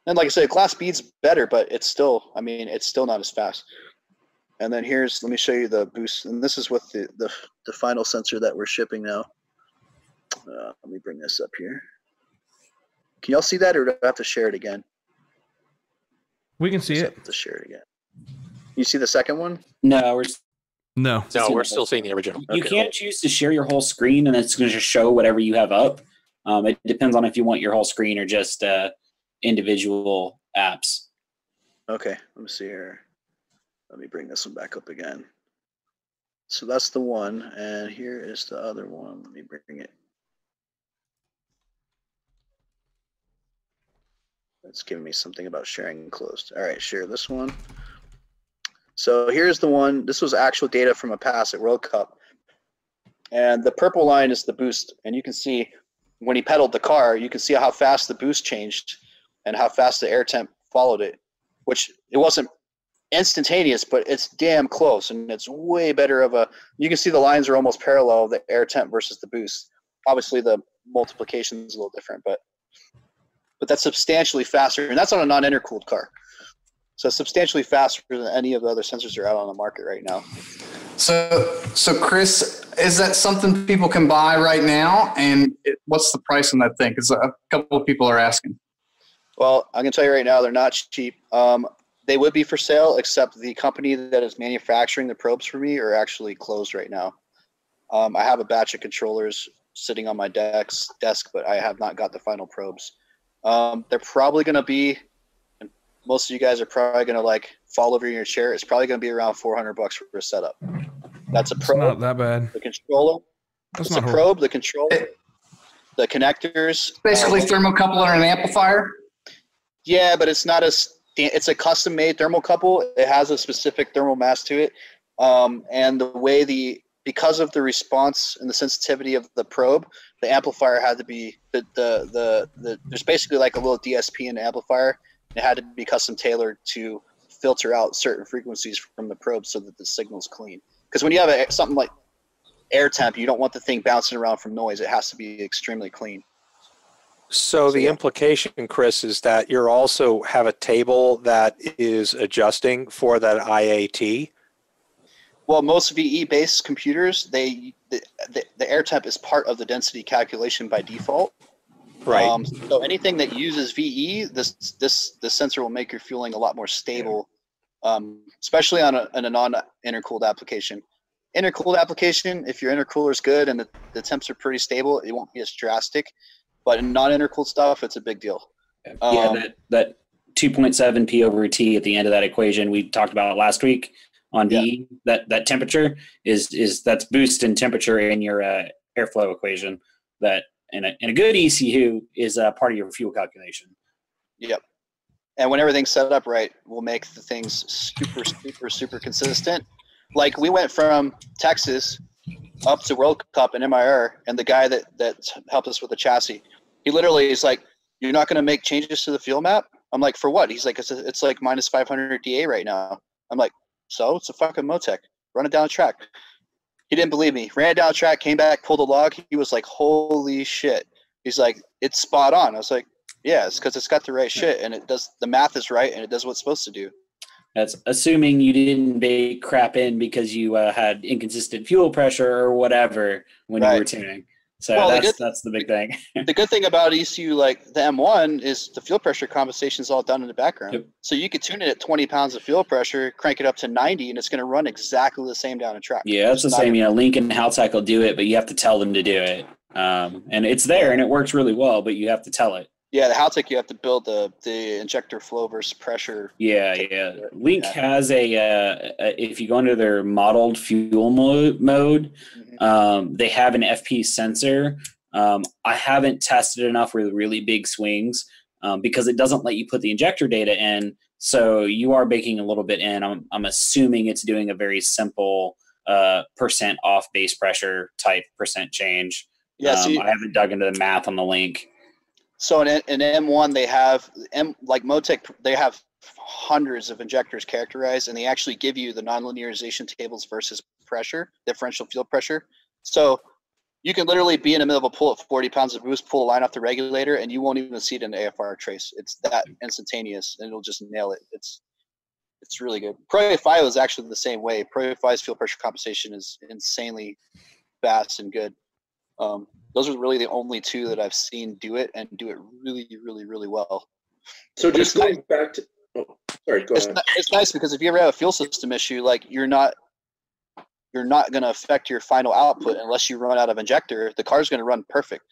And like I said, glass speed's better, but it's still not as fast. And then let me show you the boost. And this is with the final sensor that we're shipping now. Let me bring this up here. Can y'all see that, or do I have to share it again? We can see it. To share it again. You see the second one? No, we're still seeing the original. You can't choose to share your whole screen, and it's going to just show whatever you have up. It depends on if you want your whole screen or just individual apps. Okay, let me see here. Let me bring this one back up again. So that's the one, and here is the other one. Let me bring it. It's giving me something about sharing closed. All right, share this one. So here's the one. This was actual data from a pass at World Cup. And the purple line is the boost. And you can see when he pedaled the car, you can see how fast the boost changed and how fast the air temp followed it, which it wasn't instantaneous, but it's damn close. And it's way better you can see the lines are almost parallel, the air temp versus the boost. Obviously the multiplication is a little different, but that's substantially faster. And that's on a non-intercooled car. So substantially faster than any of the other sensors that are out on the market right now. So Chris, is that something people can buy right now? And what's the price on that thing? Because a couple of people are asking. Well, I can tell you right now, they're not cheap. They would be for sale, except the company that is manufacturing the probes for me are actually closed right now. I have a batch of controllers sitting on my desk, but I have not got the final probes. They're probably going to be, and most of you guys are probably going to like fall over in your chair. It's probably going to be around $400 for a setup. That's a probe. It's not that bad. The controller. It's a probe, the controller, the connectors. Basically thermocouple and an amplifier. Yeah, but it's not it's a custom made thermocouple. It has a specific thermal mass to it. And because of the response and the sensitivity of the probe, the amplifier had to be there's basically like a little DSP in the amplifier. And it had to be custom tailored to filter out certain frequencies from the probe so that the signal's clean. Because when you have something like air temp, you don't want the thing bouncing around from noise. It has to be extremely clean. So the implication, Chris, is that you also have a table that is adjusting for that IAT. Well, most VE-based computers, the air temp is part of the density calculation by default. Right. So anything that uses VE, this sensor will make your fueling a lot more stable, especially on a non-intercooled application. Intercooled application, if your intercooler is good and the temps are pretty stable, it won't be as drastic. But in non-intercooled stuff, it's a big deal. That 2.7 P over T at the end of that equation we talked about last week on VE, that temperature is that's boost in temperature in your airflow equation. That in a good ECU is part of your fuel calculation. Yep. And when everything's set up right, we'll make the things super, super, super consistent. Like we went from Texas up to World Cup and MIR, and the guy that helped us with the chassis, he literally is like, "You're not going to make changes to the fuel map?" I'm like, "For what?" He's like, "It's like minus 500 DA right now." I'm like, "So it's a fucking Motec. Run it down the track." He didn't believe me. Ran it down the track, came back, pulled a log. He was like, "Holy shit!" He's like, "It's spot on." I was like, "Yeah, it's because it's got the right shit, and it does. The math is right, and it does what it's supposed to do." That's assuming you didn't bake crap in because you had inconsistent fuel pressure or whatever when you were tuning. So that's the big thing. The good thing about ECU like the M1 is the fuel pressure compensation is all done in the background. Yep. So you could tune it at 20 pounds of fuel pressure, crank it up to 90, and it's going to run exactly the same down a track. Yeah, that's the same. Link and Haltech will do it, but you have to tell them to do it. And it's there and it works really well, but you have to tell it. Yeah, the Haltech, you have to build the injector flow versus pressure. Yeah. Link has if you go into their modeled fuel mode, they have an FP sensor. I haven't tested enough with really big swings because it doesn't let you put the injector data in. So you are baking a little bit in. I'm assuming it's doing a very simple percent off base pressure type percent change. Yeah, I haven't dug into the math on the Link. So in M1, they have like Motec, they have hundreds of injectors characterized, and they actually give you the nonlinearization tables versus pressure, differential fuel pressure. So you can literally be in the middle of a pull at 40 pounds of boost, pull a line off the regulator, and you won't even see it in the AFR trace. It's that instantaneous, and it'll just nail it. It's really good. Pro 5 is actually the same way. Pro 5's fuel pressure compensation is insanely fast and good. Those are really the only two that I've seen do it and do it really, really, really well. So just going back to, sorry, go ahead. It's nice because if you ever have a fuel system issue, like you're not going to affect your final output unless you run out of injector. The car's going to run perfect.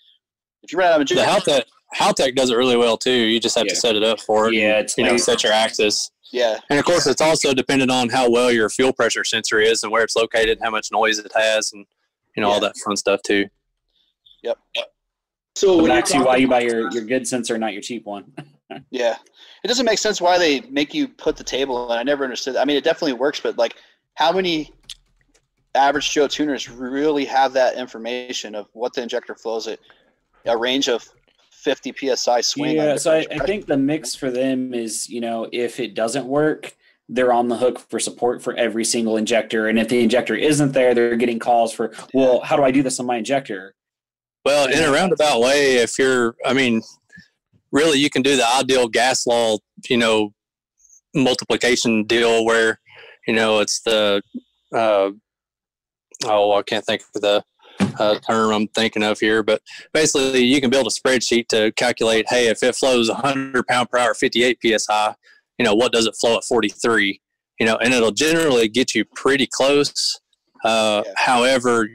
If you run out of injector, the Haltech does it really well too. You just have to set it up for it. Yeah, and, set your axis. Yeah, and of course, it's also dependent on how well your fuel pressure sensor is and where it's located, and how much noise it has, and all that fun stuff too. Yep. So that's why you buy your good sensor, not your cheap one. Yeah, it doesn't make sense why they make you put the table, and I never understood. I mean, it definitely works, but like, how many average Joe tuners really have that information of what the injector flows at a range of 50 psi swing? Yeah, so I think the mix for them is, if it doesn't work, they're on the hook for support for every single injector, and if the injector isn't there, they're getting calls for, well, how do I do this on my injector? Well, in a roundabout way, really you can do the ideal gas law, multiplication deal where, it's the, I can't think of the term I'm thinking of here, but basically you can build a spreadsheet to calculate, hey, if it flows 100 pound per hour, 58 PSI, what does it flow at 43? And it'll generally get you pretty close. However,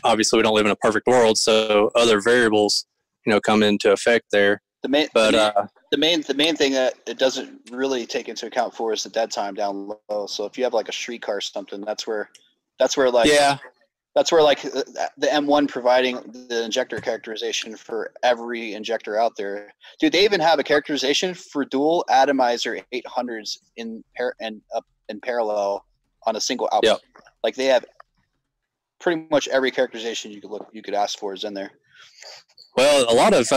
obviously we don't live in a perfect world, so other variables, come into effect there. The main thing that it doesn't really take into account for is the dead time down low. So if you have like a streetcar or something, that's where the M1 providing the injector characterization for every injector out there. Dude, they even have a characterization for dual atomizer 800s in parallel on a single album. Yep. Like they have pretty much every characterization you could ask for is in there. Well, a lot of,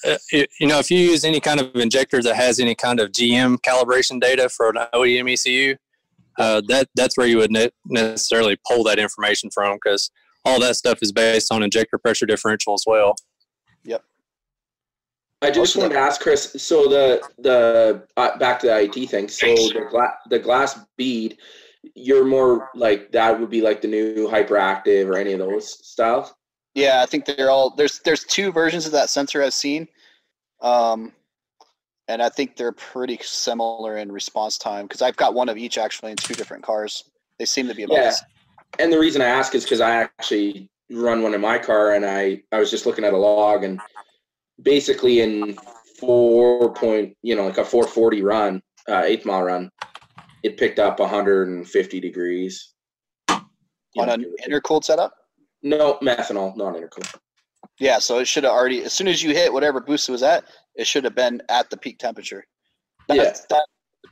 if you use any kind of injector that has any kind of GM calibration data for an OEM ECU, that's where you would necessarily pull that information from, because all that stuff is based on injector pressure differential as well. Yep. I just wanted to ask Chris. So the back to the IT thing. So the glass bead, you're more like that would be like the new hyperactive or any of those styles. Yeah, I think they're all there's two versions of that sensor I've seen, and I think they're pretty similar in response time because I've got one of each actually in two different cars. They seem to be about the same. And the reason I ask is because I actually run one in my car, and I was just looking at a log, and basically in like a 440 run, 8-mile run, it picked up 150 degrees. On an intercooled setup? No, methanol, non-intercooled. Yeah, so it should have already, as soon as you hit whatever boost it was at, it should have been at the peak temperature. That's the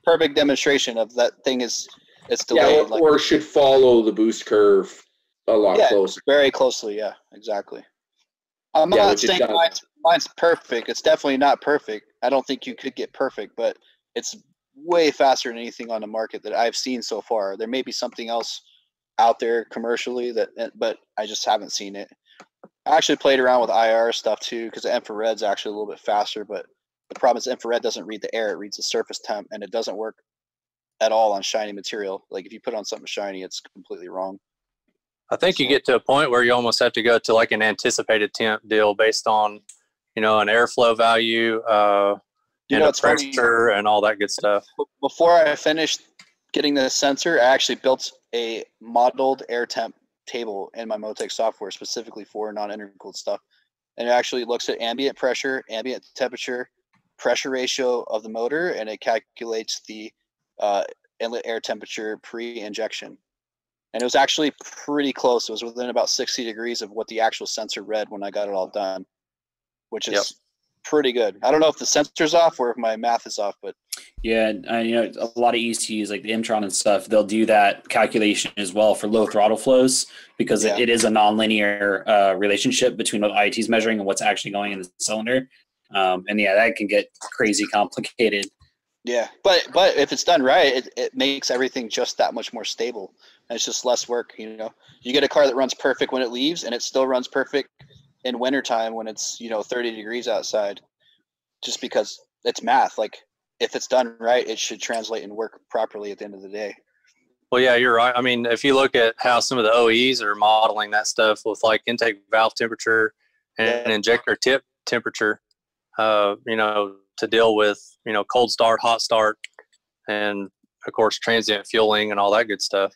perfect demonstration of that thing is it's delayed. Yeah, or should follow the boost curve a lot closer. Very closely, yeah, exactly. I'm not saying mine's perfect. It's definitely not perfect. I don't think you could get perfect, but it's way faster than anything on the market that I've seen so far. There may be something else out there commercially but I just haven't seen it. I actually played around with IR stuff too because the infrared's actually a little bit faster, but the problem is infrared doesn't read the air, it reads the surface temp, and it doesn't work at all on shiny material. Like if you put on something shiny, it's completely wrong. I think you get to a point where you almost have to go to like an anticipated temp deal based on, an airflow value, and pressure and all that good stuff. Before I finished getting the sensor, I actually built a modeled air temp table in my Motec software specifically for non-intercooled stuff. And it actually looks at ambient pressure, ambient temperature, pressure ratio of the motor, and it calculates the inlet air temperature pre-injection. And it was actually pretty close. It was within about 60 degrees of what the actual sensor read when I got it all done, which is pretty good. I don't know if the sensor's off or if my math is off, but yeah, a lot of ECUs like the Imtron and stuff, they'll do that calculation as well for low throttle flows because it is a nonlinear relationship between what IT's measuring and what's actually going in the cylinder. That can get crazy complicated. Yeah, but if it's done right, it makes everything just that much more stable. And it's just less work, You get a car that runs perfect when it leaves, and it still runs perfect in wintertime when it's 30 degrees outside, just because it's math. Like if it's done right, it should translate and work properly at the end of the day. Well, yeah, you're right. I mean, if you look at how some of the OEs are modeling that stuff with like intake valve temperature and injector tip temperature, to deal with, cold start, hot start, and of course, transient fueling and all that good stuff.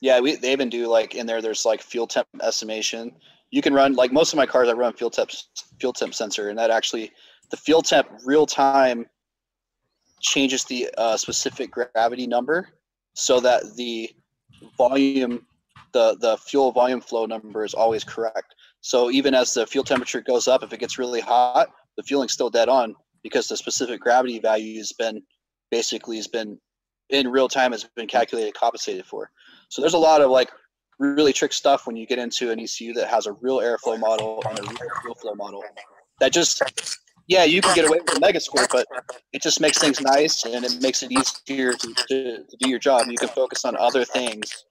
Yeah, they even do like in there's like fuel temp estimation. You can run, like most of my cars, I run fuel temp sensor, and that actually, the fuel temp real time changes the specific gravity number so that the volume, the fuel volume flow number is always correct. So even as the fuel temperature goes up, if it gets really hot, the fueling's still dead on because the specific gravity value has been in real time has been calculated, compensated for. So there's a lot of like really trick stuff when you get into an ECU that has a real airflow model and a real fuel flow model. That just, you can get away with a mega squirt, but it just makes things nice and it makes it easier to do your job. You can focus on other things.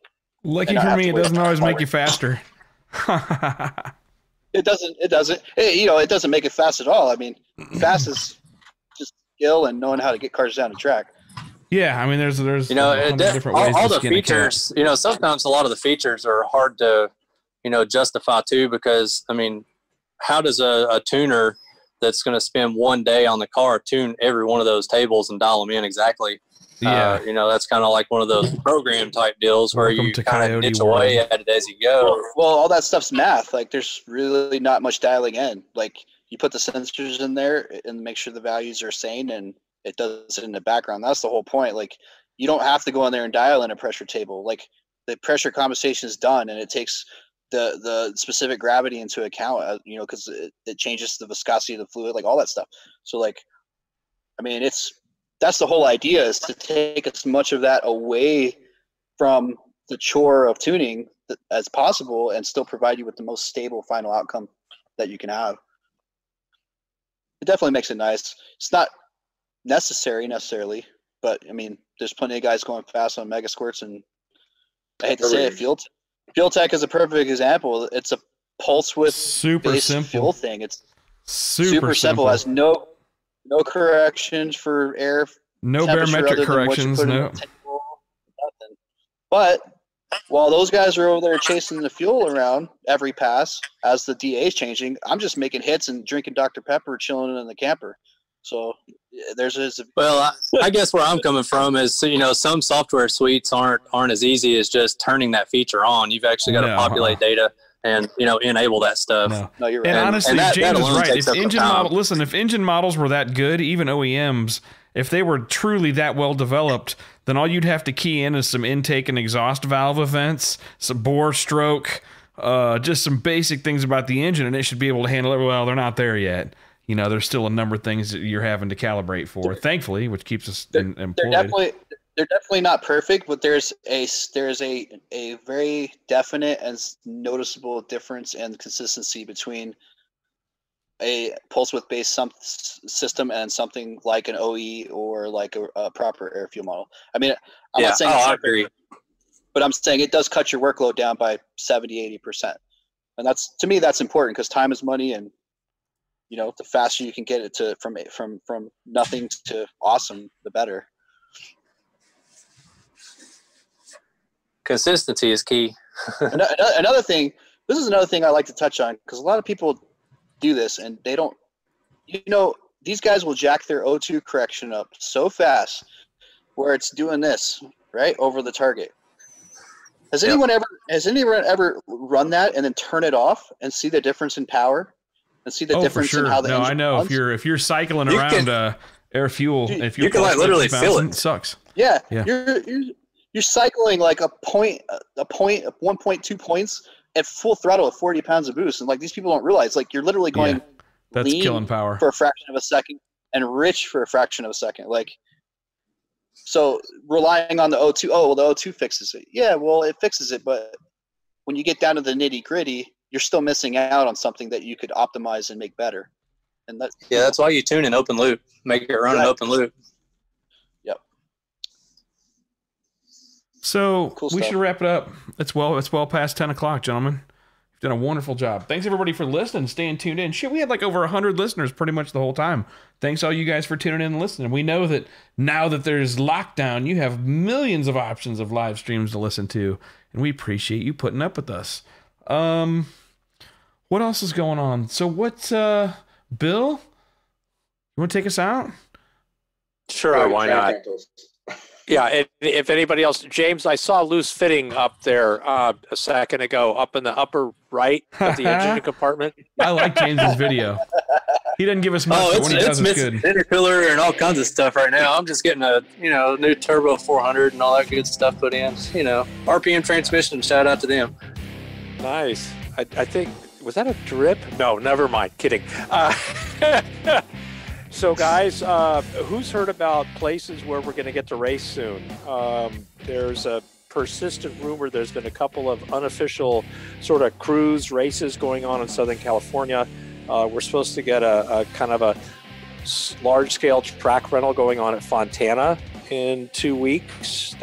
Lucky for me, it doesn't always make you faster. It doesn't. It doesn't make it fast at all. I mean, fast is just skill and knowing how to get cars down the track. Yeah, I mean, there's different ways all the features. Sometimes a lot of the features are hard to, justify too, because I mean, how does a tuner that's going to spend one day on the car tune every one of those tables and dial them in exactly? Yeah, that's kind of like one of those program type deals where you kind of niche away at it as you go. Well, all that stuff's math. Like, there's really not much dialing in. Like, you put the sensors in there and make sure the values are sane, and it does it in the background. That's the whole point. Like, you don't have to go in there and dial in a pressure table. Like, the pressure compensation is done, and it takes the specific gravity into account. Because it changes the viscosity of the fluid, like all that stuff. So, like, I mean, that's the whole idea, is to take as much of that away from the chore of tuning as possible and still provide you with the most stable final outcome that you can have. It definitely makes it nice. It's not necessarily, but I mean, there's plenty of guys going fast on mega squirts, and I hate to say it, Fuel Tech is a perfect example. It's a pulse width super based simple fuel thing. It's super simple. Has no corrections for air, no barometric corrections, no. Nothing. But while those guys are over there chasing the fuel around every pass as the DA is changing, I'm just making hits and drinking Dr. Pepper, chilling in the camper. So there's well, I guess where I'm coming from is, some software suites aren't as easy as just turning that feature on. You've actually got to populate data and enable that stuff. No, you're right. And honestly, that James is right. If engine models were that good, even OEMs, if they were truly that well developed, then all you'd have to key in is some intake and exhaust valve events, some bore stroke, just some basic things about the engine, and it should be able to handle it. Well, they're not there yet. There's still a number of things that you're having to calibrate for, thankfully, which keeps us employed. They're definitely not perfect, but there's a very definite and noticeable difference and consistency between a pulse width based system and something like an OE or like a proper air fuel model. I mean, I'm not saying I agree, but I'm saying it does cut your workload down by 70-80%, and to me that's important because time is money, and the faster you can get it to from nothing to awesome, the better. Consistency is key. Another thing, this is another thing I like to touch on, because a lot of people do this and they don't, these guys will jack their O2 correction up so fast where it's doing this right over the target. Has anyone ever run that and then turn it off and see the difference in power and see the difference in how the engine I know. runs? If you're cycling around air fuel, if you can literally feel it. It sucks. Yeah. You're cycling like a point, 1.2 points at full throttle at 40 pounds of boost. And like, these people don't realize, like, you're literally going that's lean killing power for a fraction of a second and rich for a fraction of a second. Like, so relying on the O2, the O2 fixes it. Yeah, well, it fixes it. But when you get down to the nitty gritty, you're still missing out on something that you could optimize and make better. And that's why you tune in open loop, make it run an open loop. Yep. So cool we stuff. should wrap it up. It's well past 10 o'clock, gentlemen. You've done a wonderful job. Thanks everybody for listening, staying tuned in. Shit, we had like over 100 listeners pretty much the whole time. Thanks all you guys for tuning in and listening. We know that now that there's lockdown, you have millions of options of live streams to listen to, and we appreciate you putting up with us. What else is going on? So what's Bill? You want to take us out? Sure, why not? Yeah, if anybody else, James, I saw loose fitting up there a second ago, up in the upper right of the engine compartment. I like James's video. He doesn't give us much, but when he does, it's good. Intercooler and all kinds of stuff right now. I'm just getting a new turbo 400 and all that good stuff put in. RPM transmission. Shout out to them. Nice. I think, was that a drip? No, never mind. Kidding. So, guys, who's heard about places where we're going to get to race soon? There's a persistent rumor there's been a couple of unofficial sort of cruise races going on in Southern California. We're supposed to get a kind of a large-scale track rental going on at Fontana in 2 weeks.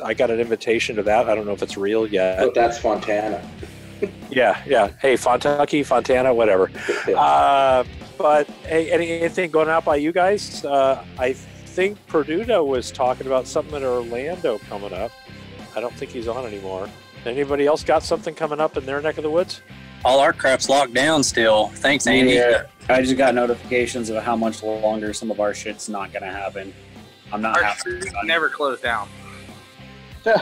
I got an invitation to that. I don't know if it's real yet. But that's Fontana. Yeah. Hey, Fontana, whatever. But hey, anything going out by you guys? I think Perduto was talking about something in Orlando coming up. I don't think he's on anymore. Anybody else got something coming up in their neck of the woods? All our crap's locked down still. Thanks, Andy. Yeah, I just got notifications of how much longer some of our shit's not going to happen. I'm not happy. Never closed down.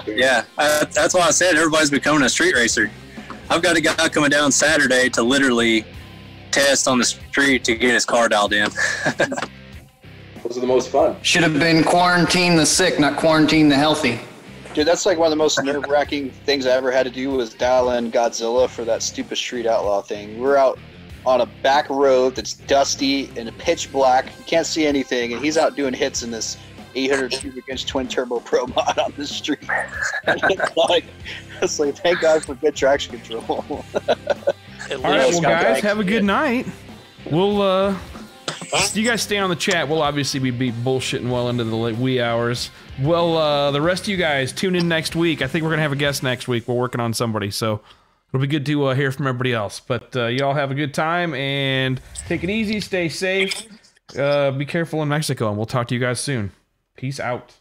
Yeah, that's why I said everybody's becoming a street racer. I've got a guy coming down Saturday to literally test on the street to get his car dialed in. Those are the most fun. Should have been quarantine the sick, not quarantine the healthy. Dude, that's like one of the most nerve-wracking things I ever had to do was dial in Godzilla for that stupid Street Outlaw thing. We're out on a back road that's dusty and pitch black. You can't see anything, and he's out doing hits in this 800 cubic inch twin turbo pro mod on the street. It's like, thank God for good traction control. All right, well, guys, have a good night. We'll you guys stay on the chat. We'll obviously be bullshitting well into the wee hours. Well, the rest of you guys tune in next week. I think we're gonna have a guest next week. We're working on somebody, so it'll be good to hear from everybody else. But y'all have a good time and take it easy. Stay safe. Be careful in Mexico, and we'll talk to you guys soon. Peace out.